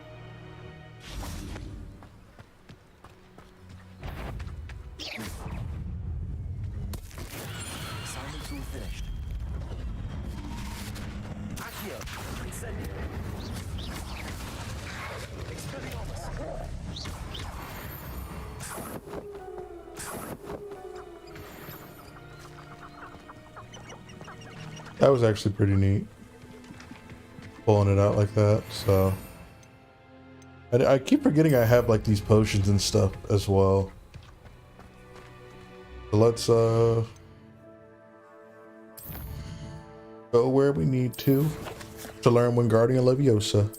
Assignment's all finished. Accio, Incendio. Expelliarmus. That was actually pretty neat. Pulling it out like that, so. And I keep forgetting I have like these potions and stuff as well. So let's go where we need to learn Winguardian Levioso.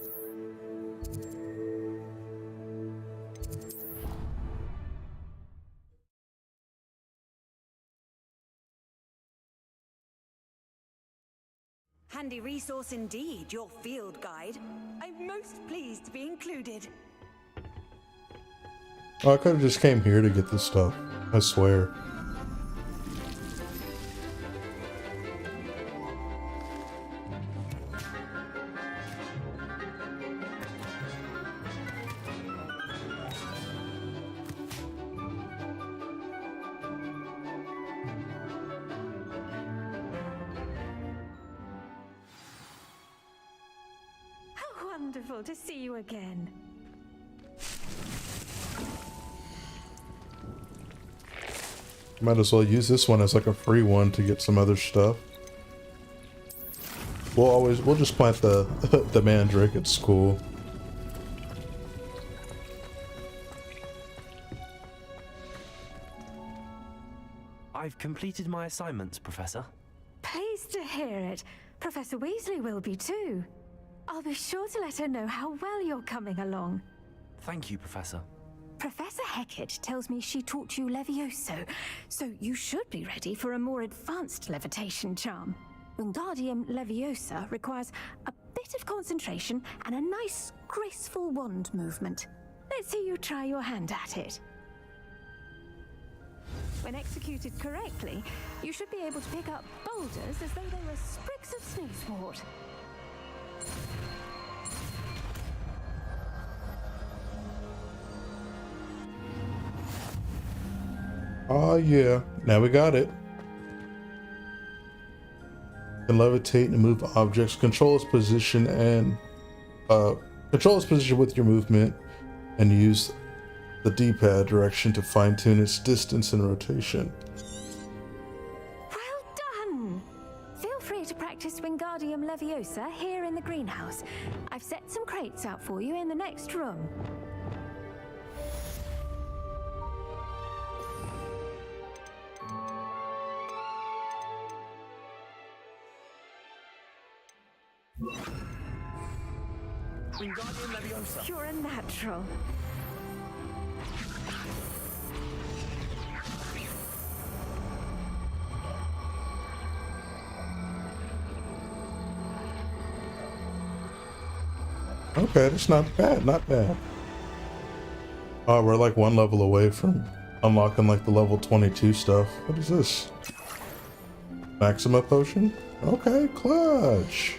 Handy resource indeed, your field guide. I'm most pleased to be included. Oh, I could have just came here to get this stuff. I swear. How wonderful to see you again. Might as well use this one as like a free one to get some other stuff. We'll just plant the the mandrake at school. I've completed my assignments, Professor. Pleased to hear it. Professor Weasley will be too. I'll be sure to let her know how well you're coming along. Thank you, Professor. Professor Hecat tells me she taught you Levioso, so you should be ready for a more advanced levitation charm. Winguardian Leviosa requires a bit of concentration and a nice, graceful wand movement. Let's see you try your hand at it. When executed correctly, you should be able to pick up boulders as though they were sprigs of sneezewort. Oh yeah, now we got it. Can levitate and move objects. Control its position and control its position with your movement, and use the D-pad direction to fine-tune its distance and rotation. Well done! Feel free to practice Wingardium Leviosa here in the greenhouse. I've set some crates out for you in the next room. Wingardium Leviosa. You're a natural. Okay, that's not bad, not bad. Oh, we're like one level away from unlocking like the level 22 stuff. What is this? Maxima potion? Okay, clutch.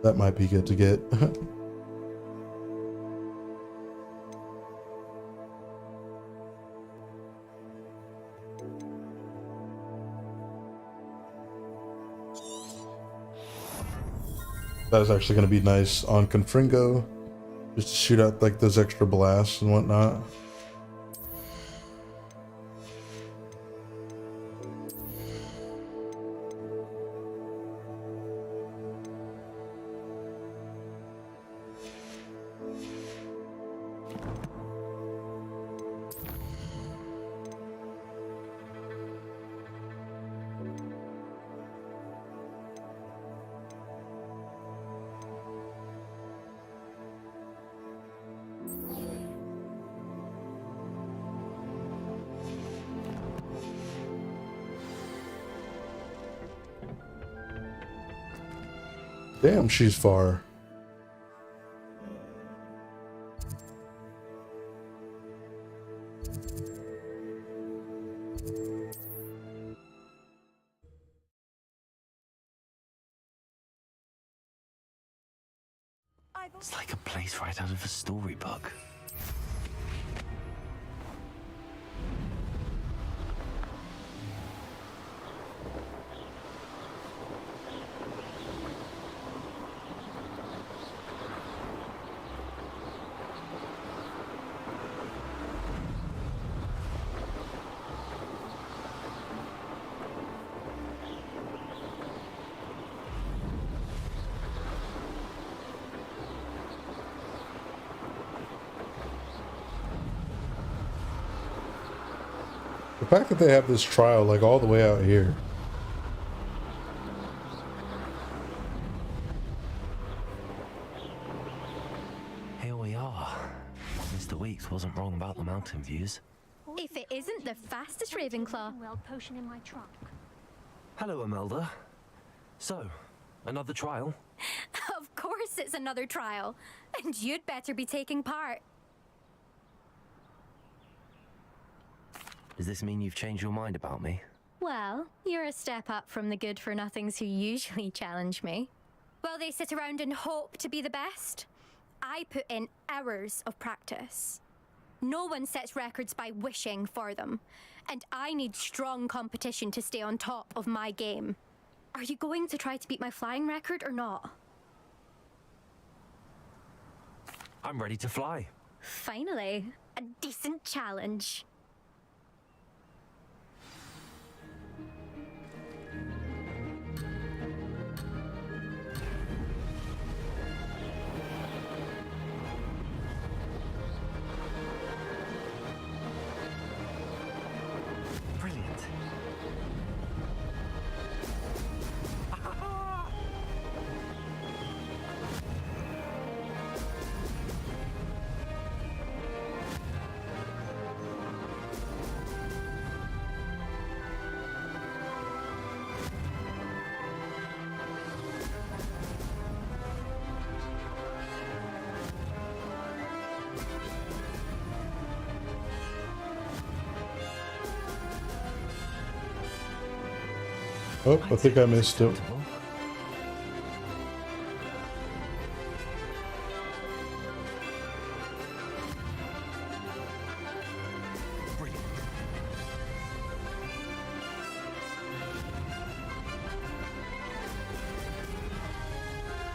That might be good to get. That's actually going to be nice on Confringo. Just to shoot out like those extra blasts and whatnot. Damn, she's far. It's like a place right out of a storybook. The fact that they have this trial like all the way out here. Here we are. Mr. Weeks wasn't wrong about the mountain views. If it isn't the fastest Ravenclaw. Potion in my trunk. Hello, Imelda. So, another trial? Of course it's another trial. And you'd better be taking part. Does this mean you've changed your mind about me? Well, you're a step up from the good-for-nothings who usually challenge me. While they sit around and hope to be the best, I put in hours of practice. No one sets records by wishing for them, and I need strong competition to stay on top of my game. Are you going to try to beat my flying record or not? I'm ready to fly. Finally, a decent challenge. Oh, I think I missed it.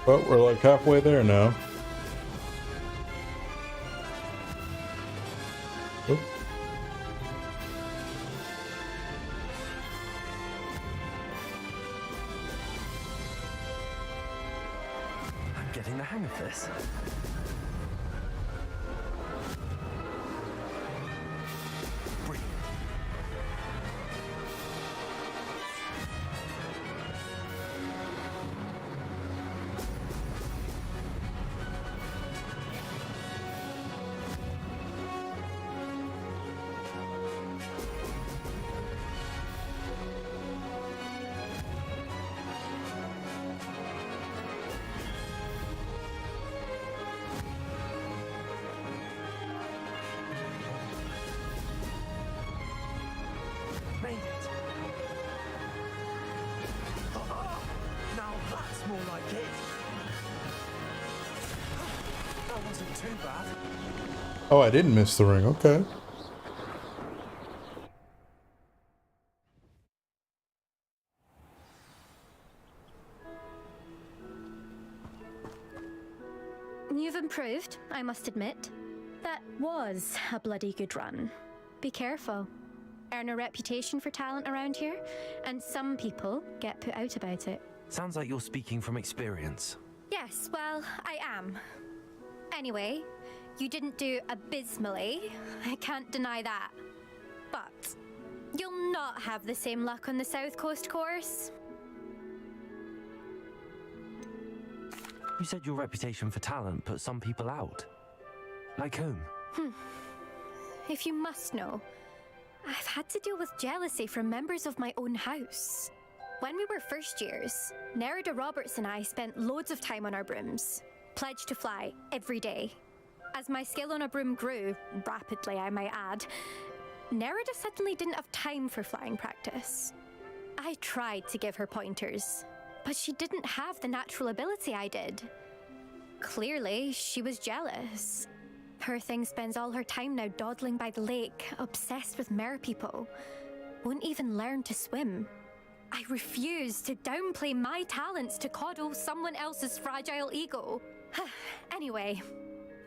Well, we're like halfway there now. Oh. I'm getting the hang of this. Made it. Now that's more like it. That wasn't too bad. Oh, I didn't miss the ring. Okay. You've improved, I must admit. That was a bloody good run. Be careful. Earn a reputation for talent around here, and some people get put out about it. Sounds like you're speaking from experience. Yes, well, I am. Anyway, you didn't do abysmally. I can't deny that. But you'll not have the same luck on the South Coast course. You said your reputation for talent put some people out. Like whom? If you must know, I've had to deal with jealousy from members of my own house. When we were first years, Nerida Roberts and I spent loads of time on our brooms, pledged to fly every day. As my skill on a broom grew, rapidly I might add, Nerida suddenly didn't have time for flying practice. I tried to give her pointers, but she didn't have the natural ability I did. Clearly, she was jealous. Poor thing spends all her time now dawdling by the lake, obsessed with merpeople. Won't even learn to swim. I refuse to downplay my talents to coddle someone else's fragile ego. Anyway,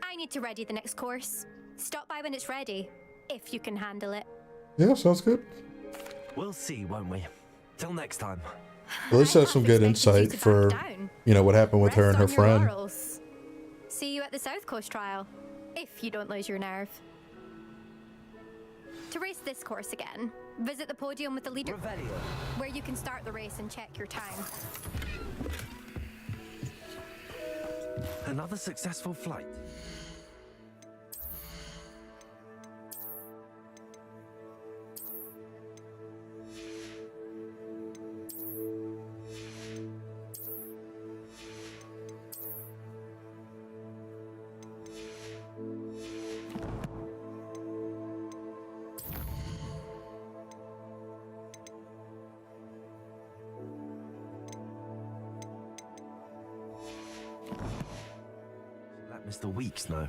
I need to ready the next course. Stop by when it's ready, if you can handle it. Yeah, sounds good. We'll see, won't we? Till next time. Well, this has some good insight for, you know, what happened with her and her friend. Laurels. See you at the South Coast trial, if you don't lose your nerve. To race this course again, visit the podium with the leader, where you can start the race and check your time. Another successful flight. Mr. Weeks know.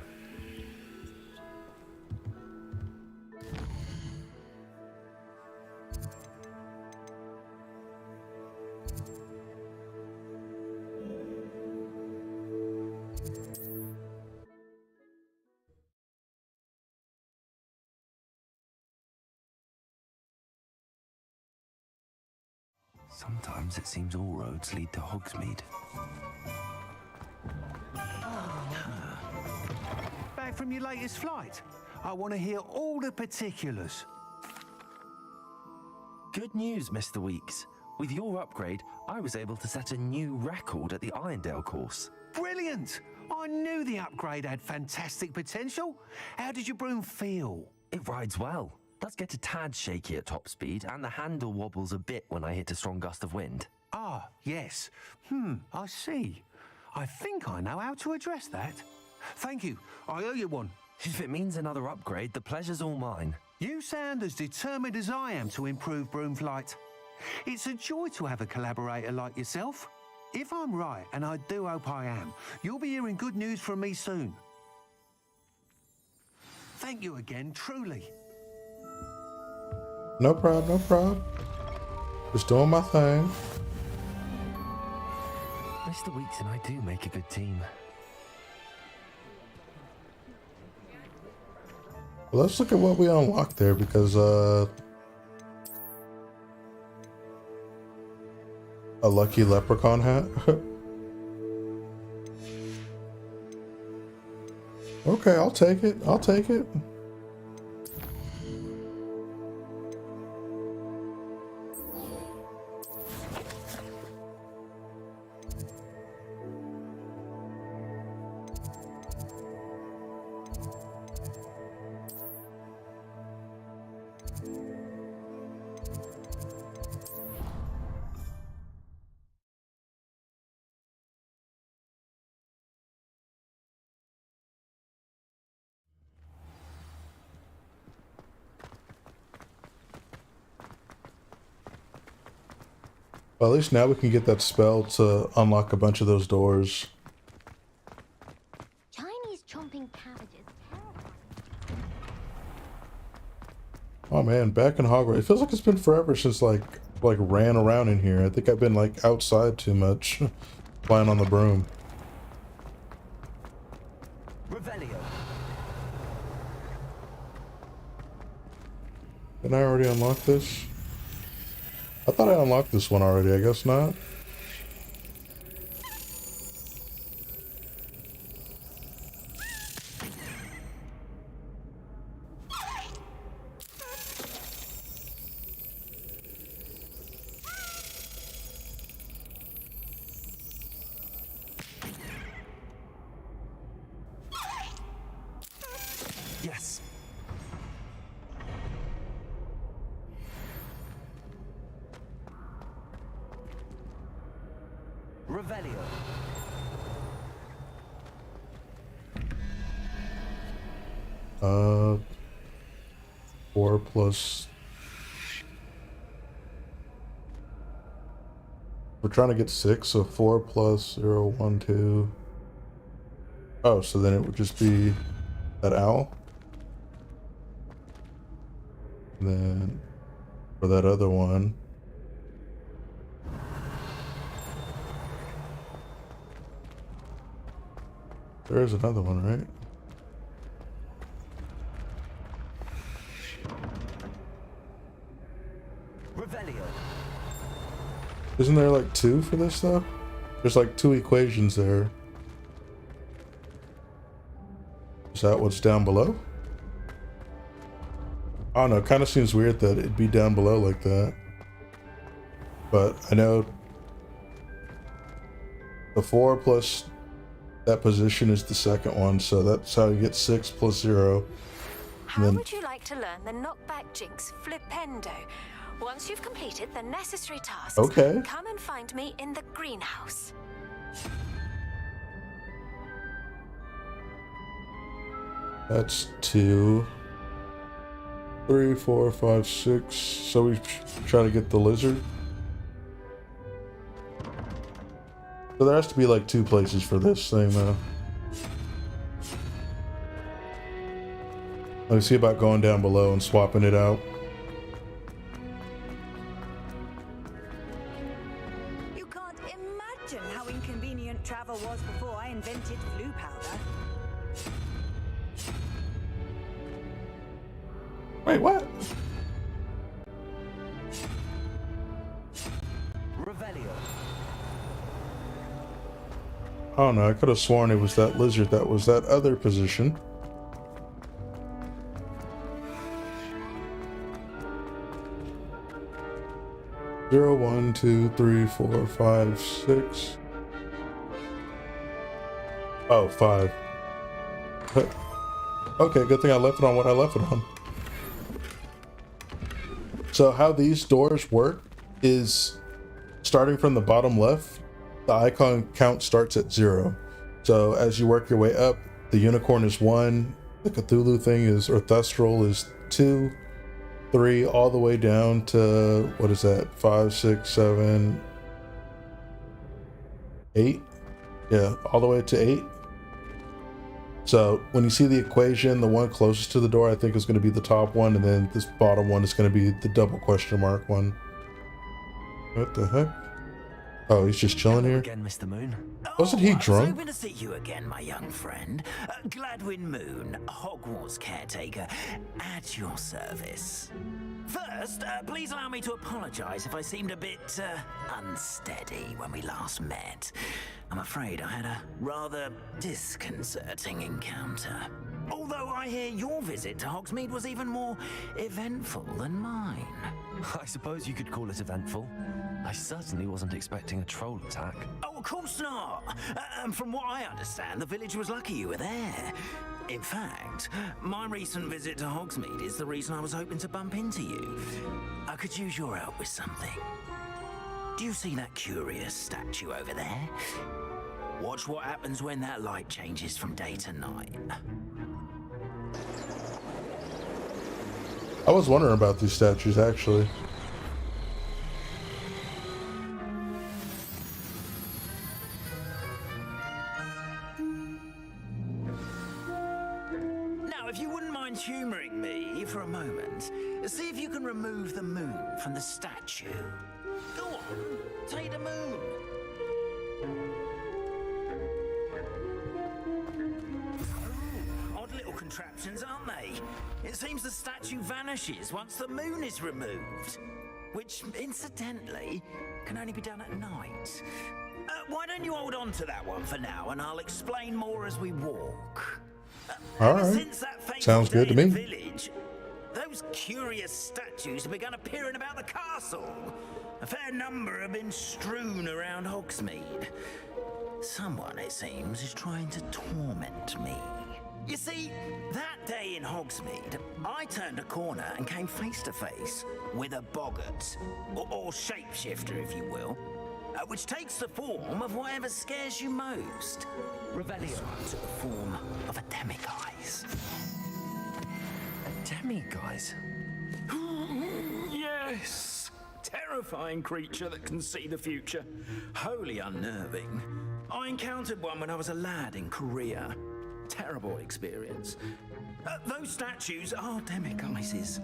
Sometimes it seems all roads lead to Hogsmeade. Back from your latest flight? I want to hear all the particulars. Good news, Mr. Weeks. With your upgrade, I was able to set a new record at the Irondale course. Brilliant! I knew the upgrade had fantastic potential. How did your broom feel? It rides well. Does get a tad shaky at top speed, and the handle wobbles a bit when I hit a strong gust of wind. Ah, yes. I see. I think I know how to address that. Thank you. I owe you one. If it means another upgrade, the pleasure's all mine. You sound as determined as I am to improve broom flight. It's a joy to have a collaborator like yourself. If I'm right, and I do hope I am, you'll be hearing good news from me soon. Thank you again, truly. No problem, no problem. Just doing my thing. Mr. Weeks and I do make a good team. Well, let's look at what we unlocked there, because a lucky leprechaun hat. Okay, I'll take it. I'll take it. Well, at least now we can get that spell to unlock a bunch of those doors. Chinese chomping cabbages. Oh man, back in Hogwarts. It feels like it's been forever since like ran around in here. I think I've been like outside too much, flying on the broom. Revelio. Didn't I already unlock this? I thought I unlocked this one already. I guess not. Yes. Revelio. 4 plus. We're trying to get 6, so 4 plus 0, 1, 2. Oh, so then it would just be that owl. And then for that other one. There is another one, right? Revelio. Isn't there like 2 for this though? There's like 2 equations there. Is that what's down below? I don't know, it kind of seems weird that it'd be down below like that. But I know the 4 plus that position is the second one, so that's how you get 6 plus 0. How would you like to learn the knockback jinx Flipendo? Once you've completed the necessary tasks, okay, come and find me in the greenhouse. That's 2, 3, 4, 5, 6. So we try to get the lizard. So there has to be like 2 places for this thing though. Let me see about going down below and swapping it out. You can't imagine how inconvenient travel was before I invented flu powder. Wait, what? Revelio. Oh no, I could have sworn it was that lizard that was that other position. Zero, 1, 2, 3, 4, 5, 6. Oh, 5. Okay, good thing I left it on what I left it on. So how these doors work is starting from the bottom left, the icon count starts at 0. So as you work your way up, the unicorn is 1, the Cthulhu thing is, or Thestral is 2, 3, all the way down to, what is that, 5, 6, 7, 8? Yeah, all the way to 8. So when you see the equation, the one closest to the door I think is going to be the top one, and then this bottom one is going to be the double question mark one. What the heck? Oh, he's just chilling here? Again, Mr. Moon. Wasn't he I was drunk? hoping to see you again, my young friend. Gladwin Moon, Hogwarts caretaker, at your service. First, please allow me to apologize if I seemed a bit unsteady when we last met. I'm afraid I had a rather disconcerting encounter. Although I hear your visit to Hogsmeade was even more eventful than mine. I suppose you could call it eventful. I certainly wasn't expecting a troll attack. Oh, of course not. From what I understand, the village was lucky you were there. In fact, my recent visit to Hogsmeade is the reason I was hoping to bump into you. I could use your help with something. Do you see that curious statue over there? Watch what happens when that light changes from day to night. I was wondering about these statues, actually. Now, if you wouldn't mind humoring me for a moment, see if you can remove the moon from the statue. Go on, take the moon. contraptions, aren't they? It seems the statue vanishes once the moon is removed. Which, incidentally, can only be done at night. Why don't you hold on to that one for now, and I'll explain more as we walk. Alright. Sounds good to me. Village, those curious statues have begun appearing about the castle. A fair number have been strewn around Hogsmeade. Someone, it seems, is trying to torment me. You see, that day in Hogsmeade, I turned a corner and came face to face with a boggart, or shapeshifter, if you will, which takes the form of whatever scares you most. Revelio took the form of a demiguise. A demiguise? Yes! Terrifying creature that can see the future. Wholly unnerving. I encountered one when I was a lad in Korea. Terrible experience. Those statues are demiguises.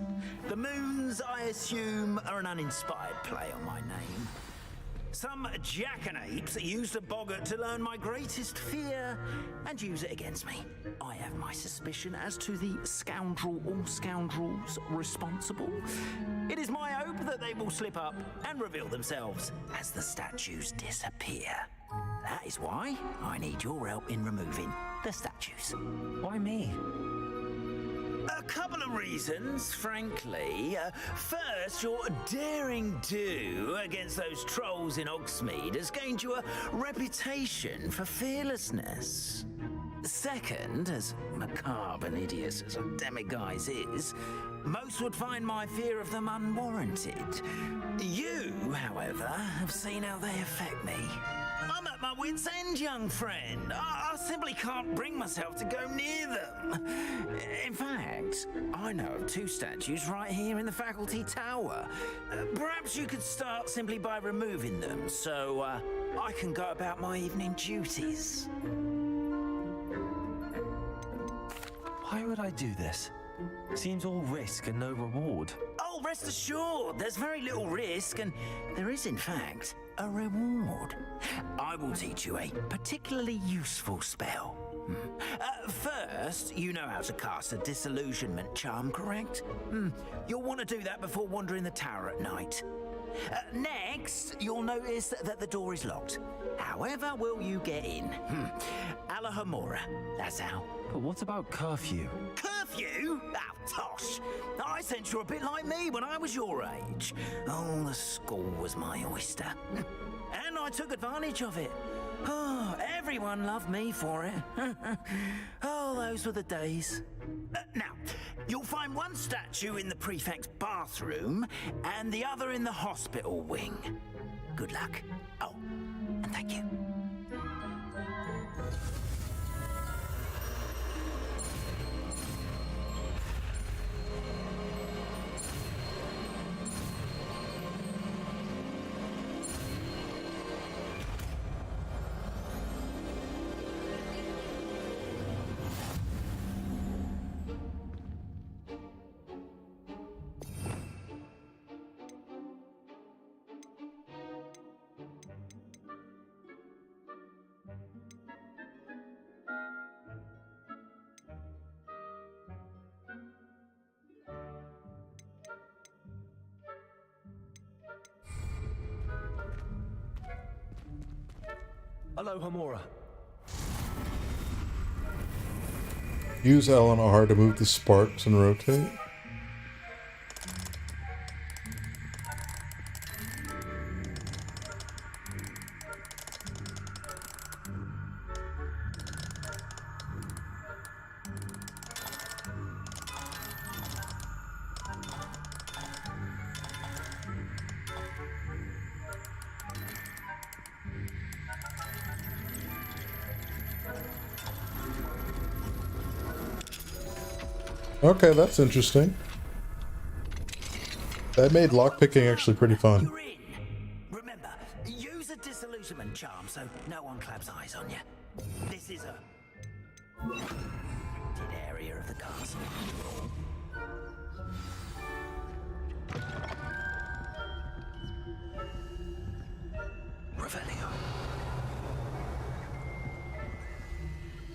The moons, I assume, are an uninspired play on my name. Some jackanapes used a boggart to learn my greatest fear and use it against me. I have my suspicion as to the scoundrel or scoundrels responsible. It is my hope that they will slip up and reveal themselves as the statues disappear. That is why I need your help in removing the statues. Why me? A couple of reasons, frankly. First, your daring do against those trolls in Hogsmeade has gained you a reputation for fearlessness. Second, as macabre and hideous as a demiguise is, most would find my fear of them unwarranted. You, however, have seen how they affect me. I'm at my wit's end, young friend. I simply can't bring myself to go near them. In fact, I know of two statues right here in the faculty tower. Perhaps you could start simply by removing them, so I can go about my evening duties. Why would I do this? Seems all risk and no reward. Oh, rest assured, there's very little risk, and there is, in fact, a reward. I will teach you a particularly useful spell. First, you know how to cast a disillusionment charm, correct? You'll want to do that before wandering the tower at night. Next, you'll notice that the door is locked. However will you get in? Alohomora, that's how. But what about curfew? Curfew? Oh, tosh. I sense you're a bit like me when I was your age. Oh, the school was my oyster. And I took advantage of it. Oh, everyone loved me for it. Oh, those were the days. Now, you'll find one statue in the prefect's bathroom and the other in the hospital wing. Good luck. Oh, and thank you. Alohomora. Use L and R to move the sparks and rotate. Okay, that's interesting. That made lockpicking actually pretty fun. Remember, use a disillusionment charm so no one claps eyes on you. This is a area of the castle. Revelio.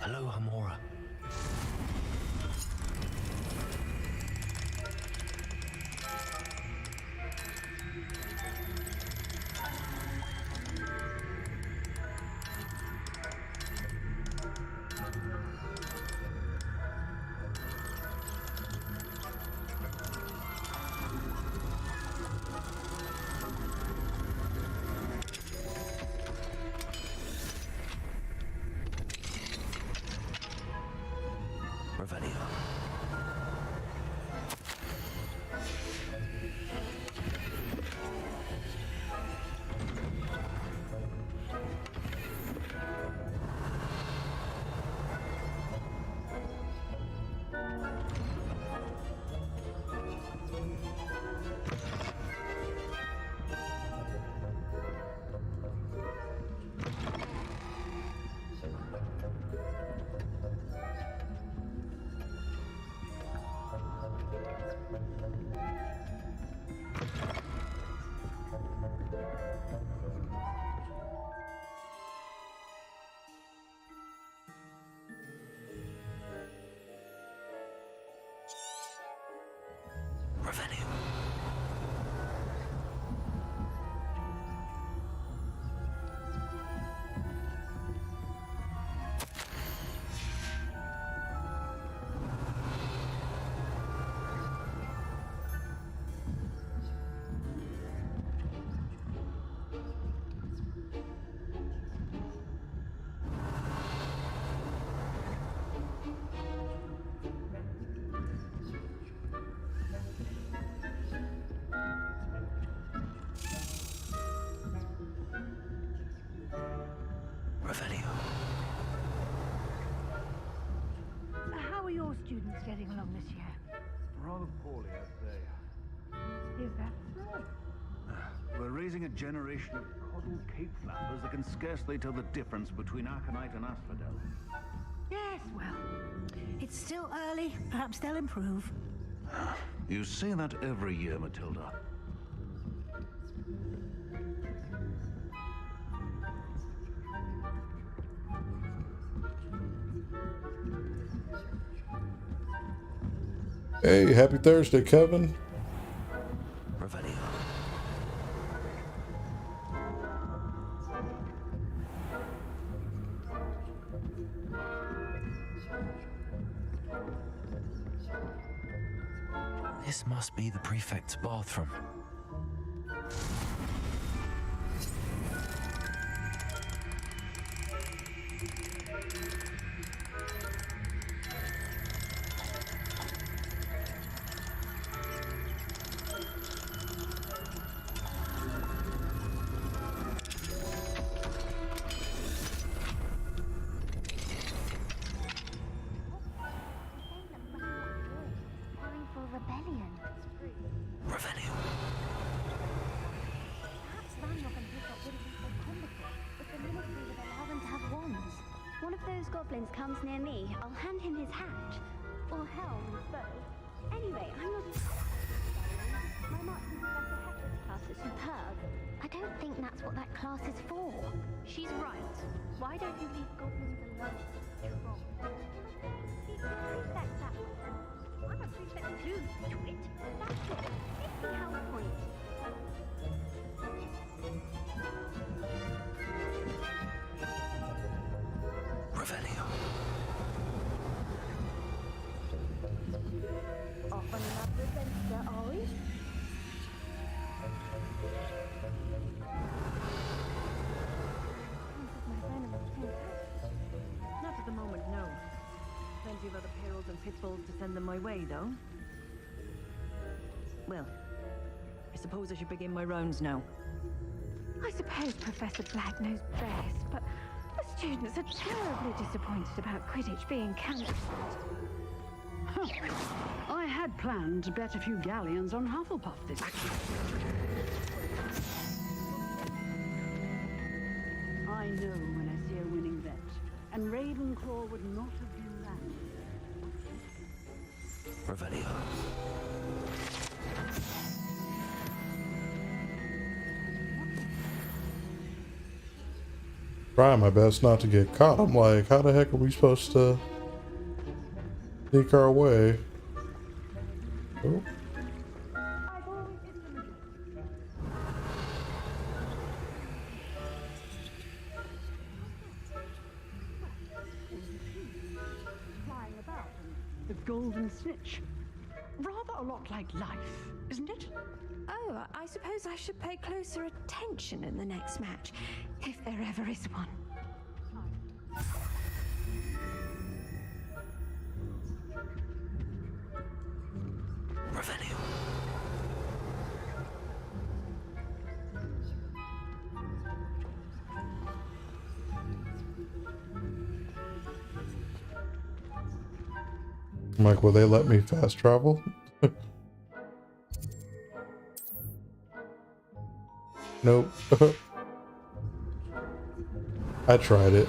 Alohomora. Revelio. Revelio. How are your students getting along this year? Rather poorly, I'd say. Is that so? We're raising a generation of coddled cape flappers that can scarcely tell the difference between aconite and asphodel. Yes, well, it's still early. Perhaps they'll improve. You say that every year, Matilda. Hey, happy Thursday, Kevin. Revelio. This must be the prefect's bathroom. Goblins comes near me, I'll hand him his hat. Or helm, both. Anyway, I'm not... My marksman class is superb. I don't think that's what that class is for. She's right. Why don't you leave goblins alone? I'm a prefect too, twit. That's it. 50 health points. Revelio. Off on another adventure, are we? Not at the moment, no. Plenty of other perils and pitfalls to send them my way, though. Well, I suppose I should begin my rounds now. I suppose Professor Black knows best, but the students are terribly disappointed about Quidditch being cancelled. I had planned to bet a few galleons on Hufflepuff this year. I know when I see a winning bet, and Ravenclaw would not have been that. Revelio. Trying my best not to get caught. I'm like, how the heck are we supposed to sneak our way? Oh. The golden snitch. Rather a lot like life, isn't it? Oh, I suppose I should pay closer attention in the next match, if there ever is one. I'm like, will they let me fast travel? Nope. I tried it.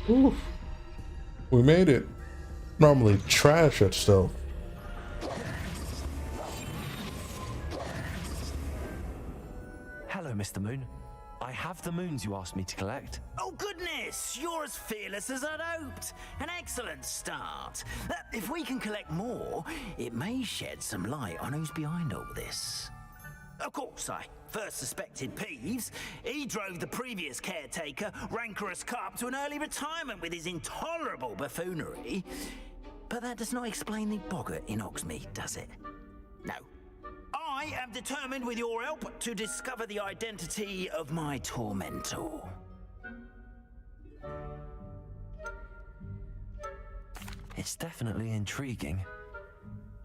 Oof. We made it. Normally trash at stealth. Hello, Mr. Moon. I have the moons you asked me to collect. Oh goodness, you're as fearless as I'd hoped. An excellent start. If we can collect more, it may shed some light on who's behind all this. Of course, I first suspected Peeves. He drove the previous caretaker, Rancorous Carp, to an early retirement with his intolerable buffoonery. But that does not explain the boggart in Hogsmeade, does it? No. I am determined, with your help, to discover the identity of my tormentor. It's definitely intriguing.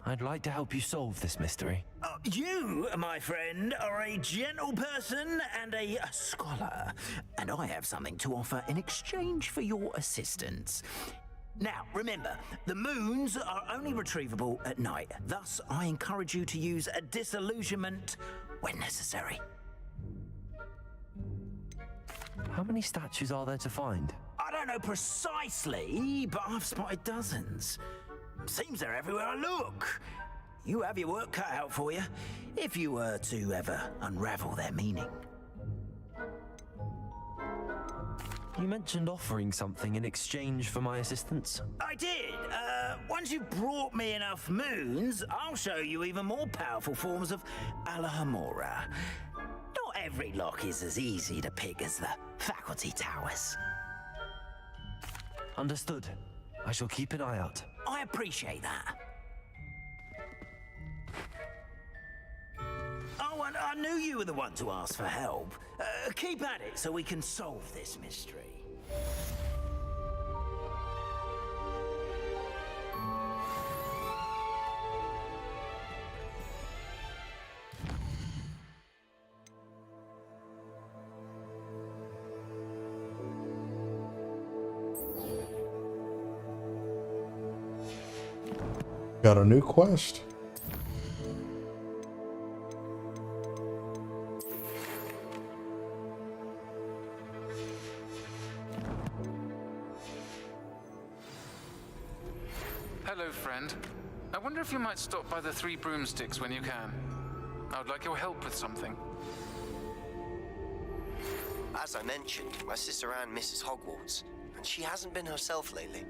I'd like to help you solve this mystery. You, my friend, are a gentle person and a scholar, and I have something to offer in exchange for your assistance. Now, remember, the moons are only retrievable at night. Thus, I encourage you to use a disillusionment when necessary. How many statues are there to find? I don't know precisely, but I've spotted dozens. Seems they're everywhere I look. You have your work cut out for you, if you were to ever unravel their meaning. You mentioned offering something in exchange for my assistance. I did. Once you've brought me enough moons, I'll show you even more powerful forms of Alohomora. Not every lock is as easy to pick as the faculty towers. Understood. I shall keep an eye out. I appreciate that. Oh, and I knew you were the one to ask for help. Keep at it so we can solve this mystery. Got a new quest. Hello, friend. I wonder if you might stop by the Three Broomsticks when you can. I would like your help with something. As I mentioned, my sister Anne misses Hogwarts, and she hasn't been herself lately.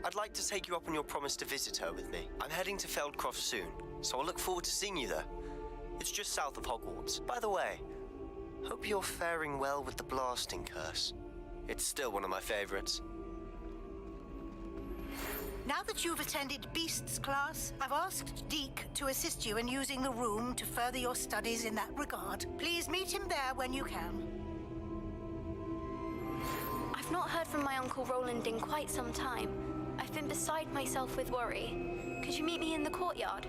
I'd like to take you up on your promise to visit her with me. I'm heading to Feldcroft soon, so I'll look forward to seeing you there. It's just south of Hogwarts. By the way, hope you're faring well with the blasting curse. It's still one of my favorites. Now that you've attended Beasts class, I've asked Deke to assist you in using the room to further your studies in that regard. Please meet him there when you can. I've not heard from my Uncle Roland in quite some time. I've been beside myself with worry. Could you meet me in the courtyard?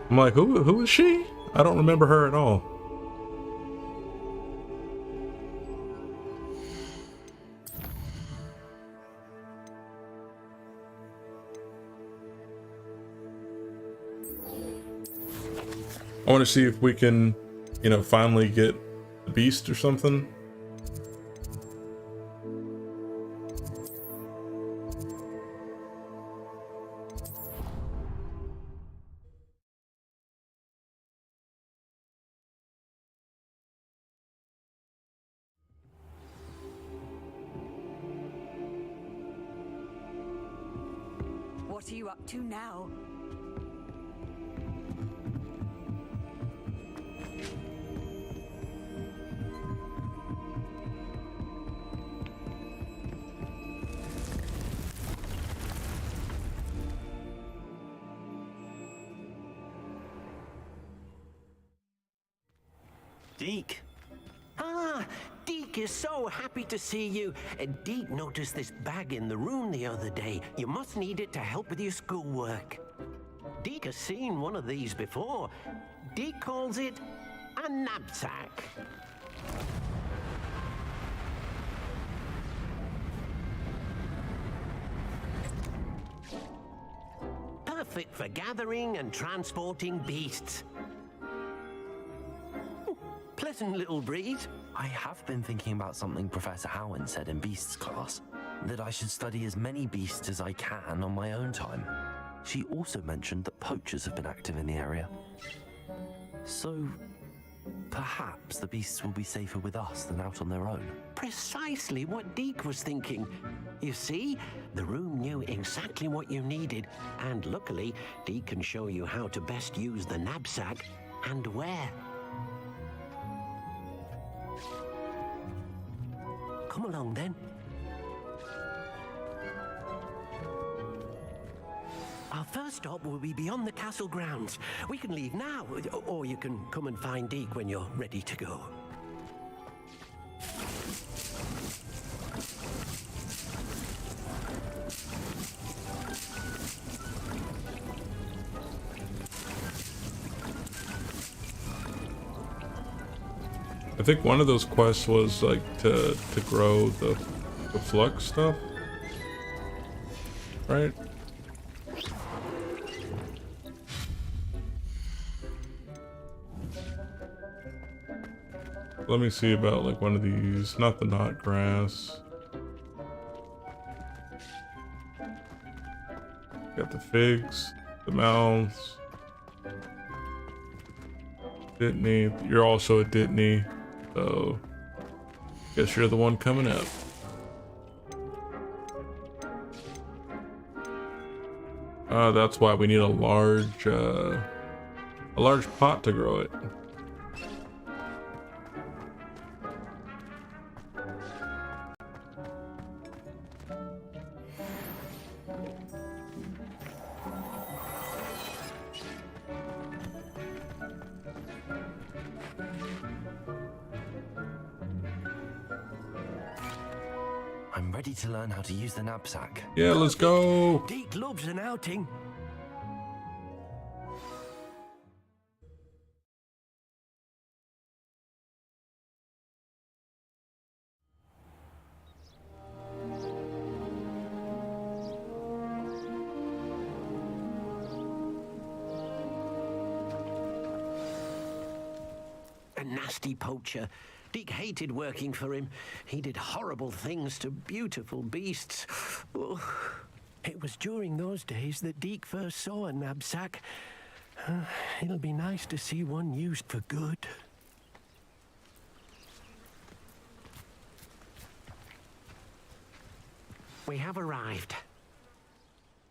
I'm like, who is she? I don't remember her at all. I want to see if we can, you know, finally get the beast or something. What are you up to now? Deke. Ah, Deke is so happy to see you. Deke noticed this bag in the room the other day. You must need it to help with your schoolwork. Deke has seen one of these before. Deke calls it a knapsack. Perfect for gathering and transporting beasts. Pleasant little breed. I have been thinking about something Professor Howen said in Beasts class, that I should study as many beasts as I can on my own time. She also mentioned that poachers have been active in the area. So, perhaps the beasts will be safer with us than out on their own. Precisely what Deke was thinking. You see, the room knew exactly what you needed, and luckily, Deke can show you how to best use the knapsack and where. Come along, then. Our first stop will be beyond the castle grounds. We can leave now, or you can come and find Deke when you're ready to go. I think one of those quests was like to grow the flux stuff, right? Let me see about like one of these, not the knot grass. Got the figs, the mouths. Dittany, you're also a Dittany. So, guess you're the one coming up. That's why we need a large pot to grow it. I'm ready to learn how to use the knapsack. Yeah, let's go. Deke loves an outing. A nasty poacher. Deke hated working for him. He did horrible things to beautiful beasts. Oh, it was during those days that Deke first saw a knapsack. It'll be nice to see one used for good. We have arrived.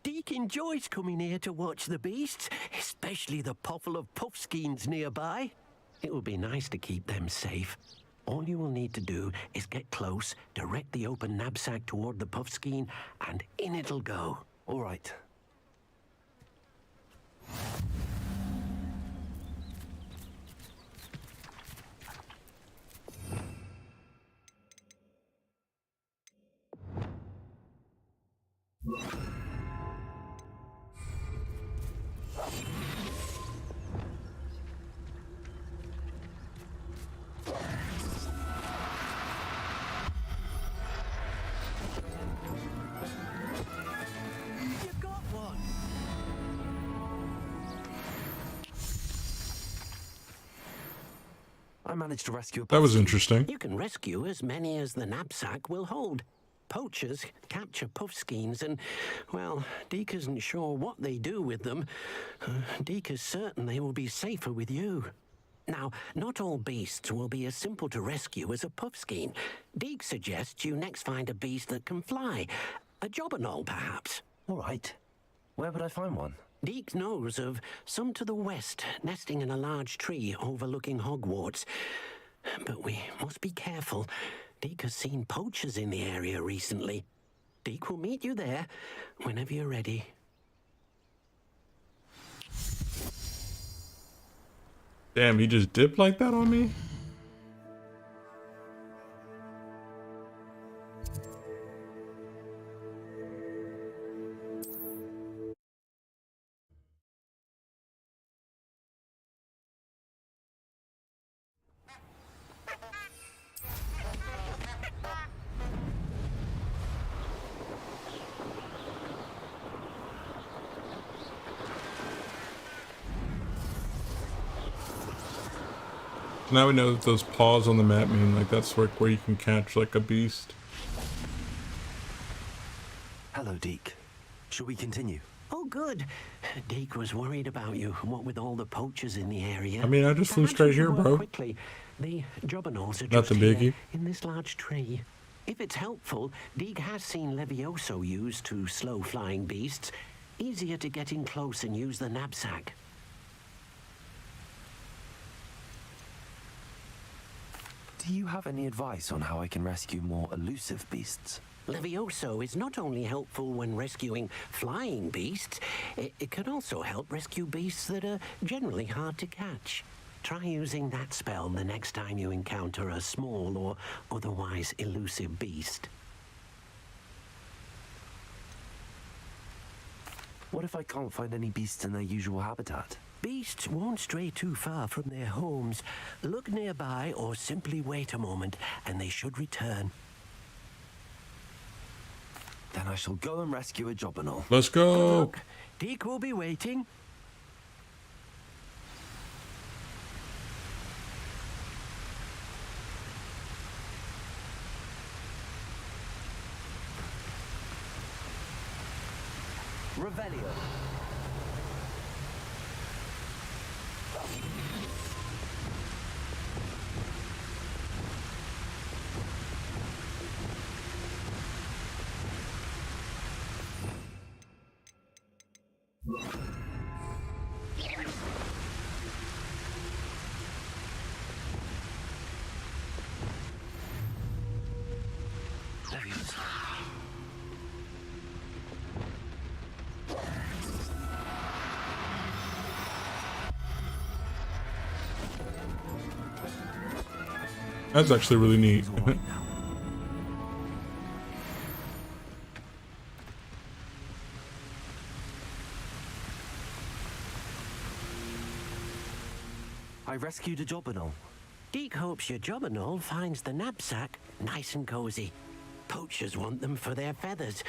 Deke enjoys coming here to watch the beasts, especially the potful of puffskeins nearby. It will be nice to keep them safe. All you will need to do is get close, direct the open knapsack toward the puffskein, and in it'll go. All right. I managed to rescue a That was puffskein. interesting. You can rescue as many as the knapsack will hold. Poachers capture puffskeins and, well, Deek isn't sure what they do with them. Deek is certain they will be safer with you. Now, not all beasts will be as simple to rescue as a puffskein. Deek suggests you next find a beast that can fly. A jobberknoll, perhaps. All right. Where would I find one? Deek knows of some to the west, nesting in a large tree overlooking Hogwarts. But we must be careful. Deek has seen poachers in the area recently. Deek will meet you there whenever you're ready. Damn, he just dipped like that on me? Now we know that those paws on the map mean like that's where you can catch like a beast. Hello, Deek. Shall we continue? Oh, good. Deek was worried about you, what with all the poachers in the area. I mean, I just flew Perhaps straight we here, can work bro. Quickly. The jobberknolls are Not just the biggie. here in this large tree. If it's helpful, Deek has seen Levioso used to slow flying beasts. Easier to get in close and use the knapsack. Do you have any advice on how I can rescue more elusive beasts? Levioso is not only helpful when rescuing flying beasts, it can also help rescue beasts that are generally hard to catch. Try using that spell the next time you encounter a small or otherwise elusive beast. What if I can't find any beasts in their usual habitat? Beasts won't stray too far from their homes. Look nearby or simply wait a moment and they should return. Then I shall go and rescue a jobberknoll. Let's go. Look, Deek will be waiting. Revelio. That's actually really neat. I rescued a jobberknoll. Deek hopes your jobberknoll finds the knapsack nice and cozy. Poachers want them for their feathers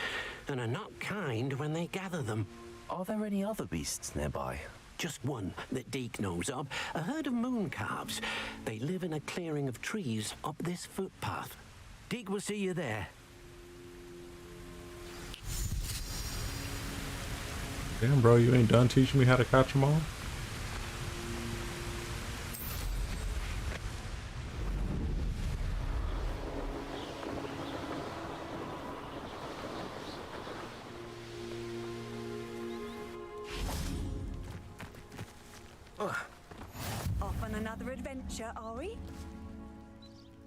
and are not kind when they gather them. Are there any other beasts nearby? Just one that Deek knows of, a herd of moon calves. They live in a clearing of trees up this footpath. Deek will see you there. Damn, bro, you ain't done teaching me how to catch them all? Off on another adventure, are we?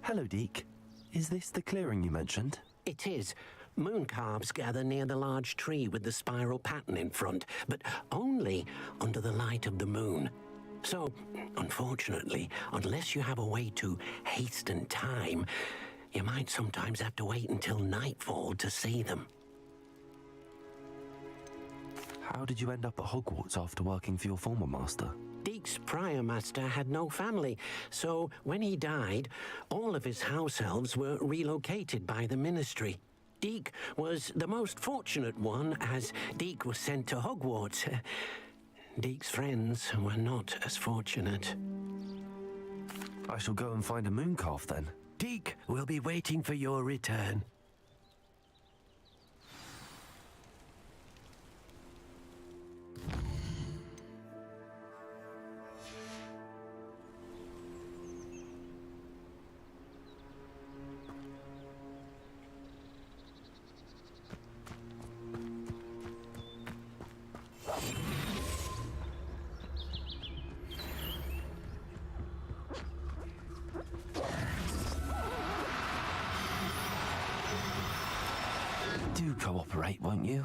Hello, Deke. Is this the clearing you mentioned? It is. Moon calves gather near the large tree with the spiral pattern in front, but only under the light of the moon. So, unfortunately, unless you have a way to hasten time, you might sometimes have to wait until nightfall to see them. How did you end up at Hogwarts after working for your former master? Deke's prior master had no family, so when he died, all of his house elves were relocated by the ministry. Deke was the most fortunate one, as Deke was sent to Hogwarts. Deke's friends were not as fortunate. I shall go and find a moon calf then. Deke will be waiting for your return. Do cooperate, won't you?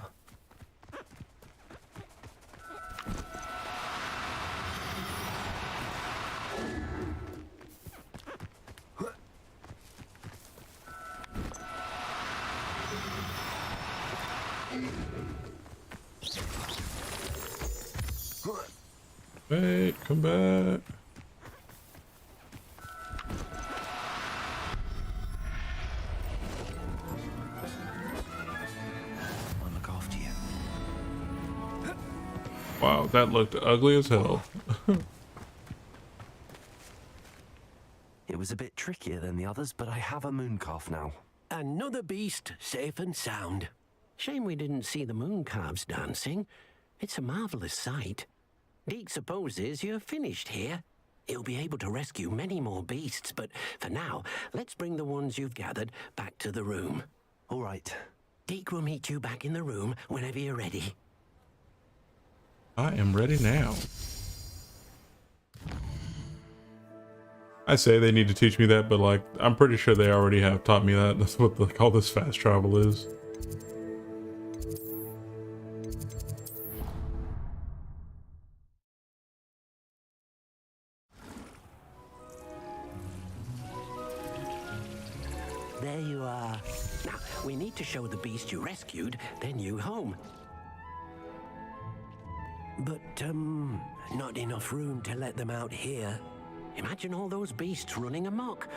Wait, come back. I'll look after you. Wow, that looked ugly as hell. It was a bit trickier than the others, but I have a moon calf now. Another beast safe and sound. Shame we didn't see the moon calves dancing. It's a marvelous sight. Deke supposes you're finished here. He'll be able to rescue many more beasts, but for now, let's bring the ones you've gathered back to the room. All right. Deke will meet you back in the room whenever you're ready. I am ready now. I say they need to teach me that, but like, I'm pretty sure they already have taught me that. That's what like all this fast travel is. There you are. Now, we need to show the beast you rescued their new home. But, not enough room to let them out here. Imagine all those beasts running amok.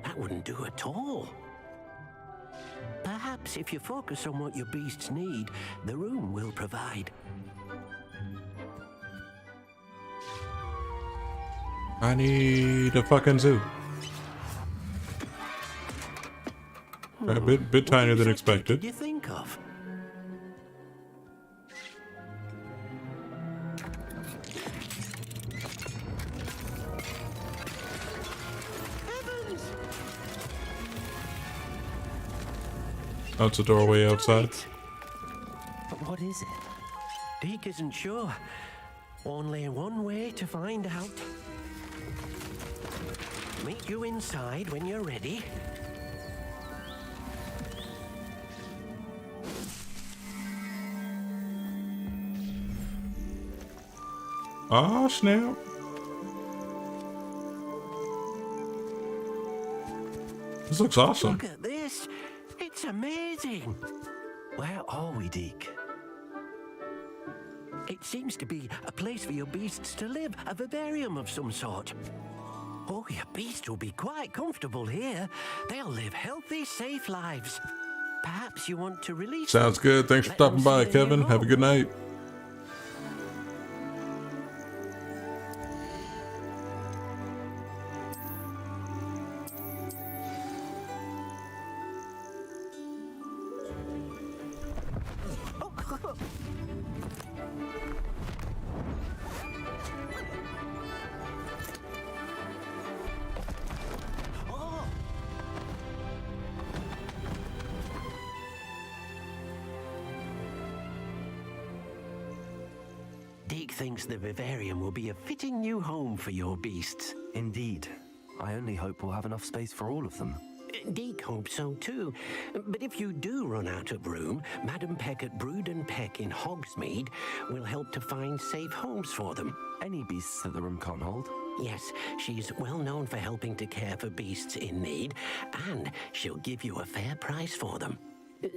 That wouldn't do at all. Perhaps if you focus on what your beasts need, the room will provide. I need a fucking zoo. A bit tinier than expected. What did you think of? Oh, it's a doorway outside. But what is it? Deke isn't sure. Only one way to find out. Meet you inside when you're ready. Oh, snap. This looks awesome. Look at this. It's amazing. Where are we, Deke? It seems to be a place for your beasts to live, a vivarium of some sort. Oh, your beasts will be quite comfortable here. They'll live healthy, safe lives. Perhaps you want to release Sounds them. good. Thanks for Let them stopping by, see their Kevin. new Have a good night. Deke thinks the vivarium will be a fitting new home for your beasts. Indeed. I only hope we'll have enough space for all of them. Deek hopes so too. But if you do run out of room, Madam Peck at Brood and Peck in Hogsmeade will help to find safe homes for them. Any beasts that the room can't hold? Yes, she's well known for helping to care for beasts in need, and she'll give you a fair price for them.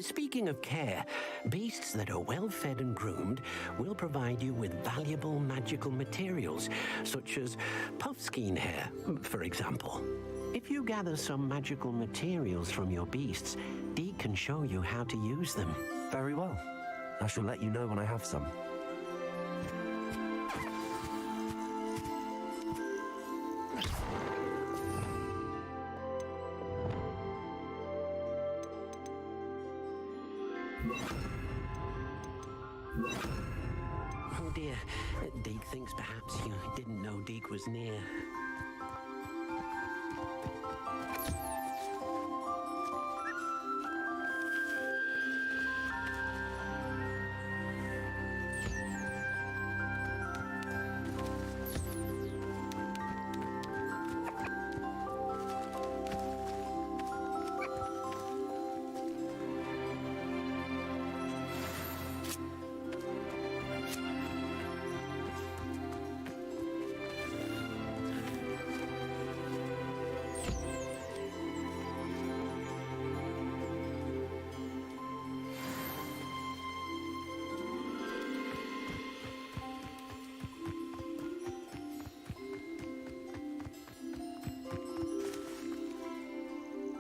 Speaking of care, beasts that are well fed and groomed will provide you with valuable magical materials, such as puffskein hair, for example. If you gather some magical materials from your beasts, Dee can show you how to use them. Very well. I shall let you know when I have some. Oh dear, Deke thinks perhaps you didn't know Deke was near.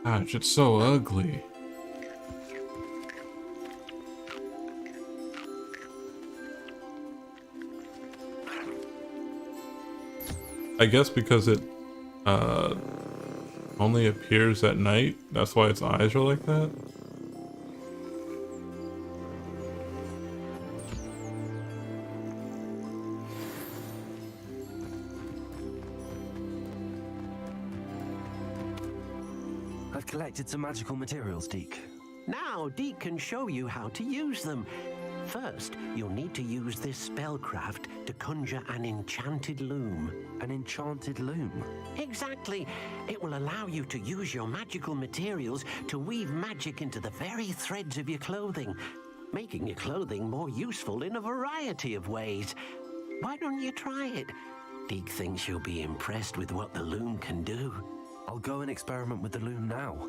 Gosh, it's so ugly. I guess because it only appears at night, that's why its eyes are like that. I've collected some magical materials, Deke. Now, Deke can show you how to use them. First, you'll need to use this spellcraft to conjure an enchanted loom. An enchanted loom? Exactly. It will allow you to use your magical materials to weave magic into the very threads of your clothing, making your clothing more useful in a variety of ways. Why don't you try it? Deke thinks you'll be impressed with what the loom can do. I'll go and experiment with the loom now.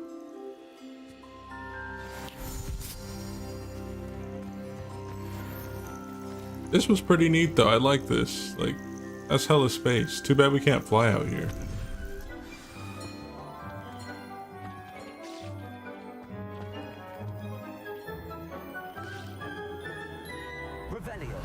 This was pretty neat though, I like this. Like, that's hella space. Too bad we can't fly out here. Revelio.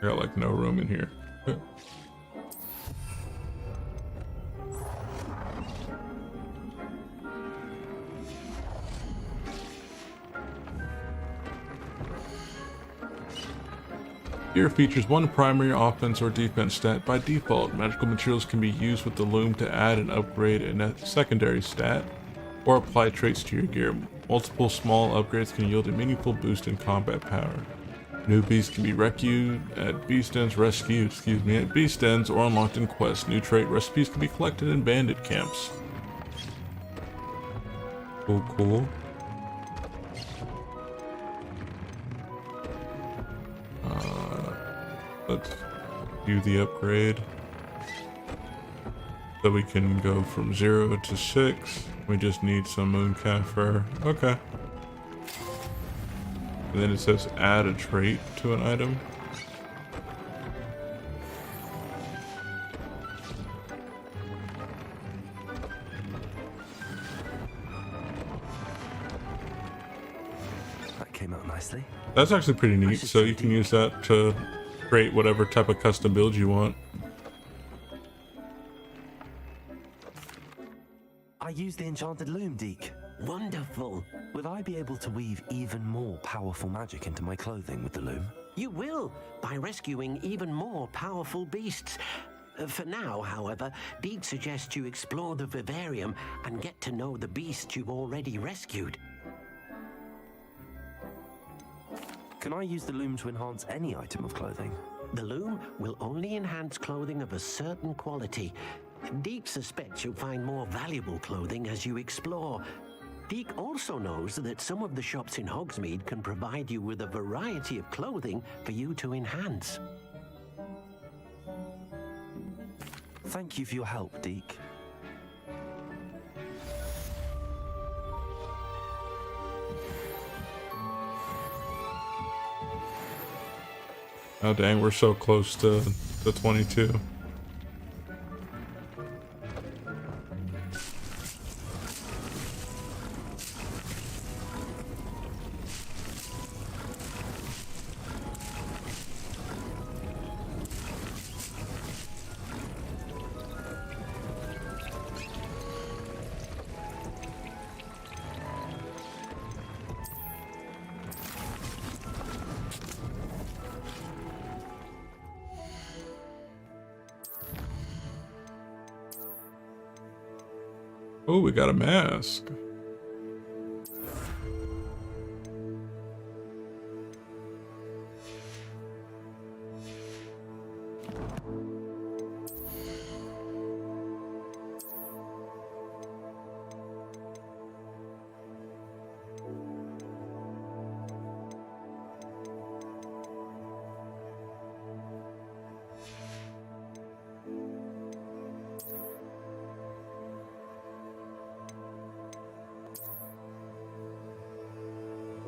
I got like no room in here. Here features one primary offense or defense stat by default. Magical materials can be used with the loom to add and upgrade a secondary stat or apply traits to your gear. Multiple small upgrades can yield a meaningful boost in combat power. New beasts can be rescued at beast ends or unlocked in quests. New trait recipes can be collected in bandit camps. Cool. Let's do the upgrade. So we can go from 0 to 6. We just need some mooncalf fur. Okay. And then it says add a trait to an item. That came out nicely. That's actually pretty neat. So you can use that to create whatever type of custom build you want. I used the enchanted loom, Deke. Wonderful. Will I be able to weave even more powerful magic into my clothing with the loom? You will, by rescuing even more powerful beasts. For now, however, Deek suggests you explore the vivarium and get to know the beasts you've already rescued. Can I use the loom to enhance any item of clothing? The loom will only enhance clothing of a certain quality. Deek suspects you'll find more valuable clothing as you explore. Deek also knows that some of the shops in Hogsmeade can provide you with a variety of clothing for you to enhance. Thank you for your help, Deek. Oh dang, we're so close to the 22. Oh, we got a mask.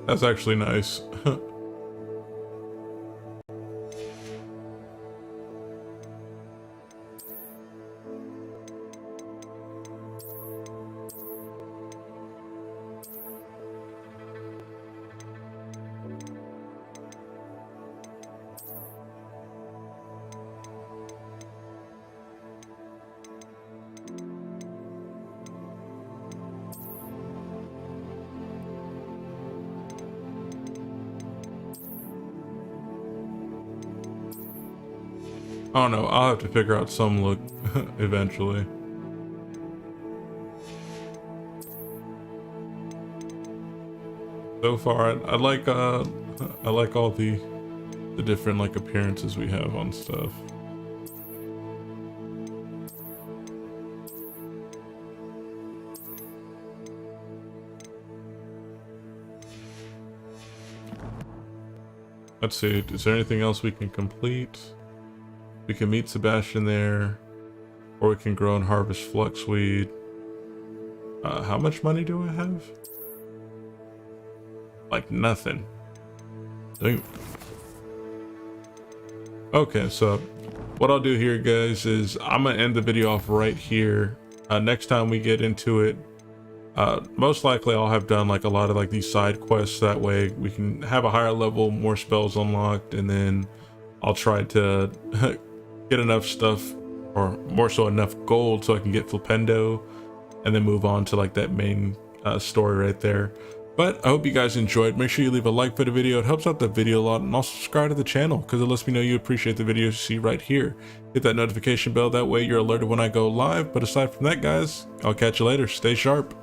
That's actually nice. I don't know, I'll have to figure out some look eventually. So far, I like all the different like appearances we have on stuff. Let's see, is there anything else we can complete? We can meet Sebastian there, or we can grow and harvest fluxweed. How much money do I have? Like nothing. Dang. Okay, so what I'll do here, guys, is I'm gonna end the video off right here. Next time we get into it, most likely I'll have done like a lot of like these side quests. That way we can have a higher level, more spells unlocked, and then I'll try to get enough stuff, or more so enough gold, so I can get Flipendo and then move on to like that main story right there. But I hope you guys enjoyed. Make sure you leave a like for the video. It helps out the video a lot, and also subscribe to the channel because it lets me know you appreciate the videos you see right here. Hit that notification bell, that way you're alerted when I go live. But aside from that, guys, I'll catch you later. Stay sharp.